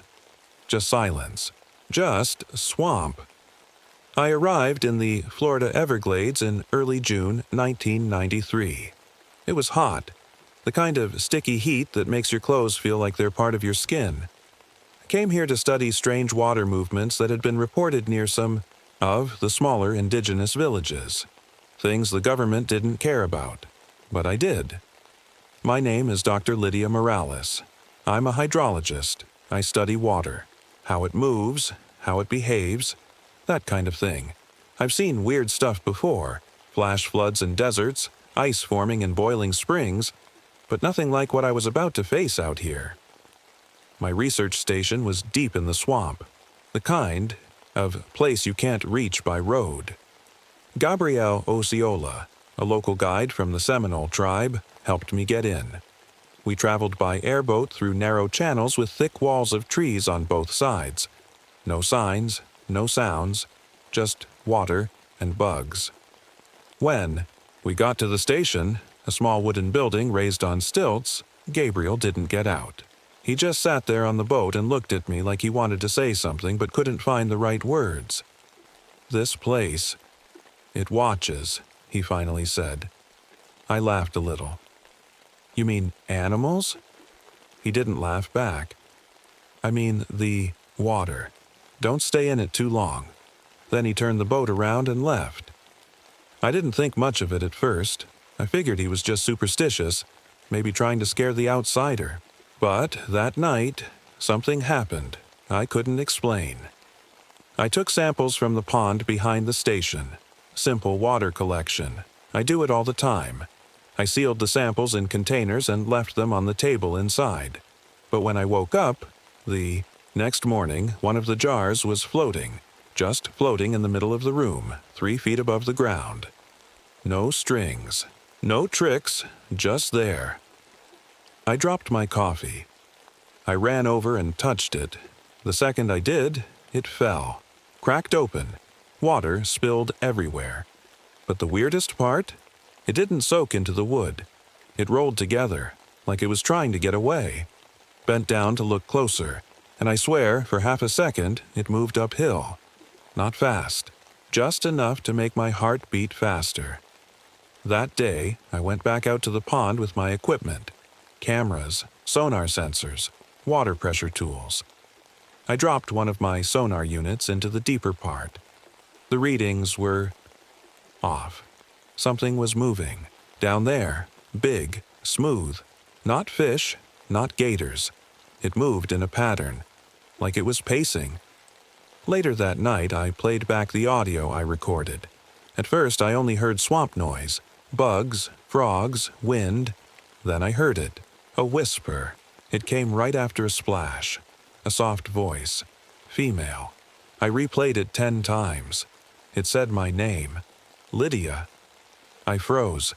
Just silence. Just swamp. I arrived in the Florida Everglades in early June 1993. It was hot. The kind of sticky heat that makes your clothes feel like they're part of your skin. I came here to study strange water movements that had been reported near some of the smaller indigenous villages. Things the government didn't care about. But I did. My name is Dr. Lydia Morales. I'm a hydrologist. I study water. How it moves, how it behaves, that kind of thing. I've seen weird stuff before. Flash floods in deserts, ice forming in boiling springs, but nothing like what I was about to face out here. My research station was deep in the swamp, the kind of place you can't reach by road. Gabriel Osceola, a local guide from the Seminole tribe, helped me get in. We traveled by airboat through narrow channels with thick walls of trees on both sides. No signs, no sounds, just water and bugs. When we got to the station, a small wooden building raised on stilts, Gabriel didn't get out. He just sat there on the boat and looked at me like he wanted to say something but couldn't find the right words. This place, it watches, he finally said. I laughed a little. You mean animals? He didn't laugh back. I mean the water. Don't stay in it too long. Then he turned the boat around and left. I didn't think much of it at first. I figured he was just superstitious, maybe trying to scare the outsider. But that night, something happened I couldn't explain. I took samples from the pond behind the station. Simple water collection. I do it all the time. I sealed the samples in containers and left them on the table inside. But when I woke up, the next morning, one of the jars was floating, just floating in the middle of the room, 3 feet above the ground. No strings, no tricks, just there. I dropped my coffee. I ran over and touched it. The second I did, it fell, cracked open. Water spilled everywhere. But the weirdest part? It didn't soak into the wood. It rolled together, like it was trying to get away. Bent down to look closer, and I swear, for half a second, it moved uphill. Not fast, just enough to make my heart beat faster. That day, I went back out to the pond with my equipment. Cameras, sonar sensors, water pressure tools. I dropped one of my sonar units into the deeper part. The readings were off. Something was moving. Down there, big, smooth. Not fish, not gators. It moved in a pattern, like it was pacing. Later that night, I played back the audio I recorded. At first, I only heard swamp noise, bugs, frogs, wind. Then I heard it, a whisper. It came right after a splash. A soft voice, female. I replayed it 10 times. It said my name, Lydia. I froze.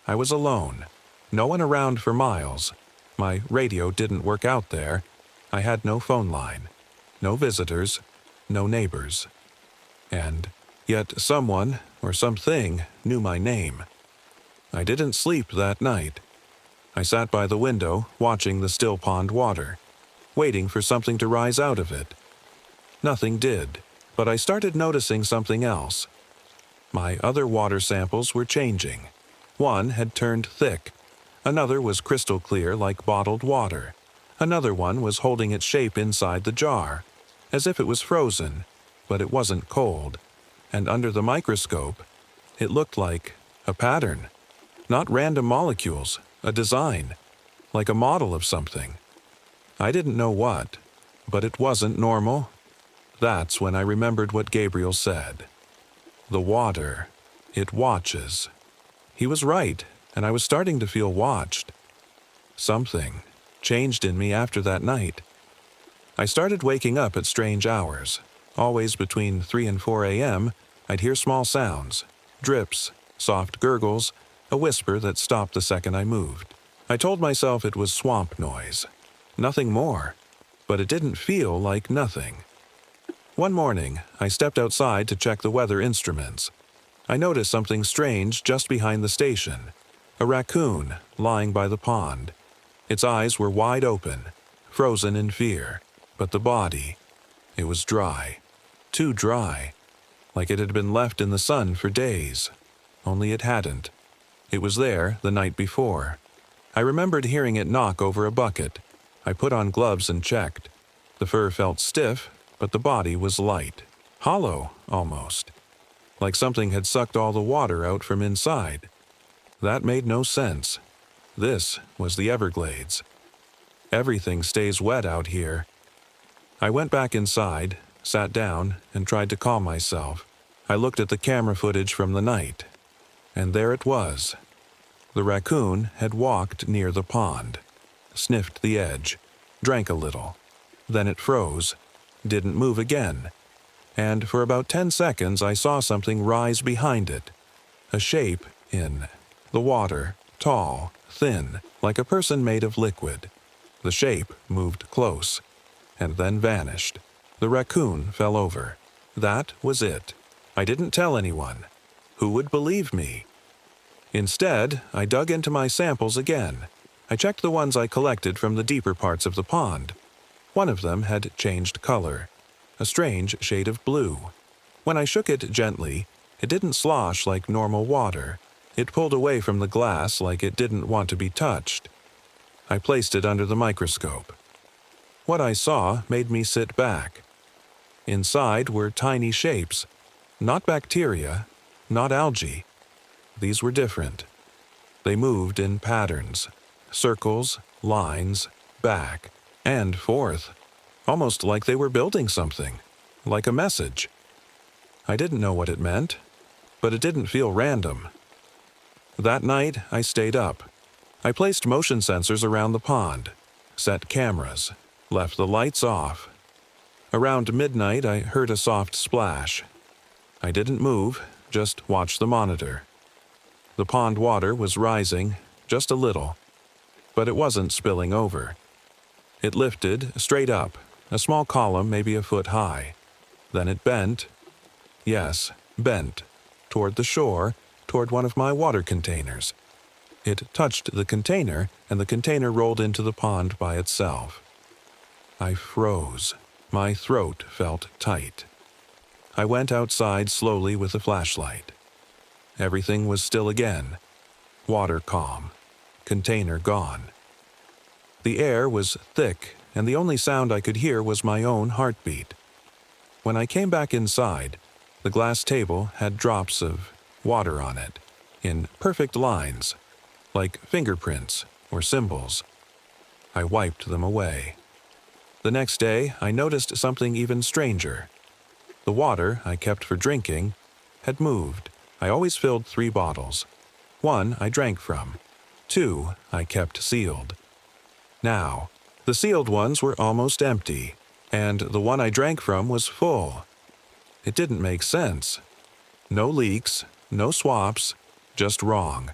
I was alone. No one around for miles. My radio didn't work out there. I had no phone line, no visitors, no neighbors. And yet someone or something knew my name. I didn't sleep that night. I sat by the window, watching the still pond water, waiting for something to rise out of it. Nothing did, but I started noticing something else. My other water samples were changing. One had turned thick. Another was crystal clear like bottled water. Another one was holding its shape inside the jar, as if it was frozen, but it wasn't cold. And under the microscope, it looked like a pattern. Not random molecules, a design, like a model of something. I didn't know what, but it wasn't normal. That's when I remembered what Gabriel said. The water, it watches. He was right, and I was starting to feel watched. Something changed in me after that night. I started waking up at strange hours. Always between 3 and 4 a.m., I'd hear small sounds, drips, soft gurgles, a whisper that stopped the second I moved. I told myself it was swamp noise. Nothing more, but it didn't feel like nothing. One morning, I stepped outside to check the weather instruments. I noticed something strange just behind the station. A raccoon lying by the pond. Its eyes were wide open, frozen in fear, but the body, it was dry. Too dry, like it had been left in the sun for days. Only it hadn't. It was there the night before. I remembered hearing it knock over a bucket. I put on gloves and checked. The fur felt stiff, but the body was light, hollow almost, like something had sucked all the water out from inside. That made no sense. This was the Everglades. Everything stays wet out here. I went back inside, sat down, and tried to calm myself. I looked at the camera footage from the night, and there it was. The raccoon had walked near the pond, sniffed the edge, drank a little. Then it froze, didn't move again, and for about 10 seconds I saw something rise behind it. A shape in the water, tall, thin, like a person made of liquid. The shape moved close, and then vanished. The raccoon fell over. That was it. I didn't tell anyone. Who would believe me? Instead, I dug into my samples again. I checked the ones I collected from the deeper parts of the pond. One of them had changed color, a strange shade of blue. When I shook it gently, it didn't slosh like normal water. It pulled away from the glass like it didn't want to be touched. I placed it under the microscope. What I saw made me sit back. Inside were tiny shapes, not bacteria, not algae. These were different. They moved in patterns, circles, lines, back, and forth, almost like they were building something, like a message. I didn't know what it meant, but it didn't feel random. That night, I stayed up. I placed motion sensors around the pond, set cameras, left the lights off. Around midnight, I heard a soft splash. I didn't move, just watched the monitor. The pond water was rising, just a little, but it wasn't spilling over. It lifted straight up, a small column maybe a foot high. Then it bent, yes, bent, toward the shore, toward one of my water containers. It touched the container, and the container rolled into the pond by itself. I froze. My throat felt tight. I went outside slowly with a flashlight. Everything was still again. Water calm. Container gone. The air was thick, and the only sound I could hear was my own heartbeat. When I came back inside, the glass table had drops of water on it, in perfect lines, like fingerprints or symbols. I wiped them away. The next day, I noticed something even stranger. The water I kept for drinking had moved. I always filled 3 bottles. 1 I drank from. 2 I kept sealed. Now, the sealed ones were almost empty, and the one I drank from was full. It didn't make sense. No leaks, no swaps, just wrong.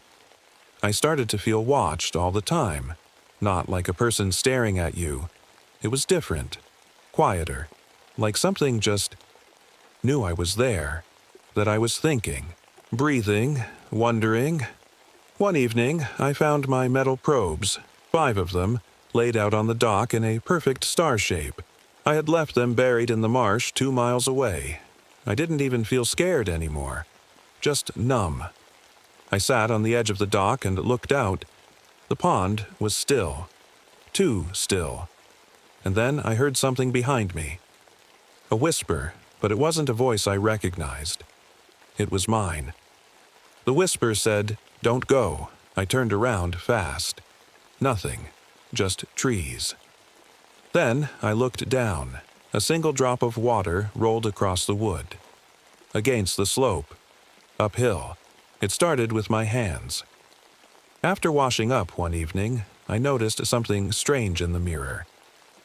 I started to feel watched all the time, not like a person staring at you. It was different, quieter, like something just knew I was there, that I was thinking, breathing, wondering. One evening, I found my metal probes, 5 of them, laid out on the dock in a perfect star shape. I had left them buried in the marsh 2 miles away. I didn't even feel scared anymore, just numb. I sat on the edge of the dock and looked out. The pond was still, too still. And then I heard something behind me. A whisper, but it wasn't a voice I recognized. It was mine. The whisper said, "Don't go." I turned around fast. Nothing, just trees. Then I looked down. A single drop of water rolled across the wood. Against the slope. Uphill. It started with my hands. After washing up one evening, I noticed something strange in the mirror.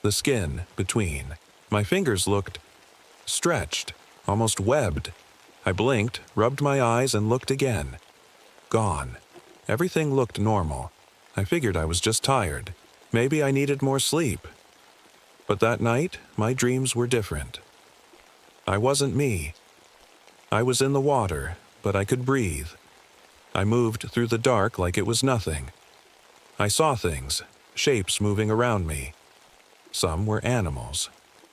The skin between. My fingers looked stretched, almost webbed. I blinked, rubbed my eyes, and looked again. Gone. Everything looked normal. I figured I was just tired. Maybe I needed more sleep. But that night, my dreams were different. I wasn't me. I was in the water, but I could breathe. I moved through the dark like it was nothing. I saw things, shapes moving around me. Some were animals.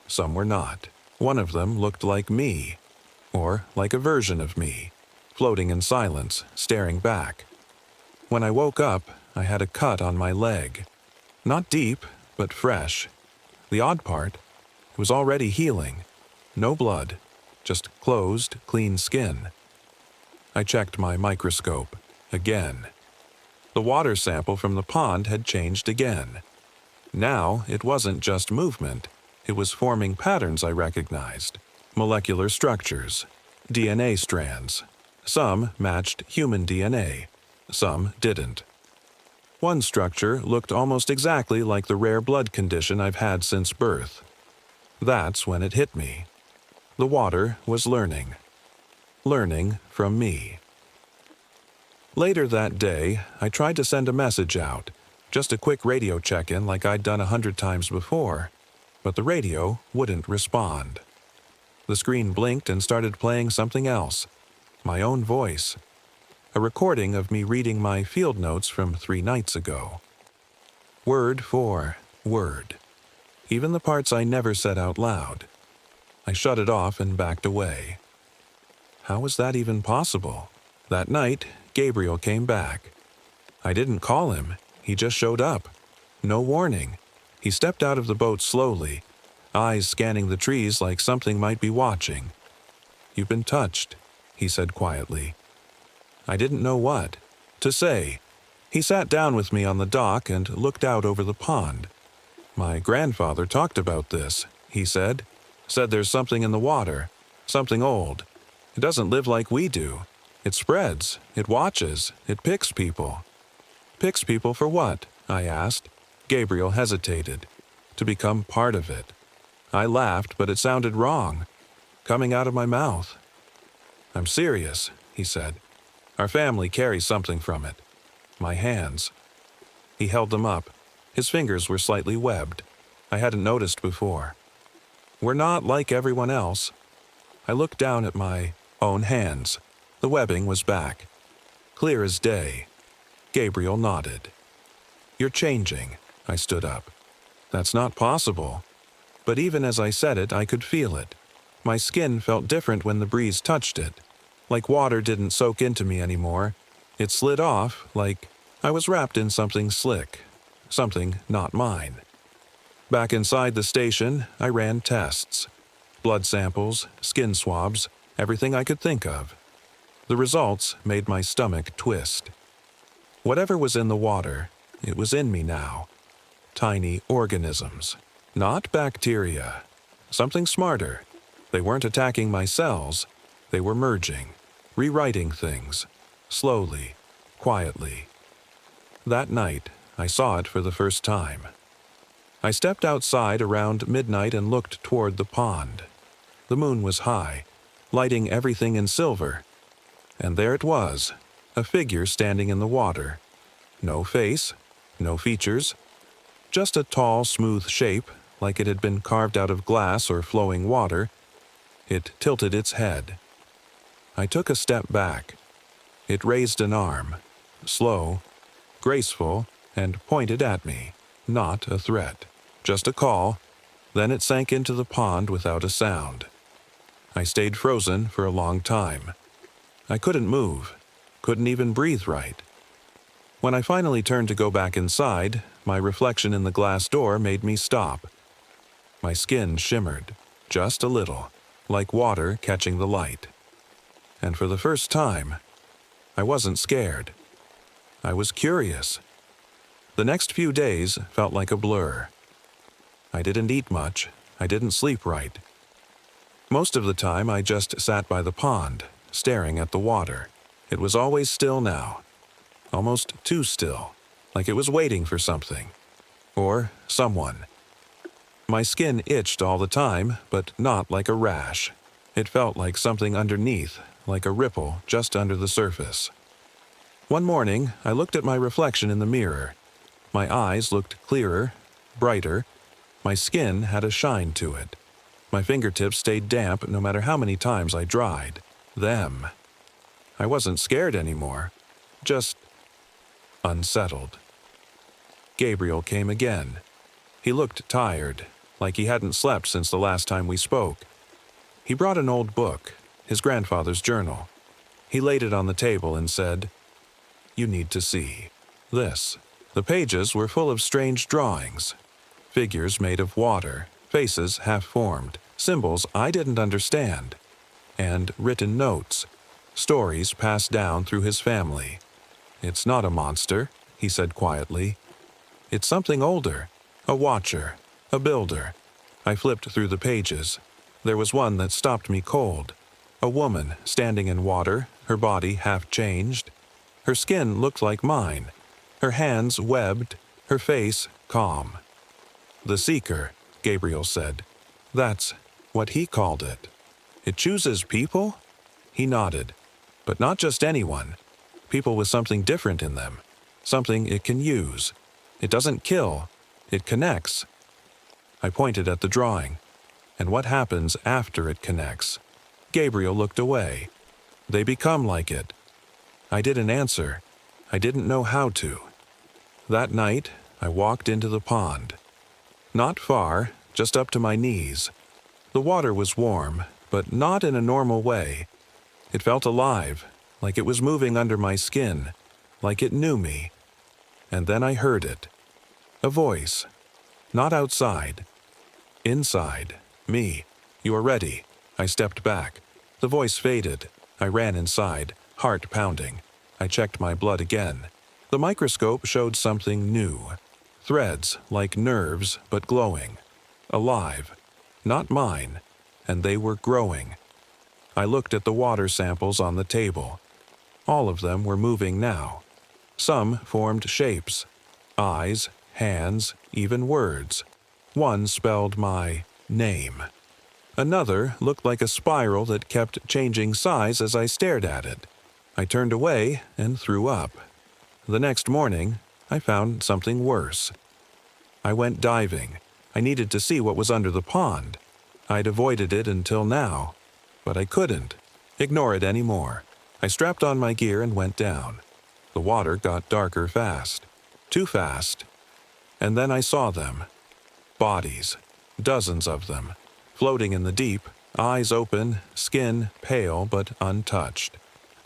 Some were not. One of them looked like me, or like a version of me, floating in silence, staring back. When I woke up, I had a cut on my leg. Not deep, but fresh. The odd part, it was already healing. No blood, just closed, clean skin. I checked my microscope, again. The water sample from the pond had changed again. Now it wasn't just movement. It was forming patterns I recognized. Molecular structures, DNA strands. Some matched human DNA, some didn't. One structure looked almost exactly like the rare blood condition I've had since birth. That's when it hit me. The water was learning. Learning from me. Later that day, I tried to send a message out, just a quick radio check-in like I'd done 100 times before, but the radio wouldn't respond. The screen blinked and started playing something else, my own voice. A recording of me reading my field notes from 3 nights ago. Word for word. Even the parts I never said out loud. I shut it off and backed away. How was that even possible? That night, Gabriel came back. I didn't call him. He just showed up. No warning. He stepped out of the boat slowly, eyes scanning the trees like something might be watching. "You've been touched," he said quietly. I didn't know what to say. He sat down with me on the dock and looked out over the pond. "My grandfather talked about this," he said. "Said there's something in the water, something old. It doesn't live like we do. It spreads, it watches, it picks people." "Picks people for what?" I asked. Gabriel hesitated. "To become part of it." I laughed, but it sounded wrong, coming out of my mouth. "I'm serious," he said. "Our family carries something from it. My hands." He held them up. His fingers were slightly webbed. I hadn't noticed before. "We're not like everyone else." I looked down at my own hands. The webbing was back. Clear as day. Gabriel nodded. "You're changing." I stood up. "That's not possible." But even as I said it, I could feel it. My skin felt different when the breeze touched it. Like water didn't soak into me anymore. It slid off, like I was wrapped in something slick. Something not mine. Back inside the station, I ran tests. Blood samples, skin swabs, everything I could think of. The results made my stomach twist. Whatever was in the water, it was in me now. Tiny organisms. Not bacteria. Something smarter. They weren't attacking my cells. They were merging, rewriting things. Slowly, quietly. That night, I saw it for the first time. I stepped outside around midnight and looked toward the pond. The moon was high, lighting everything in silver. And there it was, a figure standing in the water. No face, no features, just a tall, smooth shape like it had been carved out of glass or flowing water. It tilted its head. I took a step back. It raised an arm, slow, graceful, and pointed at me. Not a threat, just a call. Then it sank into the pond without a sound. I stayed frozen for a long time. I couldn't move, couldn't even breathe right. When I finally turned to go back inside, my reflection in the glass door made me stop. My skin shimmered, just a little, like water catching the light. And for the first time, I wasn't scared. I was curious. The next few days felt like a blur. I didn't eat much. I didn't sleep right. Most of the time, I just sat by the pond, staring at the water. It was always still now. Almost too still, like it was waiting for something. Or someone. My skin itched all the time, but not like a rash. It felt like something underneath, like a ripple just under the surface. One morning, I looked at my reflection in the mirror. My eyes looked clearer, brighter. My skin had a shine to it. My fingertips stayed damp no matter how many times I dried. Them. I wasn't scared anymore. Just unsettled. Gabriel came again. He looked tired, like he hadn't slept since the last time we spoke. He brought an old book, his grandfather's journal. He laid it on the table and said, "You need to see this." The pages were full of strange drawings. Figures made of water, faces half-formed, symbols I didn't understand, and written notes, stories passed down through his family. "It's not a monster," he said quietly. "It's something older, a watcher, a builder." I flipped through the pages. There was one that stopped me cold. A woman standing in water, her body half changed. Her skin looked like mine, her hands webbed, her face calm. "The Seeker," Gabriel said. "That's what he called it." "It chooses people?" He nodded. "But not just anyone. People with something different in them. Something it can use. It doesn't kill. It connects." I pointed at the drawing. "And what happens after it connects?" Gabriel looked away. "They become like it." I didn't answer. I didn't know how to. That night, I walked into the pond. Not far, just up to my knees. The water was warm, but not in a normal way. It felt alive, like it was moving under my skin, like it knew me. And then I heard it. A voice. Not outside. Inside. Me. "You are ready." I stepped back. The voice faded. I ran inside, heart pounding. I checked my blood again. The microscope showed something new. Threads, like nerves, but glowing. Alive. Not mine. And they were growing. I looked at the water samples on the table. All of them were moving now. Some formed shapes. Eyes, hands, even words. One spelled my name. Another looked like a spiral that kept changing size as I stared at it. I turned away and threw up. The next morning, I found something worse. I went diving. I needed to see what was under the pond. I'd avoided it until now, but I couldn't ignore it anymore. I strapped on my gear and went down. The water got darker fast. Too fast. And then I saw them. Bodies. Dozens of them. Floating in the deep, eyes open, skin pale but untouched.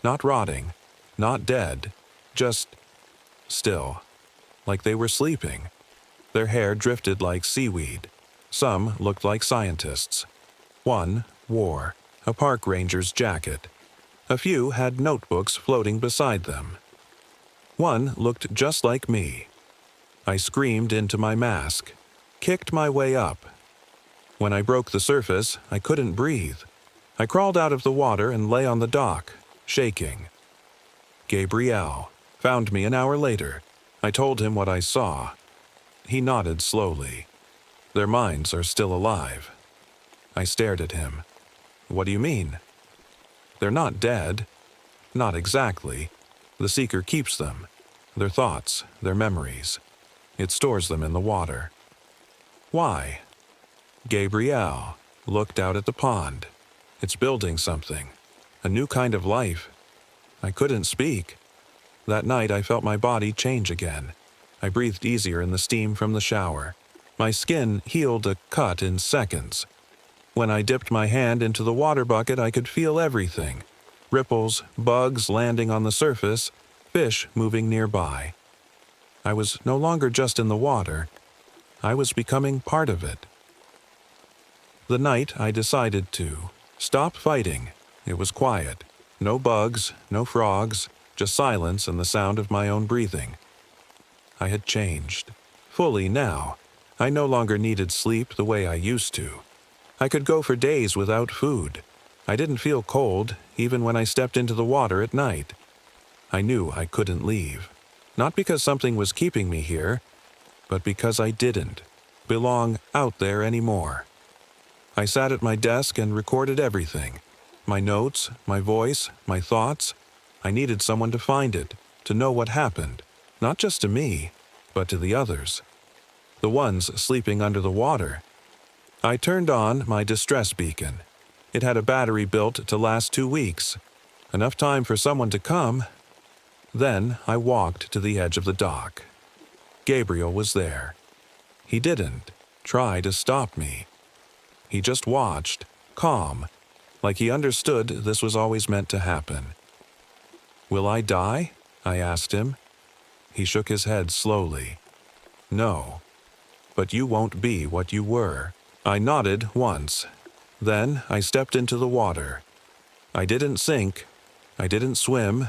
Not rotting. Not dead. Just still. Like they were sleeping. Their hair drifted like seaweed. Some looked like scientists. One wore a park ranger's jacket. A few had notebooks floating beside them. One looked just like me. I screamed into my mask, kicked my way up. When I broke the surface, I couldn't breathe. I crawled out of the water and lay on the dock, shaking. Gabriel found me an hour later. I told him what I saw. He nodded slowly. Their minds are still alive. I stared at him. What do you mean? They're not dead. Not exactly. The Seeker keeps them. Their thoughts, their memories. It stores them in the water. Why? Gabrielle looked out at the pond. It's building something. A new kind of life. I couldn't speak. That night I felt my body change again. I breathed easier in the steam from the shower. My skin healed a cut in seconds. When I dipped my hand into the water bucket, I could feel everything. Ripples, bugs landing on the surface, fish moving nearby. I was no longer just in the water. I was becoming part of it. The night I decided to stop fighting. It was quiet. No bugs, no frogs, just silence and the sound of my own breathing. I had changed. Fully now. I no longer needed sleep the way I used to. I could go for days without food. I didn't feel cold, even when I stepped into the water at night. I knew I couldn't leave. Not because something was keeping me here, but because I didn't belong out there anymore. I sat at my desk and recorded everything. My notes, my voice, my thoughts. I needed someone to find it, to know what happened, not just to me, but to the others. The ones sleeping under the water. I turned on my distress beacon. It had a battery built to last 2 weeks. Enough time for someone to come. Then I walked to the edge of the dock. Gabriel was there. He didn't try to stop me. He just watched, calm, like he understood this was always meant to happen. "Will I die?" I asked him. He shook his head slowly. "No, but you won't be what you were." I nodded once. Then I stepped into the water. I didn't sink. I didn't swim.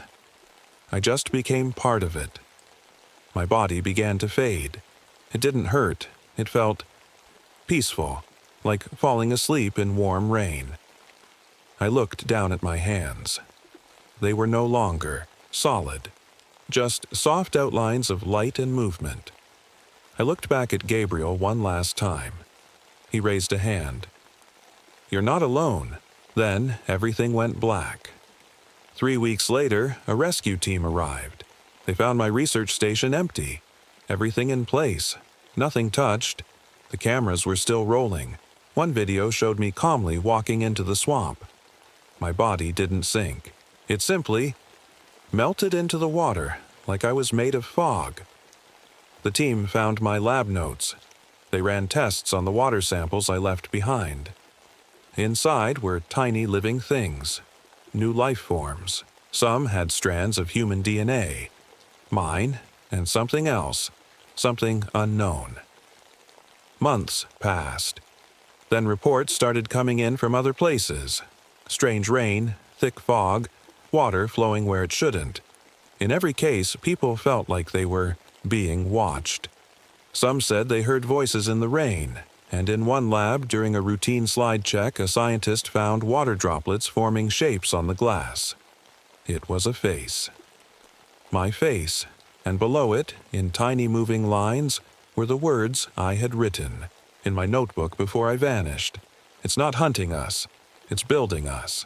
I just became part of it. My body began to fade. It didn't hurt. It felt peaceful, like falling asleep in warm rain. I looked down at my hands. They were no longer solid, just soft outlines of light and movement. I looked back at Gabriel one last time. He raised a hand. "You're not alone." Then everything went black. 3 weeks later, a rescue team arrived. They found my research station empty. Everything in place. Nothing touched. The cameras were still rolling. One video showed me calmly walking into the swamp. My body didn't sink. It simply melted into the water like I was made of fog. The team found my lab notes. They ran tests on the water samples I left behind. Inside were tiny living things, new life forms. Some had strands of human DNA. Mine, and something else, something unknown. Months passed. Then reports started coming in from other places. Strange rain, thick fog, water flowing where it shouldn't. In every case, people felt like they were being watched. Some said they heard voices in the rain, and in one lab, during a routine slide check, a scientist found water droplets forming shapes on the glass. It was a face. My face, and below it, in tiny moving lines, were the words I had written in my notebook before I vanished. "It's not hunting us. It's building us."